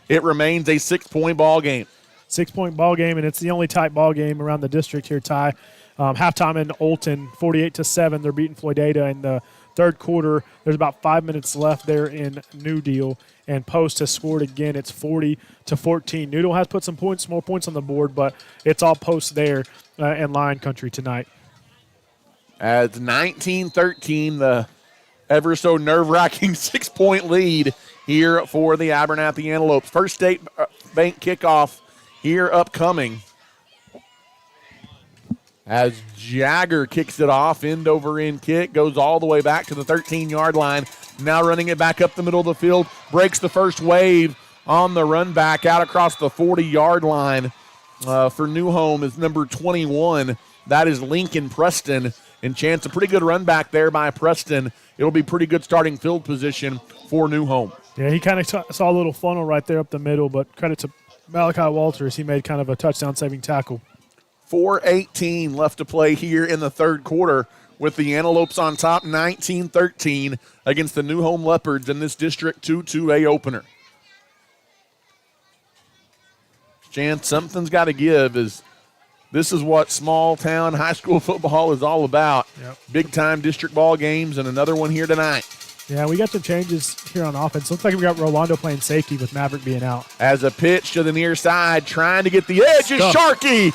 it remains a 6-point ball game. 6-point ball game, and it's the only tight ball game around the district here, Ty. Halftime in Olton, 48-7. They're beating Floydada in the third quarter. There's about 5 minutes left there in New Deal, and Post has scored again. It's 40-14. Noodle has put some points, more points on the board, but it's all Post there in Lion Country tonight. As 19-13, the ever so nerve-wracking 6-point lead here for the Abernathy Antelopes. First State Bank kickoff here upcoming. As Jagger kicks it off, end over end kick, goes all the way back to the 13-yard line. Now running it back up the middle of the field, breaks the first wave on the run back out across the 40-yard line. For New Home is number 21. That is Lincoln Preston. And Chance, a pretty good run back there by Preston. It'll be pretty good starting field position for New Home. Yeah, he kind of saw a little funnel right there up the middle, but credit to Malachi Walters. He made kind of a touchdown-saving tackle. 4:18 left to play here in the third quarter with the Antelopes on top 19-13 against the New Home Leopards in this District 2-2A opener. Jan, something's got to give. This is what small-town high school football is all about. Yep. Big-time district ball games and another one here tonight. Yeah, we got some changes here on offense. Looks like we got Rolando playing safety with Maverick being out. As a pitch to the near side, trying to get the edge is Starkey,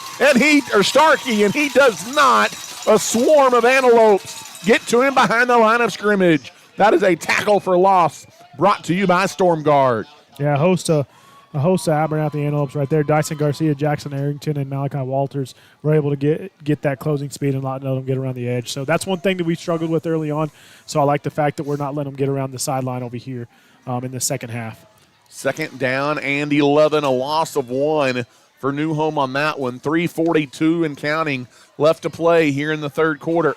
and he does not. A swarm of Antelopes get to him behind the line of scrimmage. That is a tackle for loss brought to you by Storm Guard. Yeah, a host of Abernathy Antelopes right there. Dyson Garcia, Jackson Arrington, and Malachi Walters were able to get that closing speed and not let them get around the edge. So that's one thing that we struggled with early on. So I like the fact that we're not letting them get around the sideline over here in the second half. Second down and 11, a loss of 1 for New Home on that one. 3:42 and counting left to play here in the third quarter.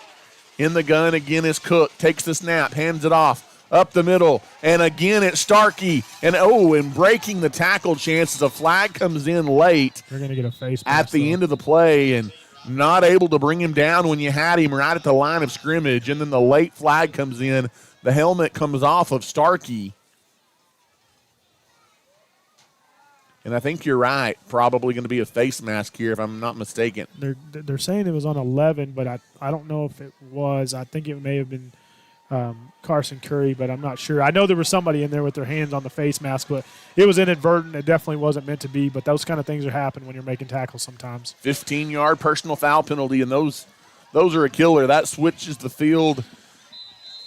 In the gun again is Cook. Takes the snap, hands it off. Up the middle, and again it's Starkey. And breaking the tackle chances. A flag comes in late. They're going to get a face at the end of the play, and not able to bring him down when you had him right at the line of scrimmage. And then the late flag comes in. The helmet comes off of Starkey. And I think you're right. Probably going to be a face mask here, if I'm not mistaken. They're saying it was on 11, but I don't know if it was. I think it may have been Carson Curry, but I'm not sure. I know there was somebody in there with their hands on the face mask, but it was inadvertent. It definitely wasn't meant to be, but those kind of things are happen when you're making tackles sometimes. 15-yard personal foul penalty, and those are a killer. That switches the field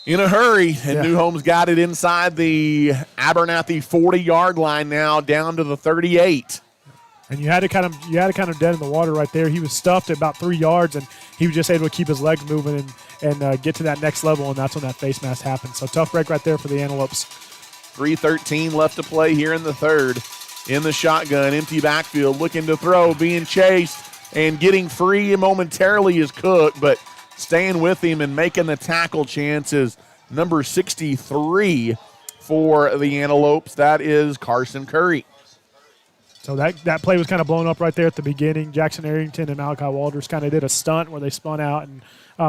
in a hurry, and New Home's got it inside the Abernathy 40-yard line now, down to the 38. And you had to kind of dead in the water right there. He was stuffed at about 3 yards, and he was just able to keep his legs moving and get to that next level, and that's when that face mask happened. So tough break right there for the Antelopes. 3:13 left to play here in the third. In the shotgun, empty backfield, looking to throw, being chased, and getting free momentarily is Cook, but staying with him and making the tackle chance is number 63 for the Antelopes. That is Carson Curry. So that play was kind of blown up right there at the beginning. Jackson Arrington and Malachi Walters kind of did a stunt where they spun out and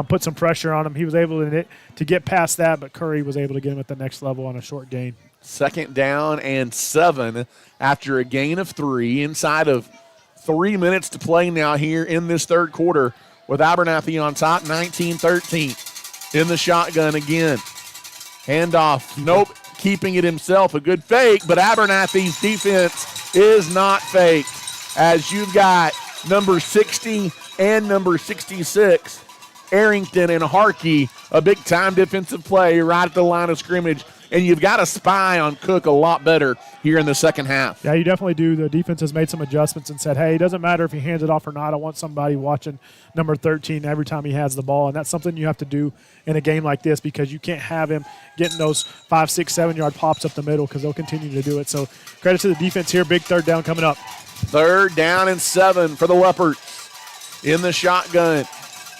put some pressure on him. He was able to get past that, but Curry was able to get him at the next level on a short gain. Second down and 7 after a gain of 3 inside of 3 minutes to play now here in this third quarter with Abernathy on top, 19-13. In the shotgun again. Handoff. Nope. Keeping it himself. A good fake, but Abernathy's defense is not fake, as you've got number 60 and number 66, Arrington and Harkey, a big-time defensive play right at the line of scrimmage, and you've got to spy on Cook a lot better here in the second half. Yeah, you definitely do. The defense has made some adjustments and said, hey, it doesn't matter if he hands it off or not. I want somebody watching number 13 every time he has the ball, and that's something you have to do in a game like this because you can't have him getting those 5, 6, 7-yard pops up the middle because they'll continue to do it. So credit to the defense here. Big third down coming up. Third down and 7 for the Leopards. In the shotgun,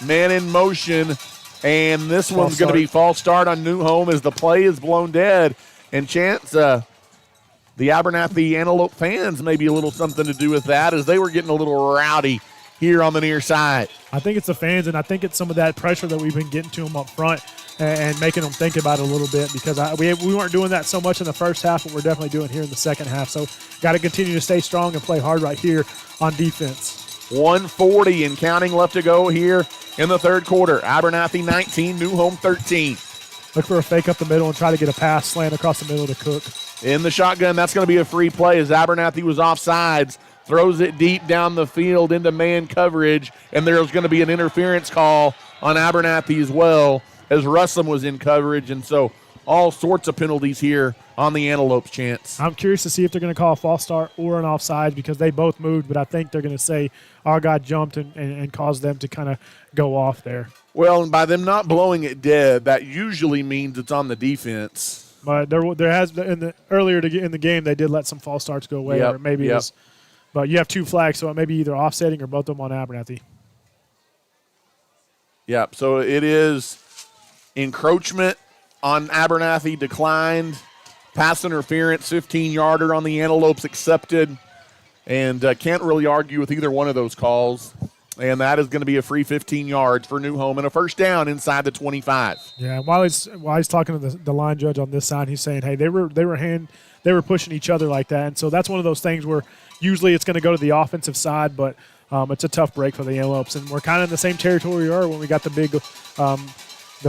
man in motion, and this one's going to be false start on New Home as the play is blown dead. And Chance, the Abernathy Antelope fans maybe a little something to do with that as they were getting a little rowdy here on the near side. I think it's the fans, and I think it's some of that pressure that we've been getting to them up front and making them think about it a little bit because we weren't doing that so much in the first half, but we're definitely doing it here in the second half. So got to continue to stay strong and play hard right here on defense. 1:40 and counting left to go here in the third quarter. Abernathy 19, New Home 13. Look for a fake up the middle and try to get a pass slant across the middle to Cook. In the shotgun, that's going to be a free play as Abernathy was offsides. Throws it deep down the field into man coverage, and there's going to be an interference call on Abernathy as well as Russell was in coverage, and so all sorts of penalties here on the Antelopes, Chance. I'm curious to see if they're going to call a false start or an offside because they both moved, but I think they're going to say our guy jumped and caused them to kind of go off there. Well, and by them not blowing it dead, that usually means it's on the defense. But there has been earlier in the game they did let some false starts go away, or maybe it was. But you have two flags, so it may be either offsetting or both of them on Abernathy. Yep, so it is encroachment on Abernathy declined. Pass interference, 15-yarder on the Antelopes accepted. And can't really argue with either one of those calls. And that is going to be a free 15 yards for New Home and a first down inside the 25. Yeah, while he's talking to the line judge on this side, he's saying, hey, they were pushing each other like that. And so that's one of those things where usually it's going to go to the offensive side, but it's a tough break for the Antelopes. And we're kind of in the same territory we were when we got the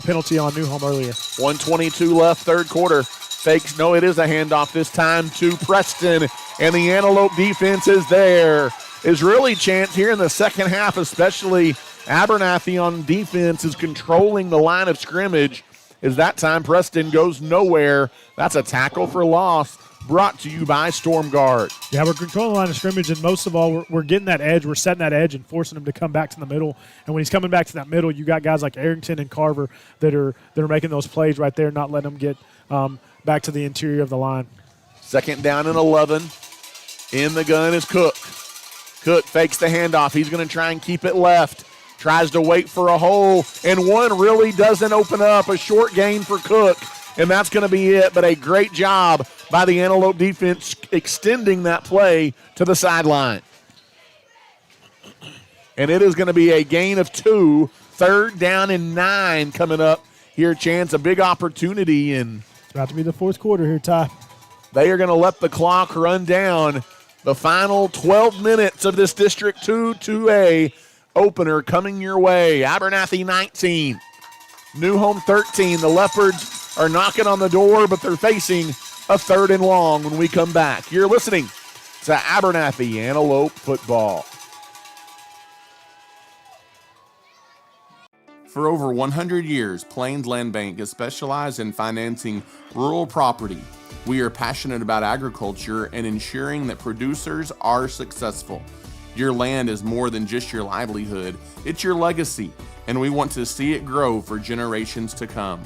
penalty on New Home earlier. 1:22 left, third quarter. Fakes, no, it is a handoff this time to Preston, and the Antelope defense is there. Is really chance here in the second half, especially Abernathy on defense is controlling the line of scrimmage. As that time Preston goes nowhere. That's a tackle for loss brought to you by Storm Guard. Yeah, we're controlling the line of scrimmage, and most of all, we're getting that edge. We're setting that edge and forcing him to come back to the middle. And when he's coming back to that middle, you got guys like Arrington and Carver that are making those plays right there, not letting them get back to the interior of the line. Second down and 11. In the gun is Cook. Cook fakes the handoff. He's going to try and keep it left. Tries to wait for a hole, and one really doesn't open up. A short gain for Cook, and that's going to be it. But a great job by the Antelope defense extending that play to the sideline. And it is going to be a gain of 2. Third down and 9 coming up here, Chance. A big opportunity, and it's about to be the fourth quarter here, Ty. They are going to let the clock run down. The final 12 minutes of this District 2 2A opener coming your way. Abernathy 19, New Home 13. The Leopards are knocking on the door, but they're facing a third and long when we come back. You're listening to Abernathy Antelope football. For over 100 years, Plains Land Bank has specialized in financing rural property. We are passionate about agriculture and ensuring that producers are successful. Your land is more than just your livelihood, it's your legacy, and we want to see it grow for generations to come.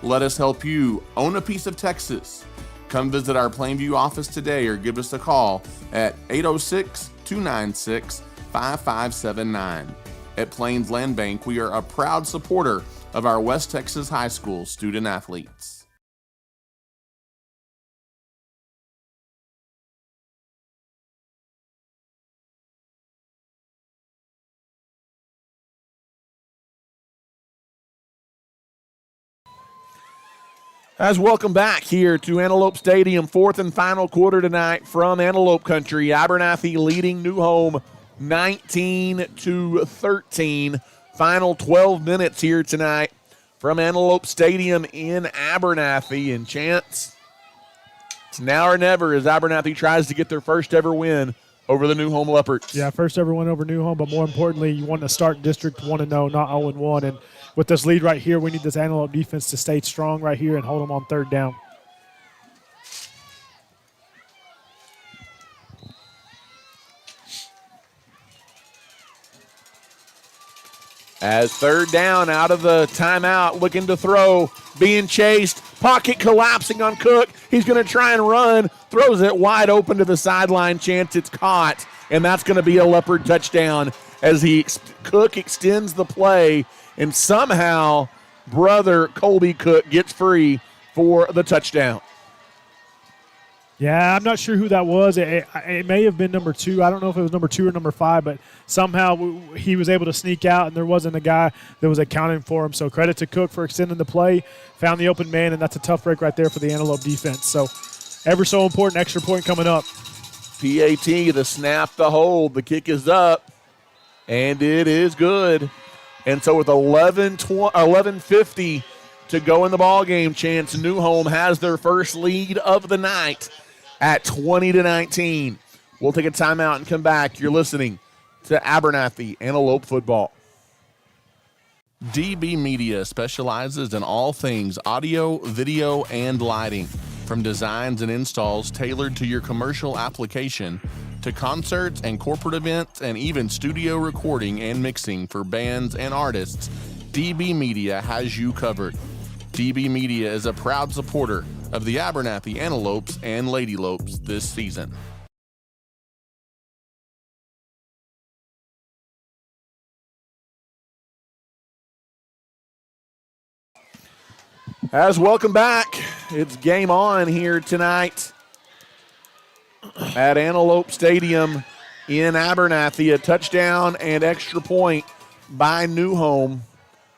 Let us help you own a piece of Texas. Come visit our Plainview office today or give us a call at 806-296-5579. At Plains Land Bank, we are a proud supporter of our West Texas High School student athletes. As welcome back here to Antelope Stadium, fourth and final quarter tonight from Antelope Country. Abernathy leading New Home 19-13. Final 12 minutes here tonight from Antelope Stadium in Abernathy. And Chance, it's now or never as Abernathy tries to get their first ever win over the New Home Leopards. Yeah, first ever win over New Home, but more importantly, you want to start District 1-0, not 0-1. And with this lead right here, we need this Antelope defense to stay strong right here and hold them on third down. As third down out of the timeout, looking to throw, being chased, pocket collapsing on Cook. He's going to try and run, throws it wide open to the sideline. Chance it's caught, and that's going to be a Leopard touchdown as Cook extends the play, and somehow brother Colby Cook gets free for the touchdown. Yeah, I'm not sure who that was. It may have been number 2. I don't know if it was number 2 or number 5, but somehow he was able to sneak out, and there wasn't a guy that was accounting for him. So credit to Cook for extending the play, found the open man, and that's a tough break right there for the Antelope defense. So ever so important extra point coming up. PAT, the snap, the hold, the kick is up, and it is good. And so with 11:50 to go in the ball game, Chance, New Home has their first lead of the night at 20-19. We'll take a timeout and come back. You're listening to Abernathy Antelope football. DB Media specializes in all things audio, video, and lighting. From designs and installs tailored to your commercial application to concerts and corporate events and even studio recording and mixing for bands and artists, DB Media has you covered. DB Media is a proud supporter of the Abernathy Antelopes and Lady Lopes this season. As welcome back, it's game on here tonight at Antelope Stadium. in Abernathy. A touchdown and extra point by New Home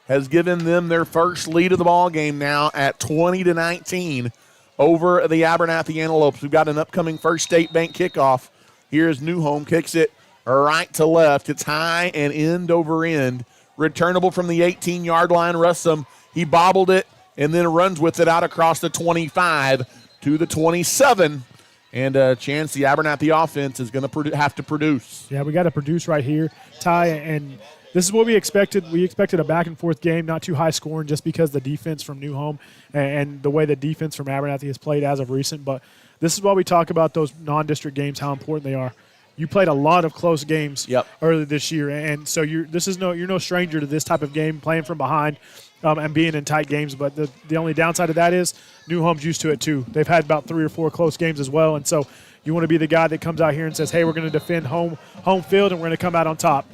has given them their first lead of the ball game now at 20-19 over the Abernathy Antelopes. We've got an upcoming First State Bank kickoff. Here's New Home, kicks it right to left. It's high and end over end. Returnable from the 18-yard line. Russum, he bobbled it and then runs with it out across the 25 to the 27. And a chance the Abernathy offense is going to have to produce. Yeah, we got to produce right here, Ty, and this is what we expected. We expected a back-and-forth game, not too high scoring just because the defense from New Home and the way the defense from Abernathy has played as of recent. But this is why we talk about those non-district games, how important they are. You played a lot of close games earlier this year, and so you're no stranger to this type of game, playing from behind and being in tight games. But the only downside of that is New Home's used to it too. They've had about 3 or 4 close games as well, and so you want to be the guy that comes out here and says, hey, we're going to defend home field, and we're going to come out on top.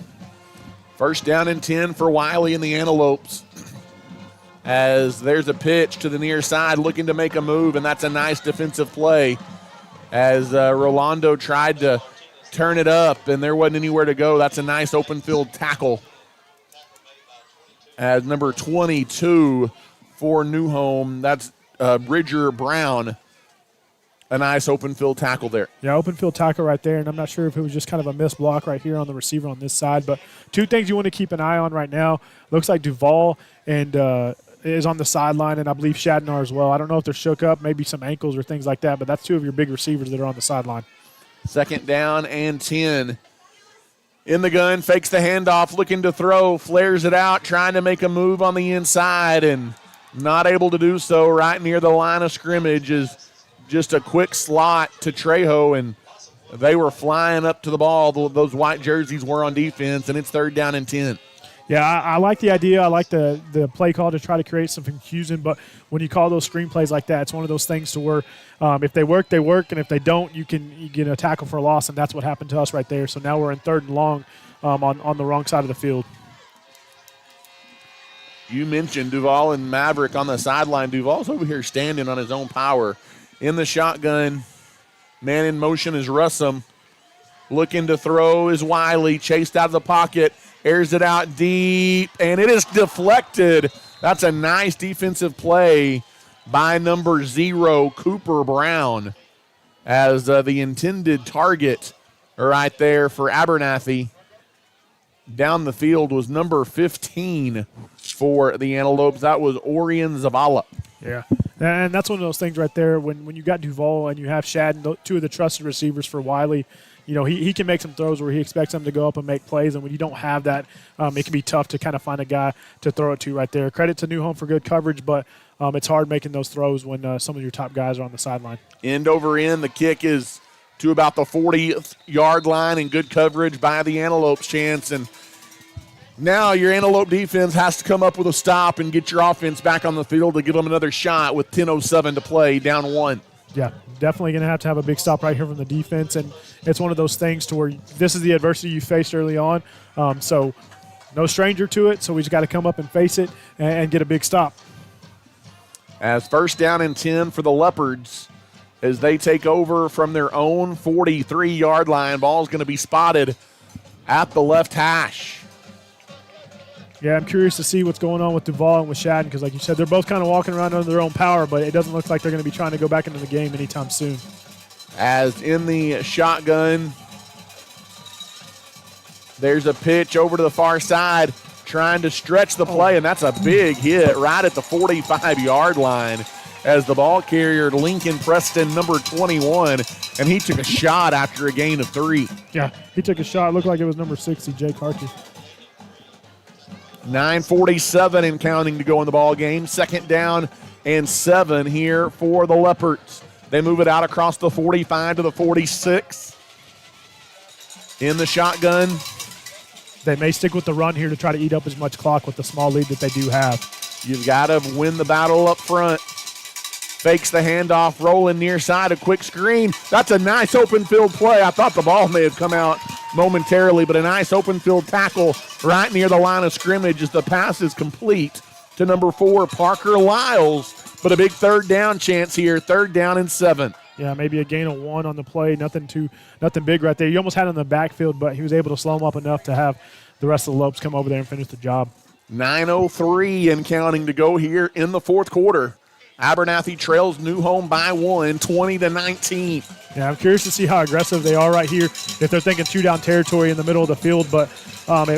First down and 10 for Wiley and the Antelopes, as there's a pitch to the near side looking to make a move, and that's a nice defensive play as Rolando tried to turn it up, and there wasn't anywhere to go. That's a nice open field tackle as number 22 for New Home. That's Bridger Brown. A nice open field tackle there. Yeah, open field tackle right there, and I'm not sure if it was just kind of a missed block right here on the receiver on this side. But 2 things you want to keep an eye on right now. Looks like Duval and is on the sideline, and I believe Shadnar as well. I don't know if they're shook up, maybe some ankles or things like that, but that's 2 of your big receivers that are on the sideline. Second down and 10. In the gun, fakes the handoff, looking to throw, flares it out, trying to make a move on the inside, and not able to do so. Right near the line of scrimmage is just a quick slot to Trejo, and they were flying up to the ball. Those white jerseys were on defense, and it's third down and 10. Yeah, I like the idea. I like the play call to try to create some confusion. But when you call those screen plays like that, it's one of those things to where if they work, they work. And if they don't, you get a tackle for a loss. And that's what happened to us right there. So now we're in third and long on the wrong side of the field. You mentioned Duval and Maverick on the sideline. Duval's over here standing on his own power. In the shotgun, man in motion is Russum. Looking to throw is Wiley. Chased out of the pocket. Airs it out deep, and it is deflected. That's a nice defensive play by number 0, Cooper Brown, as the intended target right there for Abernathy. Down the field was number 15 for the Antelopes. That was Orion Zavala. Yeah, and that's one of those things right there. When you got Duval and you have Shad, 2 of the trusted receivers for Wiley, you know, he can make some throws where he expects them to go up and make plays, and when you don't have that, it can be tough to kind of find a guy to throw it to right there. Credit to New Home for good coverage, but it's hard making those throws when some of your top guys are on the sideline. End over end, the kick is to about the 40-yard line, and good coverage by the Antelopes, Chance. And now your Antelope defense has to come up with a stop and get your offense back on the field to give them another shot with 10:07 to play, down 1. Yeah, definitely going to have a big stop right here from the defense, and it's one of those things to where this is the adversity you faced early on, so no stranger to it, so we just got to come up and face it and get a big stop. As first down and 10 for the Leopards as they take over from their own 43-yard line. Ball's going to be spotted at the left hash. Yeah, I'm curious to see what's going on with Duval and with Shadden because, like you said, they're both kind of walking around under their own power, but it doesn't look like they're going to be trying to go back into the game anytime soon. As in the shotgun, there's a pitch over to the far side, trying to stretch the play, and that's a big hit right at the 45-yard line as the ball carrier, Lincoln Preston, number 21, and he took a shot after a gain of 3. Yeah, he took a shot. It looked like it was number 60, Jake Harkey. 9:47 and counting to go in the ball game. Second down and 7 here for the Leopards. They move it out across the 45 to the 46. In the shotgun. They may stick with the run here to try to eat up as much clock with the small lead that they do have. You've got to win the battle up front. Fakes the handoff, rolling near side, a quick screen. That's a nice open field play. I thought the ball may have come out momentarily, but a nice open field tackle right near the line of scrimmage as the pass is complete to number 4, Parker Lyles. But a big third down chance here, third down and 7. Yeah, maybe a gain of 1 on the play. Nothing big right there. You almost had him in the backfield, but he was able to slow him up enough to have the rest of the Lopes come over there and finish the job. 9:03 and counting to go here in the fourth quarter. Abernathy trails New Home by 1, 20-19. Yeah, I'm curious to see how aggressive they are right here. If they're thinking 2-down territory in the middle of the field, but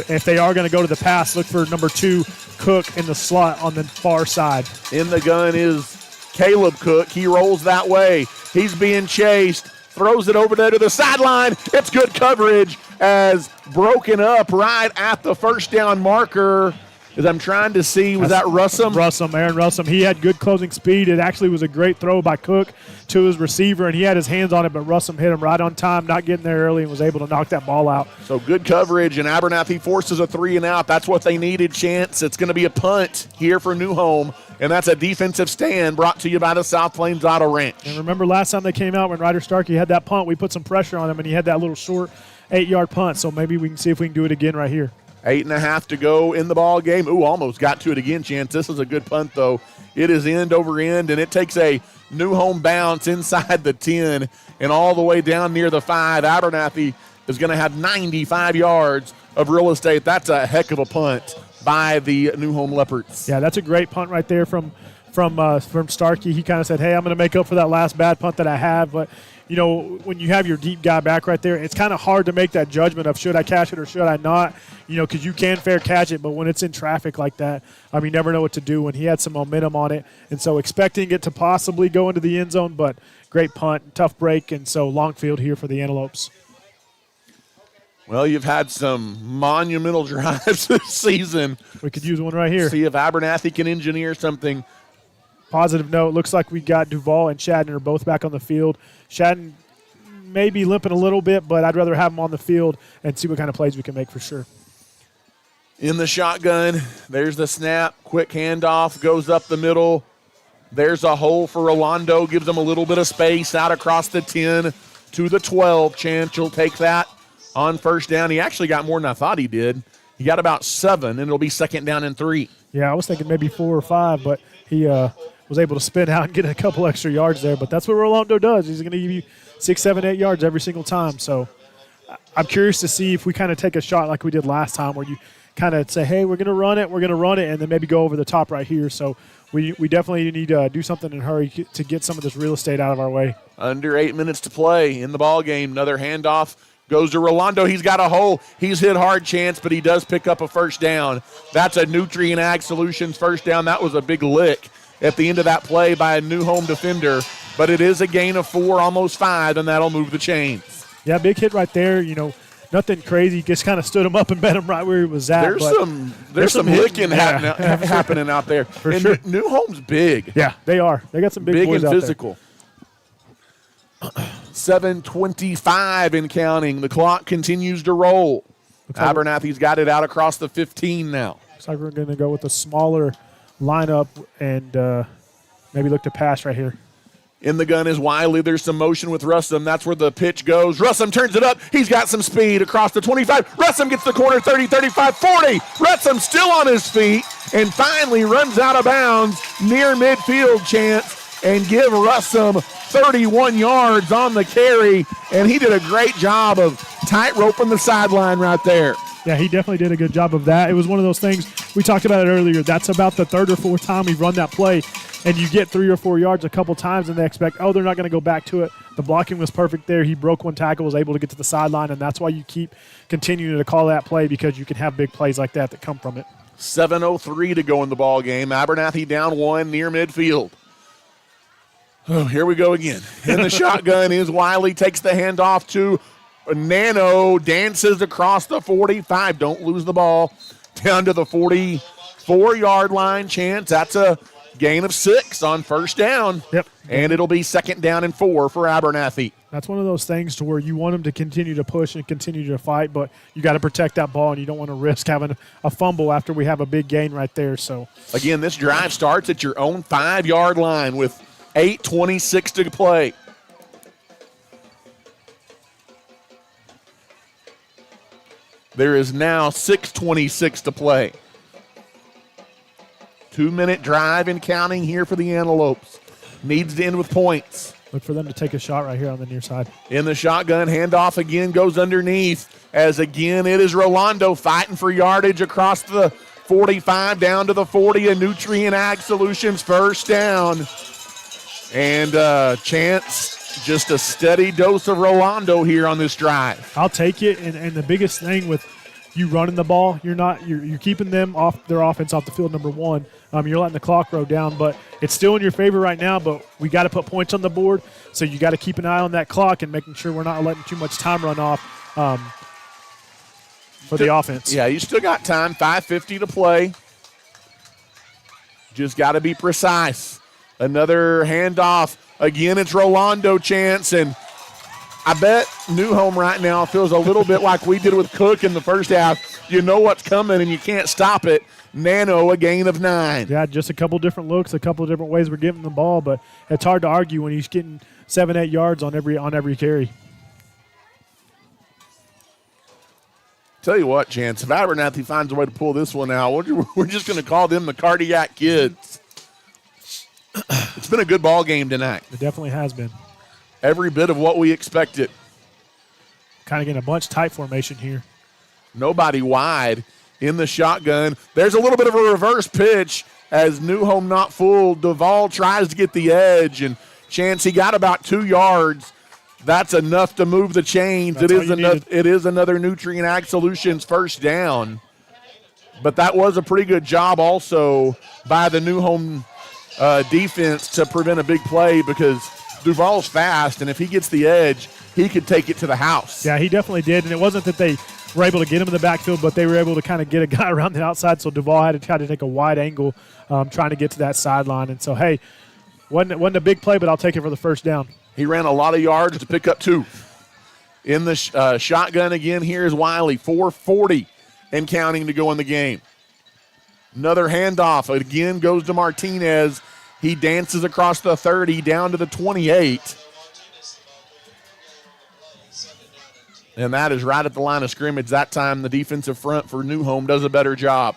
if they are going to go to the pass, look for number 2, Cook, in the slot on the far side. In the gun is Caleb Cook. He rolls that way. He's being chased. Throws it over there to the sideline. It's good coverage as broken up right at the first down marker. As I'm trying to see, was that Russum? Aaron Russum. He had good closing speed. It actually was a great throw by Cook to his receiver, and he had his hands on it, but Russum hit him right on time, not getting there early, and was able to knock that ball out. So good coverage, and Abernathy forces a 3-and-out. That's what they needed, Chance. It's going to be a punt here for New Home, and that's a defensive stand brought to you by the South Plains Auto Ranch. And remember last time they came out when Ryder Starkey had that punt, we put some pressure on him, and he had that little short 8-yard punt, so maybe we can see if we can do it again right here. 8.5 to go in the ball game. Ooh, almost got to it again, Chance. This is a good punt, though. It is end over end, and it takes a New Home bounce inside the 10 and all the way down near the 5. Abernathy is going to have 95 yards of real estate. That's a heck of a punt by the New Home Leopards. Yeah, that's a great punt right there from Starkey. He kind of said, hey, I'm going to make up for that last bad punt that I have, but you know, when you have your deep guy back right there, it's kind of hard to make that judgment of should I catch it or should I not, you know, because you can fair catch it, but when it's in traffic like that, you never know what to do. When he had some momentum on it, and so expecting it to possibly go into the end zone, but great punt, tough break, and so long field here for the Antelopes. Well, you've had some monumental drives this season. We could use one right here. See if Abernathy can engineer something. Positive note, looks like we got Duval and Shadden are both back on the field. Shadden may be limping a little bit, but I'd rather have him on the field and see what kind of plays we can make for sure. In the shotgun, there's the snap. Quick handoff, goes up the middle. There's a hole for Rolando, gives them a little bit of space out across the 10 to the 12. Chance will take that on first down. He actually got more than I thought he did. He got about 7, and it'll be 2nd down and 3. Yeah, I was thinking maybe 4 or 5, but he was able to spin out and get a couple extra yards there. But that's what Rolando does. He's going to give you 6, 7, 8 yards every single time. So I'm curious to see if we kind of take a shot like we did last time where you kind of say, hey, we're going to run it, and then maybe go over the top right here. So we definitely need to do something in a hurry to get some of this real estate out of our way. Under 8 minutes to play in the ball game. Another handoff goes to Rolando. He's got a hole. He's hit hard, Chance, but he does pick up a first down. That's a Nutrient Ag Solutions first down. That was a big lick at the end of that play by a New Home defender, but it is a gain of 4, almost 5, and that'll move the chains. Yeah, big hit right there. You know, nothing crazy. Just kind of stood him up and bet him right where he was at. There's some licking happening out there. For and sure. New Home's big. Yeah, they are. They got some big boys and out physical. 7:25 in counting. The clock continues to roll. Abernathy's got it out across the 15 now. Looks like we're going to go with a smaller lineup and maybe look to pass right here. In the gun is Wiley. There's some motion with Russum. That's where the pitch goes. Russum turns it up. He's got some speed across the 25. Russum gets the corner, 30, 35, 40. Russum still on his feet and finally runs out of bounds near midfield, Chance, and give Russum 31 yards on the carry. And he did a great job of tight roping the sideline right there. Yeah, he definitely did a good job of that. It was one of those things, we talked about it earlier, that's about the 3rd or 4th time we've run that play, and you get 3 or 4 yards a couple times, and they expect, they're not going to go back to it. The blocking was perfect there. He broke one tackle, was able to get to the sideline, and that's why you keep continuing to call that play, because you can have big plays like that come from it. 7:03 to go in the ball game. Abernathy down 1 near midfield. Oh, here we go again. In the shotgun is Wiley, takes the handoff to Nano, dances across the 45. Don't lose the ball. Down to the 44-yard line. Chance, that's a gain of 6 on first down. Yep. And it'll be 2nd down and 4 for Abernathy. That's one of those things to where you want them to continue to push and continue to fight, but you got to protect that ball, and you don't want to risk having a fumble after we have a big gain right there. So again, this drive starts at your own 5-yard line with 8:26 to play. There is now 6:26 to play. 2-minute drive and counting here for the Antelopes. Needs to end with points. Look for them to take a shot right here on the near side. In the shotgun, handoff again goes underneath, as again it is Rolando fighting for yardage across the 45 down to the 40, a Nutrient Ag Solutions first down. And Chance, just a steady dose of Rolando here on this drive. I'll take it, and the biggest thing with you running the ball, you're keeping them off their offense off the field, number one. You're letting the clock roll down, but it's still in your favor right now, but we got to put points on the board, so you got to keep an eye on that clock and making sure we're not letting too much time run off for the offense. Yeah, you still got time, 5:50 to play. Just got to be precise. Another handoff. Again, it's Rolando, Chance, and I bet New Home right now feels a little bit like we did with Cook in the first half. You know what's coming, and you can't stop it. Nano, a gain of 9. Yeah, just a couple different looks, a couple different ways we're giving the ball, but it's hard to argue when he's getting 7-8 yards on every carry. Tell you what, Chance, if Abernathy finds a way to pull this one out, we're just going to call them the Cardiac Kids. It's been a good ball game tonight. It definitely has been. Every bit of what we expected. Kind of getting a bunch tight formation here. Nobody wide in the shotgun. There's a little bit of a reverse pitch as New Home not fooled. Duvall tries to get the edge, and Chance, he got about 2 yards. That's enough to move the chains. It is another Nutrient Ag Solutions first down. But that was a pretty good job also by the New Home defense to prevent a big play, because Duvall's fast, and if he gets the edge, he could take it to the house. Yeah, he definitely did, and it wasn't that they were able to get him in the backfield, but they were able to kind of get a guy around the outside, so Duvall had to try to take a wide angle trying to get to that sideline. And so, hey, wasn't a big play, but I'll take it for the first down. He ran a lot of yards to pick up 2. In the shotgun again, here's Wiley, 4:40 and counting to go in the game. Another handoff. Again goes to Martinez. He dances across the 30 down to the 28. And that is right at the line of scrimmage. That time the defensive front for New Home does a better job.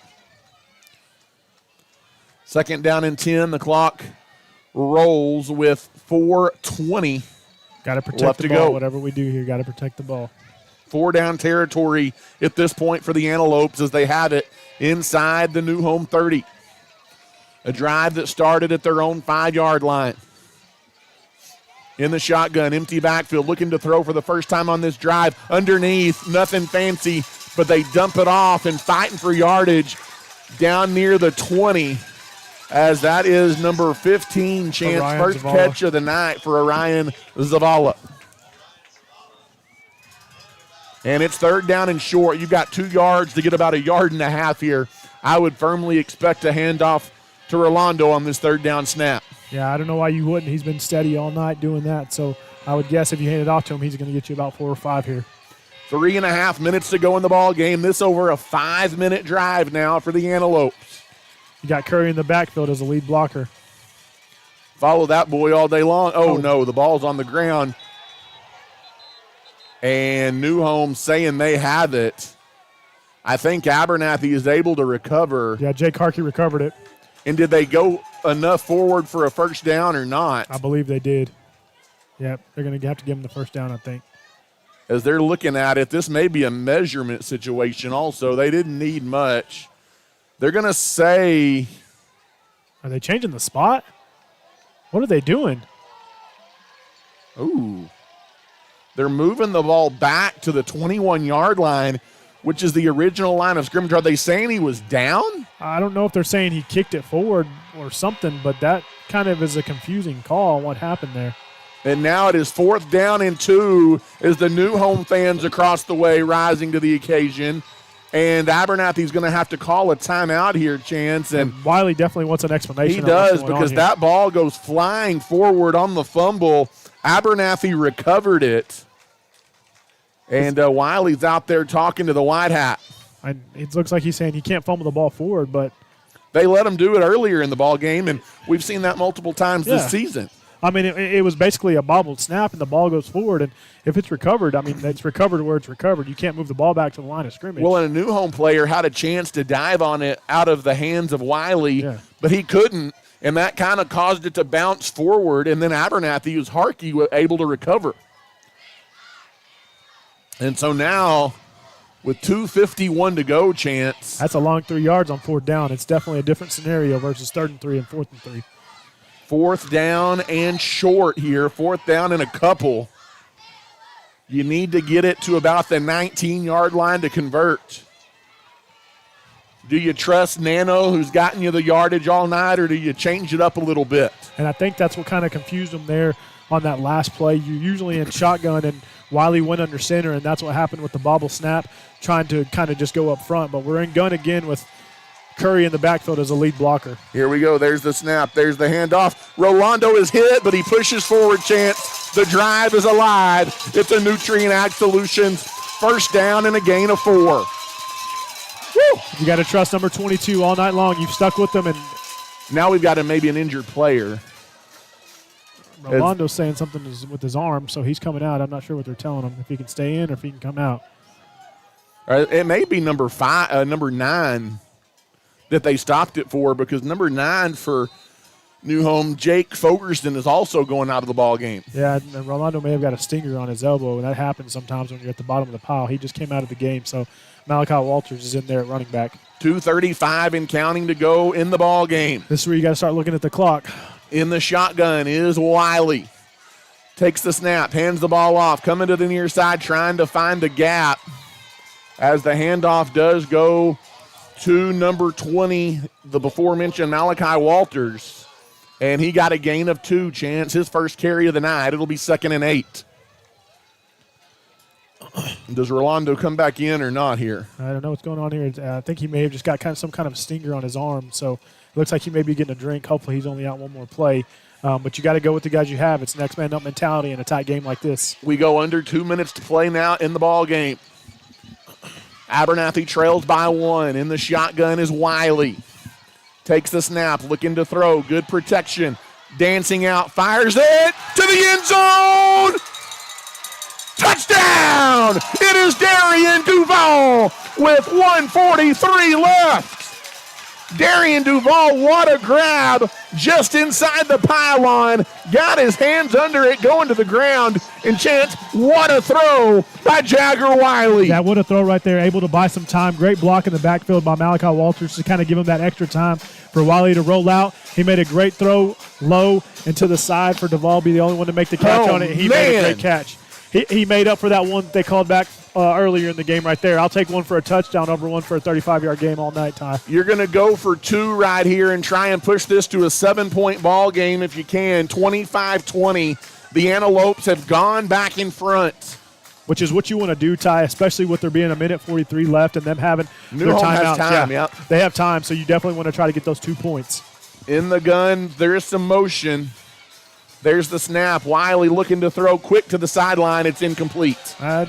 Second down and 10. The clock rolls with 4:20. Got to protect left the to ball. go. Whatever we do here, got to protect the ball. 4 down territory at this point for the Antelopes as they have it inside the New Home 30. A drive that started at their own 5-yard line. In the shotgun, empty backfield, looking to throw for the first time on this drive. Underneath, nothing fancy, but they dump it off and fighting for yardage down near the 20, as that is number 15, Chance, Orion first Zavala. catch of the night for Orion Zavala. And it's third down and short. You've got 2 yards to get about 1.5 yards here. I would firmly expect a handoff to Rolando on this third down snap. Yeah, I don't know why you wouldn't. He's been steady all night doing that. So I would guess if you hand it off to him, he's going to get you about 4 or 5 here. 3.5 minutes to go in the ball game. This over a 5-minute drive now for the Antelopes. You got Curry in the backfield as a lead blocker. Follow that boy all day long. Oh, no, the ball's on the ground. And New Home saying they have it. I think Abernathy is able to recover. Yeah, Jake Harkey recovered it. And did they go enough forward for a first down or not? I believe they did. Yep, they're going to have to give him the first down, I think. As they're looking at it, this may be a measurement situation also. They didn't need much. They're going to say. Are they changing the spot? What are they doing? Ooh. They're moving the ball back to the 21-yard line, which is the original line of scrimmage. Are they saying he was down? I don't know if they're saying he kicked it forward or something, but that kind of is a confusing call on what happened there. And now it is 4th down and 2 as the New Home fans across the way rising to the occasion. And Abernathy's going to have to call a timeout here, Chance. And Wiley definitely wants an explanation. he on what's does, going on because here. that ball goes flying forward on the fumble. Abernathy recovered it. And Wiley's out there talking to the white hat. It looks like he's saying he can't fumble the ball forward, but They let him do it earlier in the ball game, and we've seen that multiple times this season. I mean, it was basically a bobbled snap, and the ball goes forward. And if it's recovered, I mean, it's recovered where it's recovered. You can't move the ball back to the line of scrimmage. Well, and a New Home player had a chance to dive on it out of the hands of Wiley, but he couldn't. and that kind of caused it to bounce forward, and then Abernathy was Harkey able to recover. And so now, with 2:51 to go, Chance. That's a long 3 yards on 4th down. It's definitely a different scenario versus 3rd and 3 and 4th and 3. 4th down and short here. 4th down and a couple. You need to get it to about the 19-yard line to convert. Do you trust Nano, who's gotten you the yardage all night, or do you change it up a little bit? And I think that's what kind of confused them there on that last play. You're usually in shotgun, and Wiley went under center, and that's what happened with the bobble snap, trying to kind of just go up front. But we're in gun again with Curry in the backfield as a lead blocker. Here we go. There's the snap. There's the handoff. Rolando is hit, but he pushes forward, Chance. The drive is alive. It's a Nutrient Ag Solutions 1st down and a gain of 4. Woo! You got to trust number 22 all night long. You've stuck with them, and now we've got maybe an injured player. Rolando's saying something with his arm, so he's coming out. I'm not sure what they're telling him, if he can stay in or if he can come out. It may be number 9 that they stopped it for, because number 9 for New Home, Jake Fogerston, is also going out of the ball game. Yeah, and Rolando may have got a stinger on his elbow, and that happens sometimes when you're at the bottom of the pile. He just came out of the game, so Malachi Walters is in there at running back. 2:35 and counting to go in the ball game. This is where you got to start looking at the clock. In the shotgun is Wiley. Takes the snap, hands the ball off, coming to the near side, trying to find a gap as the handoff does go to number 20, the before-mentioned Malachi Walters. And he got a gain of 2, Chance. His first carry of the night. It'll be 2nd and 8. Does Rolando come back in or not here? I don't know what's going on here. I think he may have just got some kind of stinger on his arm, so it looks like he may be getting a drink. Hopefully he's only out one more play. But you got to go with the guys you have. It's next man up mentality in a tight game like this. We go under 2 minutes to play now in the ball game. Abernathy trails by 1. In the shotgun is Wiley. Takes the snap, looking to throw. Good protection. Dancing out, fires it to the end zone. Touchdown! It is Darian Duval with 1:43 left. Darian Duval, what a grab just inside the pylon. Got his hands under it, going to the ground. And Chance, what a throw by Jagger Wiley. Yeah, what a throw right there. Able to buy some time. Great block in the backfield by Malachi Walters to kind of give him that extra time for Wiley to roll out. He made a great throw low and to the side for Duval, be the only one to make the catch on it. He made a great catch. He made up for that one they called back earlier in the game right there. I'll take one for a touchdown over one for a 35-yard game all night, Ty. You're going to go for 2 right here and try and push this to a 7-point ball game if you can. 25-20. The Antelopes have gone back in front. Which is what you want to do, Ty, especially with there being 1:43 left and them having New their Home timeouts. has time, yep. They have time, so you definitely want to try to get those 2 points. In the gun, there is some motion. There's the snap. Wiley looking to throw quick to the sideline. It's incomplete. I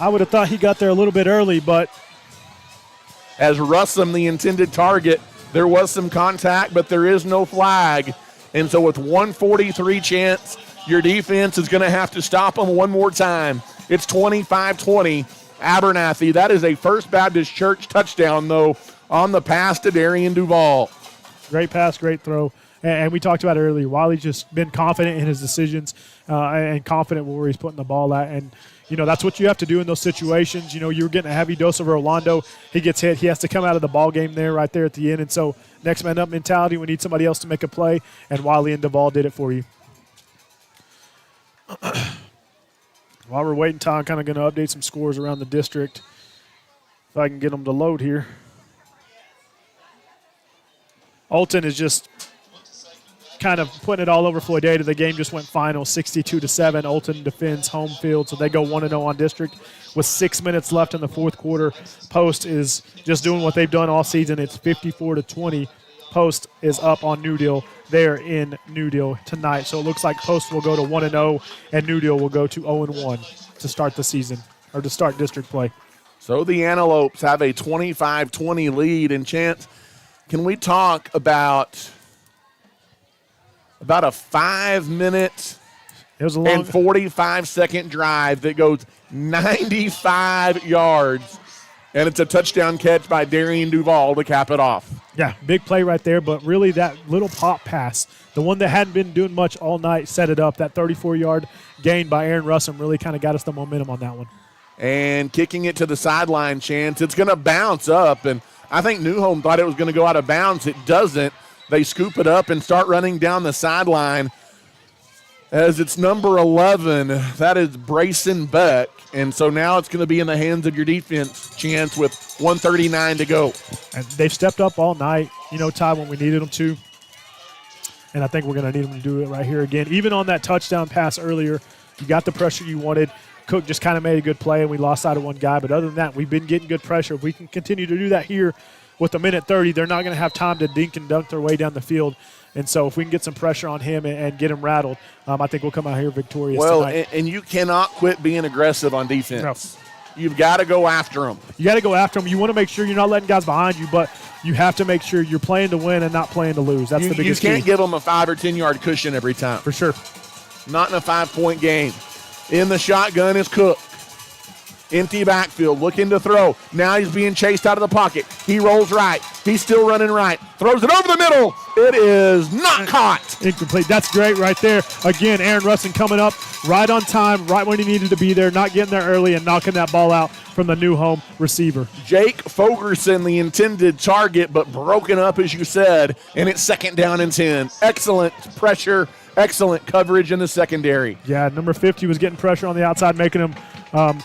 would have thought he got there a little bit early, but as Russum, the intended target, there was some contact, but there is no flag. And so with 1:43 Chance, your defense is going to have to stop them one more time. It's 25-20. Abernathy. That is a First Baptist Church touchdown, though, on the pass to Darian Duval. Great pass, great throw. And we talked about it earlier. Wiley's just been confident in his decisions and confident where he's putting the ball at. And, you know, that's what you have to do in those situations. You know, you were getting a heavy dose of Rolando. He gets hit. He has to come out of the ball game there right there at the end. And so next man up mentality, we need somebody else to make a play. And Wiley and Duval did it for you. While we're waiting, Tom, I'm kind of going to update some scores around the district. If I can get them to load here. Alton is just kind of putting it all over Floydada. The game just went final 62-7. Alton defends home field, so they go 1-0 on district with 6 minutes left in the fourth quarter. Post is just doing what they've done all season. It's 54-20. Post is up on New Deal there in New Deal tonight. So it looks like Post will go to 1-0 and New Deal will go to 0-1 to start the season or to start district play. So the Antelopes have a 25-20 lead. And Chance, can we talk about a 5-minute and 45-second drive that goes 95 yards, and it's a touchdown catch by Darian Duval to cap it off. Yeah, big play right there, but really that little pop pass, the one that hadn't been doing much all night, set it up. That 34-yard gain by Aaron Russum really kind of got us the momentum on that one. And kicking it to the sideline, Chance. It's going to bounce up, and I think Newholm thought it was going to go out of bounds. It doesn't. They scoop it up and start running down the sideline as it's number 11. That is Brayson Beck. And so now it's going to be in the hands of your defense, Chance, with 1:39 to go. And they've stepped up all night, Ty, when we needed them to. And I think we're going to need them to do it right here again. Even on that touchdown pass earlier, you got the pressure you wanted. Cook just kind of made a good play, and we lost out of one guy. But other than that, we've been getting good pressure. If we can continue to do that here with a minute 30, they're not going to have time to dink and dunk their way down the field. And so if we can get some pressure on him and get him rattled, I think we'll come out here victorious tonight. And you cannot quit being aggressive on defense. No. You've got to go after them. You got to go after them. You want to make sure you're not letting guys behind you, but you have to make sure you're playing to win and not playing to lose. That's the biggest key. You can't give them a 5 or 10-yard cushion every time. For sure. Not in a 5-point game. In the shotgun is Cook. Empty backfield, looking to throw. Now he's being chased out of the pocket. He rolls right. He's still running right. Throws it over the middle. It is not caught. Incomplete. That's great right there. Again, Aaron Russum coming up right on time, right when he needed to be there, not getting there early and knocking that ball out from the new home receiver. Jake Fogerson, the intended target, but broken up, as you said, and it's 2nd down and 10. Excellent pressure, excellent coverage in the secondary. Yeah, number 50 was getting pressure on the outside, making him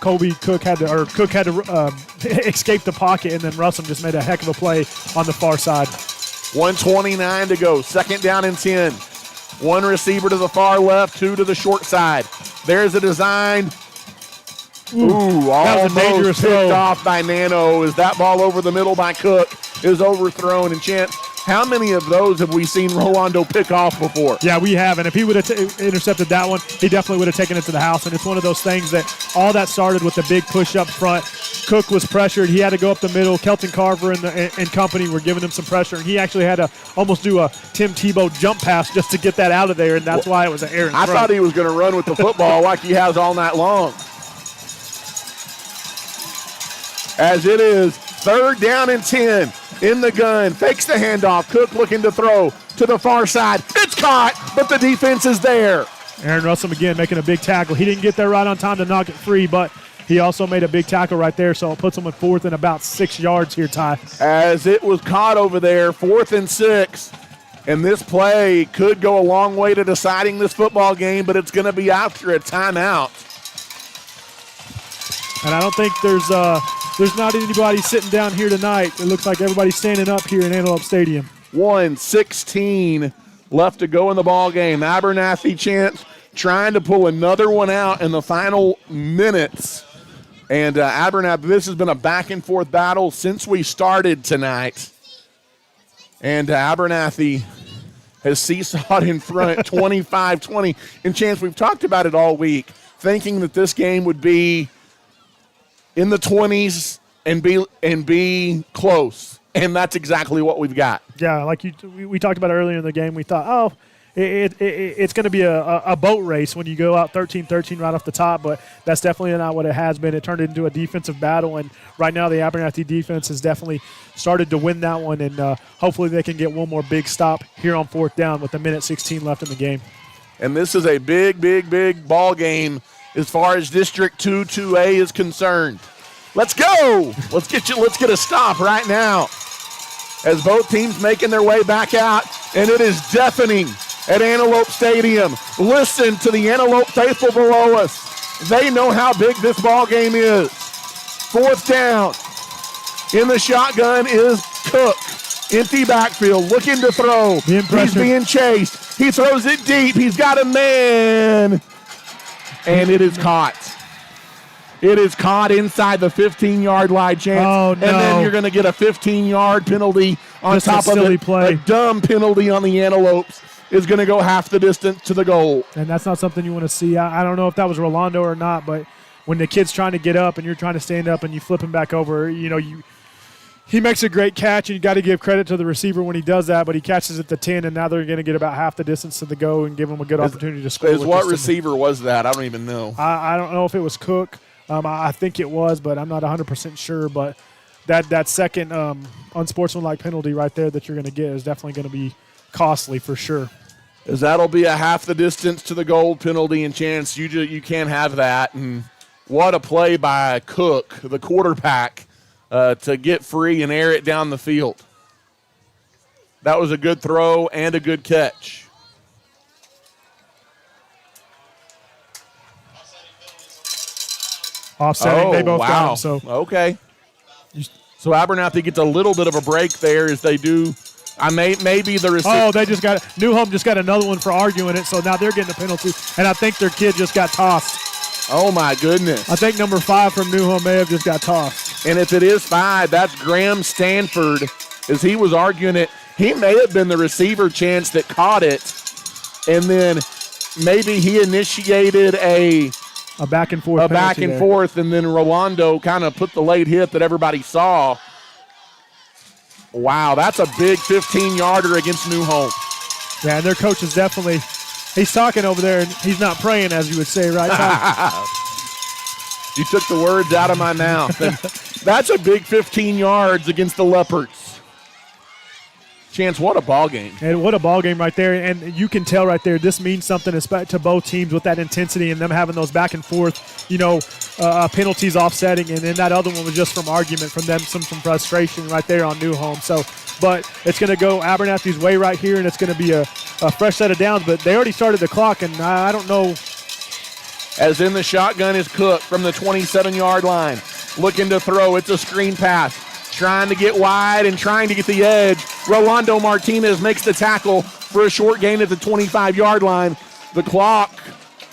Cook had to escape the pocket, and then Russum just made a heck of a play on the far side. 1:29 to go. 2nd down and 10. One receiver to the far left, 2 to the short side. There's a design. That was a dangerous picked throw. off by Nano as that ball over the middle by Cook is overthrown. And Chance, how many of those have we seen Rolando pick off before? Yeah, we have. And if he would have intercepted that one, he definitely would have taken it to the house. And it's one of those things that all that started with the big push up front. Cook was pressured. He had to go up the middle. Kelton Carver and company were giving him some pressure. And he actually had to almost do a Tim Tebow jump pass just to get that out of there. And that's why it was an error. I thought he was going to run with the football like he has all night long. As it is 3rd down and 10 in the gun. Fakes the handoff. Cook looking to throw to the far side. It's caught, but the defense is there. Aaron Russum again making a big tackle. He didn't get there right on time to knock it free, but he also made a big tackle right there, so it puts him in 4th and about 6 yards here, Ty. As it was caught over there, 4th and 6. And this play could go a long way to deciding this football game, but it's going to be after a timeout. And I don't think there's not anybody sitting down here tonight. It looks like everybody's standing up here in Antelopes Stadium. 1:16 left to go in the ball game. Abernathy, Chance, trying to pull another one out in the final minutes. And Abernathy, this has been a back-and-forth battle since we started tonight. And Abernathy has seesawed in front 25-20. And Chance, we've talked about it all week, thinking that this game would be in the 20s and be close. And that's exactly what we've got. Yeah, like we talked about earlier in the game, we thought, it's going to be a boat race when you go out 13-13 right off the top, but that's definitely not what it has been. It turned into a defensive battle, and right now the Abernathy defense has definitely started to win that one, and hopefully they can get one more big stop here on 4th down with 1:16 left in the game. And this is a big, big, big ball game as far as District 2-2A is concerned. Let's go. Let's get a stop right now as both teams making their way back out, and it is deafening at Antelope Stadium. Listen to the Antelope faithful below us. They know how big this ball game is. 4th down. In the shotgun is Cook. Empty backfield, looking to throw. He's being chased. He throws it deep. He's got a man. And it is caught. It is caught inside the 15-yard line, Chance. Oh, no. And then you're going to get a 15-yard penalty on Just top a of silly it. play. A dumb penalty on the Antelopes is going to go half the distance to the goal. And that's not something you want to see. I don't know if that was Rolando or not, but when the kid's trying to get up and you're trying to stand up and you flip him back over, he makes a great catch, and you got to give credit to the receiver when he does that, but he catches at the 10, and now they're going to get about half the distance to the go and give him a good opportunity to score. What receiver was that? I don't even know. I don't know if it was Cook. I think it was, but I'm not 100% sure. But that second unsportsmanlike penalty right there that you're going to get is definitely going to be costly for sure. As that'll be a half the distance to the goal penalty, and Chance, you can't have that. And what a play by Cook, the quarterback, to get free and air it down the field. That was a good throw and a good catch. Offsetting, they both got him. So okay. So Abernathy gets a little bit of a break there as they do. Maybe the receiver. Oh, they just got New Home just got another one for arguing it, so now they're getting a penalty. And I think their kid just got tossed. Oh, my goodness. I think number 5 from New Home may have just got tossed. And if it is 5, that's Graham Stanford as he was arguing it. He may have been the receiver, Chance, that caught it. And then maybe he initiated a back and forth. And then Rolando kind of put the late hit that everybody saw. Wow, that's a big 15-yarder against New Home. Yeah, and their coach is definitely – he's talking over there, and he's not praying, as you would say, right? You took the words out of my mouth. And that's a big 15 yards against the Leopards. Chance, what a ball game. And what a ball game right there. And you can tell right there, this means something to both teams with that intensity and them having those back and forth, penalties offsetting. And then that other one was just from argument from them, some frustration right there on New Home. So, but it's going to go Abernathy's way right here, and it's going to be a fresh set of downs. But they already started the clock, and I don't know. As in the shotgun is Cook from the 27-yard line. Looking to throw. It's a screen pass. Trying to get wide and trying to get the edge. Rolando Martinez makes the tackle for a short gain at the 25-yard line. The clock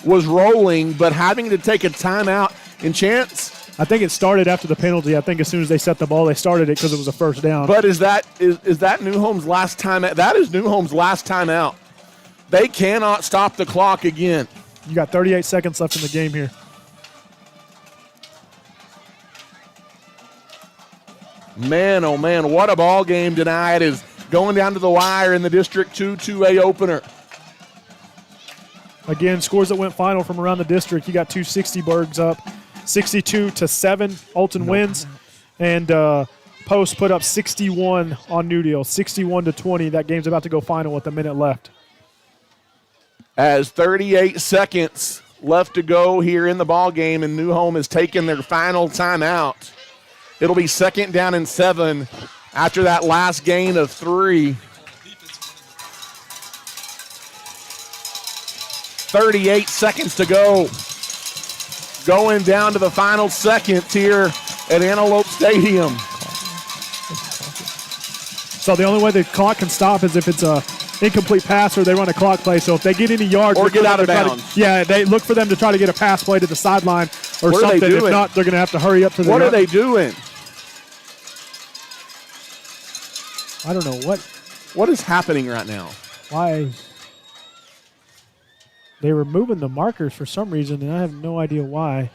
was rolling, but having to take a timeout. And Chance? I think it started after the penalty. I think as soon as they set the ball, they started it because it was a first down. But is that New Home's last time? That is New Home's last time out. They cannot stop the clock again. You got 38 seconds left in the game here. Man, oh man, what a ball game tonight is going down to the wire in the District 2 2A opener. Again, scores that went final from around the district. You got 260burgs up, 62-7. Alton wins, and Post put up 61 on New Deal, 61-20. That game's about to go final with a minute left. As 38 seconds left to go here in the ball game, and New Home has taken their final timeout. It'll be 2nd down and 7 after that last gain of 3. 38 seconds to go. Going down to the final seconds here at Antelopes Stadium. So the only way the clock can stop is if it's a incomplete pass or they run a clock play. So if they get any yards or get out of bounds. They look for them to try to get a pass play to the sideline or what something. If not, they're going to have to hurry up to the What are they doing? I don't know what is happening right now. Why they were moving the markers for some reason, and I have no idea why.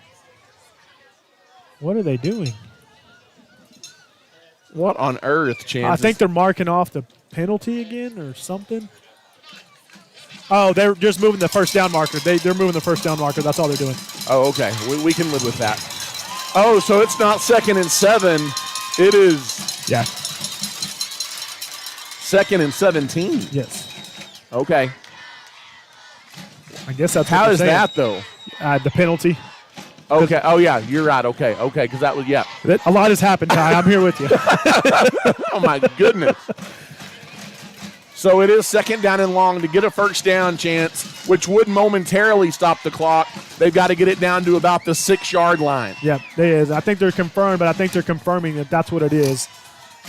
What are they doing? What on earth, Chance? I think they're marking off the penalty again or something. Oh, they're just moving the first down marker. They're moving the first down marker. That's all they're doing. Oh, okay. We can live with that. Oh, so it's not 2nd and 7. It is. Yeah. 2nd and 17. Yes. Okay. I guess that's how is that though? The penalty. Okay. Oh yeah, you're right. Okay. Because that was A lot has happened, Ty. I'm here with you. Oh my goodness. So it is 2nd down and long to get a first down Chance, which would momentarily stop the clock. They've got to get it down to about the 6-yard line. Yeah, they is. I think they're confirmed, but I think they're confirming that that's what it is.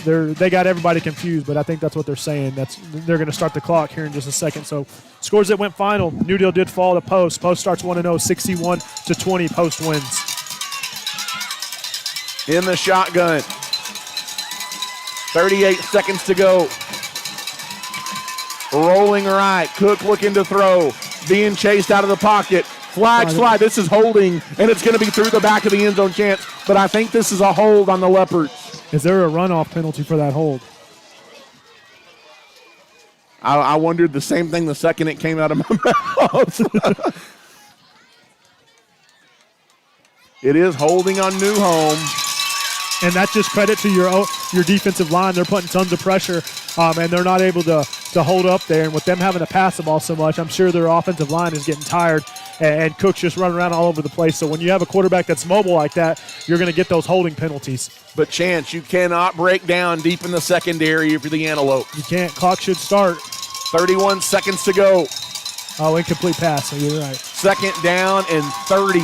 They got everybody confused, but I think that's what they're saying. They're going to start the clock here in just a second. So scores that went final. New Deal did fall to Post. Post starts 1-0, 61-20. Post wins. In the shotgun. 38 seconds to go. Rolling right. Cook looking to throw. Being chased out of the pocket. Flag slide. This is holding, and it's going to be through the back of the end zone Chance. But I think this is a hold on the Leopards. Is there a runoff penalty for that hold? I wondered the same thing the second it came out of my mouth. It is holding on New Home. And that's just credit to your defensive line. They're putting tons of pressure, and they're not able to hold up there. And with them having to pass the ball so much, I'm sure their offensive line is getting tired, and Cook's just running around all over the place. So when you have a quarterback that's mobile like that, you're going to get those holding penalties. But, Chance, you cannot break down deep in the secondary if you're the Antelopes. You can't. Clock should start. 31 seconds to go. Oh, incomplete pass. So you're right. Second down and 30.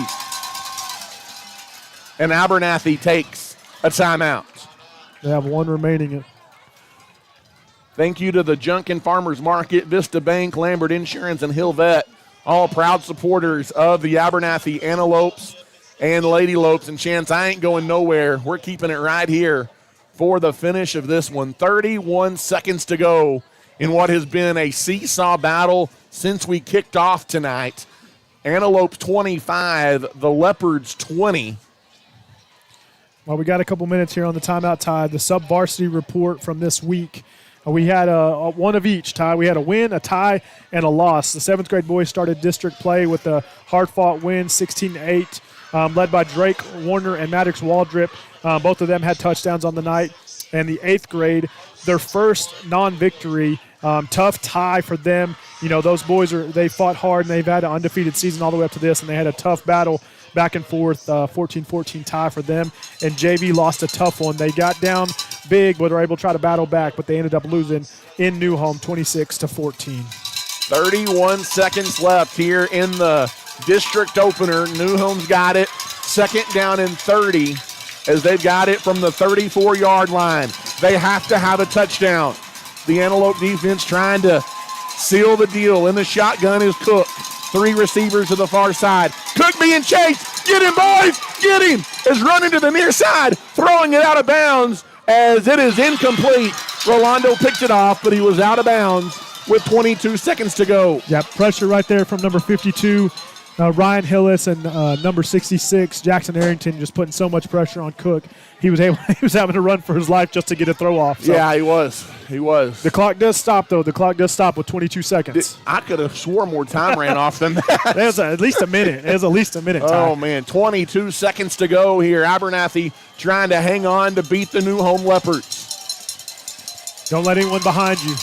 And Abernathy takes a timeout. They have one remaining. Thank you to the Junkin Farmers Market, Vista Bank, Lambert Insurance, and Hill Vet, all proud supporters of the Abernathy Antelopes and Lady Lopes. And Chance, I ain't going nowhere. We're keeping it right here for the finish of this one. 31 seconds to go in what has been a seesaw battle since we kicked off tonight. Antelopes 25, the Leopards 20. Well, we got a couple minutes here on the timeout, Ty. The sub-varsity report from this week. We had a one of each, Ty. We had a win, a tie, and a loss. The 7th grade boys started district play with a hard-fought win, 16-8, led by Drake Warner and Maddox Waldrip. Both of them had touchdowns on the night. And the 8th grade, their first non-victory, tough tie for them. You know, those boys they fought hard, and they've had an undefeated season all the way up to this, and they had a tough battle back and forth, 14-14 tie for them. And JV lost a tough one. They got down big, but were able to try to battle back, but they ended up losing in New Home 26-14. 31 seconds left here in the district opener. New Home's got it. Second down and 30 as they've got it from the 34-yard line. They have to have a touchdown. The Antelope defense trying to seal the deal. In the shotgun is Cook. 3 receivers to the far side. Cook being chased. Get him, boys. Get him. Is running to the near side. Throwing it out of bounds as it is incomplete. Rolando picked it off, but he was out of bounds with 22 seconds to go. Yeah, pressure right there from number 52, Ryan Hillis, and number 66, Jackson Arrington, just putting so much pressure on Cook. He was having to run for his life just to get a throw off. So. Yeah, he was. The clock does stop, though. The clock does stop with 22 seconds. I could have swore more time ran off than that. There's at least a minute. There's at least a minute time. Oh, man, 22 seconds to go here. Abernathy trying to hang on to beat the New Home Leopards. Don't let anyone behind you.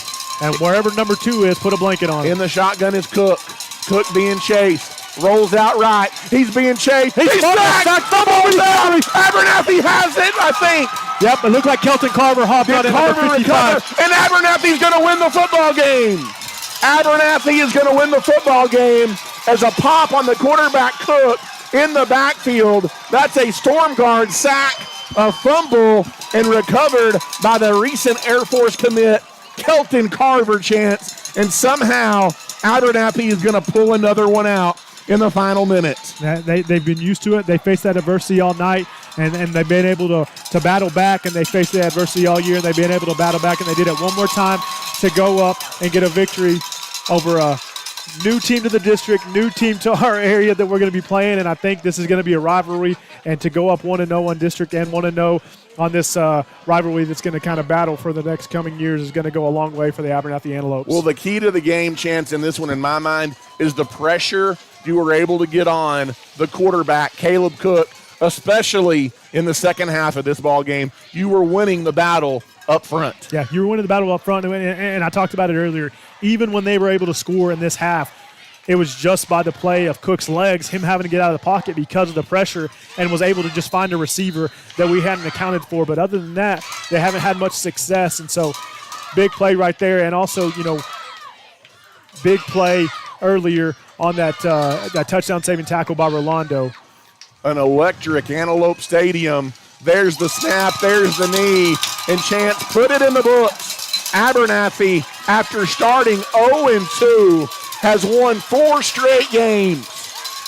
And wherever number 2 is, put a blanket on him. In the shotgun is Cook. Cook being chased. Rolls out right. He's being chased. He's sacked. Abernathy has it, I think. Yep, it looked like Kelton Carver hopped on at number 55. And Abernathy's going to win the football game. Abernathy is going to win the football game as a pop on the quarterback Cook in the backfield. That's a Storm Guard sack, a fumble, and recovered by the recent Air Force commit, Kelton Carver, Chance. And somehow Abernathy is going to pull another one out in the final minutes. They've been used to it. They faced that adversity all night, and they've been able to battle back, and they faced the adversity all year, and they've been able to battle back, and they did it one more time to go up and get a victory over a new team to the district, new team to our area that we're going to be playing, and I think this is going to be a rivalry, and to go up 1-0 on district and 1-0 on this rivalry that's going to kind of battle for the next coming years is going to go a long way for the Abernathy Antelopes. Well, the key to the game, Chance, in this one, in my mind, is the pressure you were able to get on the quarterback, Caleb Cook, especially in the second half of this ball game. You were winning the battle up front. Yeah, you were winning the battle up front, and I talked about it earlier. Even when they were able to score in this half, it was just by the play of Cook's legs, him having to get out of the pocket because of the pressure, and was able to just find a receiver that we hadn't accounted for. But other than that, they haven't had much success, and so big play right there. And also, big play earlier on that touchdown-saving tackle by Rolando. An electric Antelope Stadium. There's the snap, there's the knee, and Chance put it in the books. Abernathy, after starting 0-2, has won 4 straight games,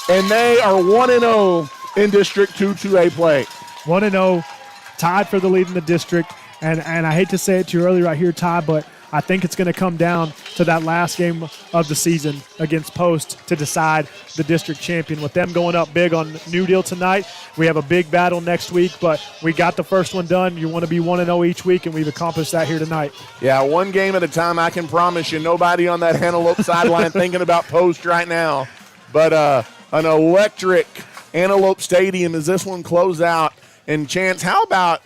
and they are 1-0 in District 2 2A play. 1-0, tied for the lead in the district, and I hate to say it to you early right here, Ty, but I think it's going to come down to that last game of the season against Post to decide the district champion. With them going up big on New Deal tonight, we have a big battle next week, but we got the first one done. You want to be 1-0 each week, and we've accomplished that here tonight. Yeah, one game at a time. I can promise you nobody on that Antelope sideline thinking about Post right now. But an electric Antelope Stadium as this one closes out. And Chance, how about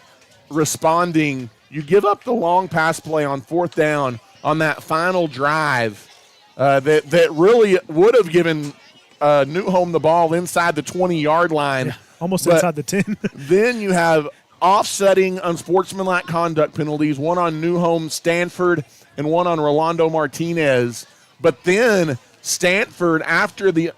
responding. You give up the long pass play on 4th down on that final drive that really would have given New Home the ball inside the 20-yard line. Yeah, almost But inside the 10. then you have offsetting unsportsmanlike conduct penalties, one on New Home Stanford and one on Rolando Martinez. But then Stanford, after the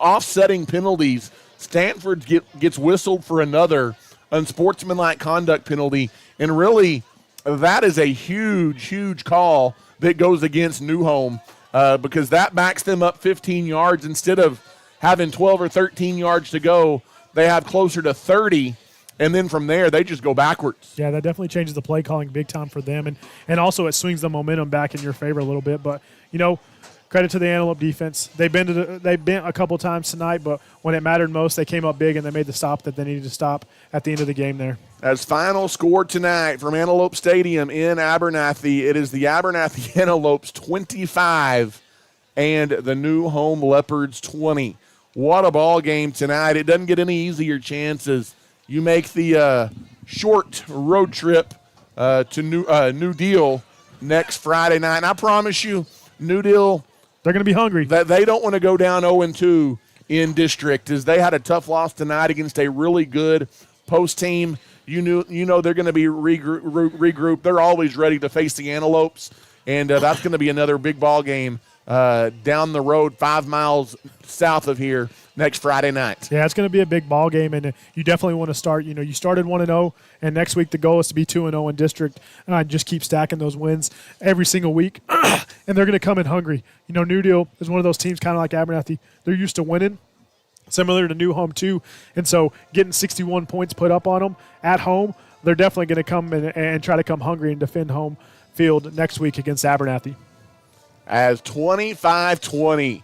offsetting penalties, Stanford gets whistled for another unsportsmanlike conduct penalty. And really, that is a huge, huge call that goes against New Home because that backs them up 15 yards. Instead of having 12 or 13 yards to go, they have closer to 30. And then from there, they just go backwards. Yeah, that definitely changes the play calling big time for them. And also it swings the momentum back in your favor a little bit. But, credit to the Antelope defense. They bent a couple times tonight, but when it mattered most, they came up big and they made the stop that they needed to stop at the end of the game there. As final score tonight from Antelopes Stadium in Abernathy, it is the Abernathy Antelopes 25 and the New Home Leopards 20. What a ball game tonight. It doesn't get any easier chances. You make the short road trip to New Deal next Friday night. And I promise you, New Deal, they're going to be hungry. that they don't want to go down 0-2 in district, as they had a tough loss tonight against a really good post team. You know they're going to be regrouped. They're always ready to face the Antelopes, and that's going to be another big ball game down the road 5 miles south of here next Friday night. Yeah, it's going to be a big ball game, and you definitely want to start. You started 1-0, and next week the goal is to be 2-0 in district. Just keep stacking those wins every single week, and they're going to come in hungry. New Deal is one of those teams kind of like Abernathy. They're used to winning, similar to New Home too, and so getting 61 points put up on them at home, they're definitely going to come in and try to come hungry and defend home field next week against Abernathy. As 25-20,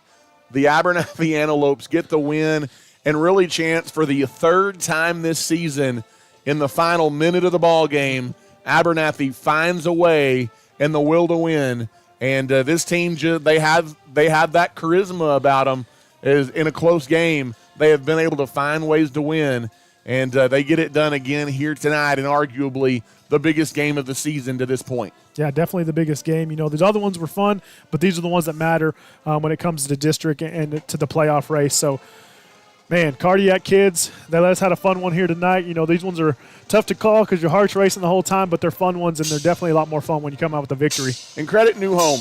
the Abernathy Antelopes get the win and really chance for the 3rd time this season in the final minute of the ball game. Abernathy finds a way and the will to win, and this team they have that charisma about them. Is in a close game, they have been able to find ways to win, and they get it done again here tonight, and arguably the biggest game of the season to this point. Yeah, definitely the biggest game. These other ones were fun, but these are the ones that matter when it comes to the district and to the playoff race. So, man, Cardiac kids, they let us have a fun one here tonight. These ones are tough to call because your heart's racing the whole time, but they're fun ones, and they're definitely a lot more fun when you come out with a victory. And credit New Home.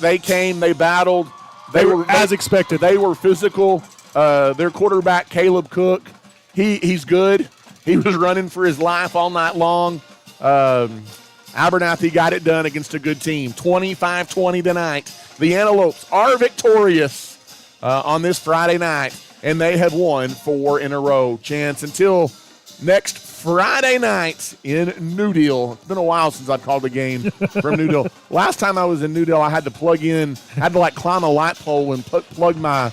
They came, they battled. They were as expected. They were physical. Their quarterback, Caleb Cook, he's good. He was running for his life all night long. Abernathy got it done against a good team. 25-20 tonight. The Antelopes are victorious on this Friday night, and they have won 4 in a row. Chance, until next Friday night in New Deal. It's been a while since I've called a game from New Deal. Last time I was in New Deal, I had to climb a light pole and plug my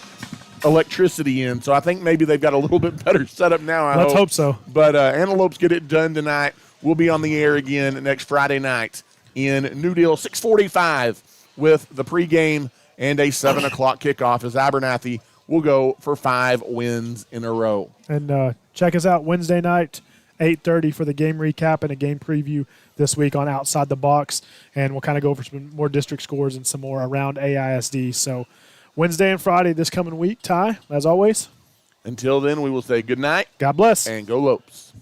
electricity in. So I think maybe they've got a little bit better setup now. Let's hope so. But Antelopes get it done tonight. We'll be on the air again next Friday night in New Deal, 6:45 with the pregame and a 7 o'clock kickoff as Abernathy will go for 5 wins in a row. And check us out Wednesday night, 8:30 for the game recap and a game preview this week on Outside the Box. And we'll kind of go over some more district scores and some more around AISD. So Wednesday and Friday this coming week. Ty, as always. Until then, we will say good night. God bless. And go Lopes.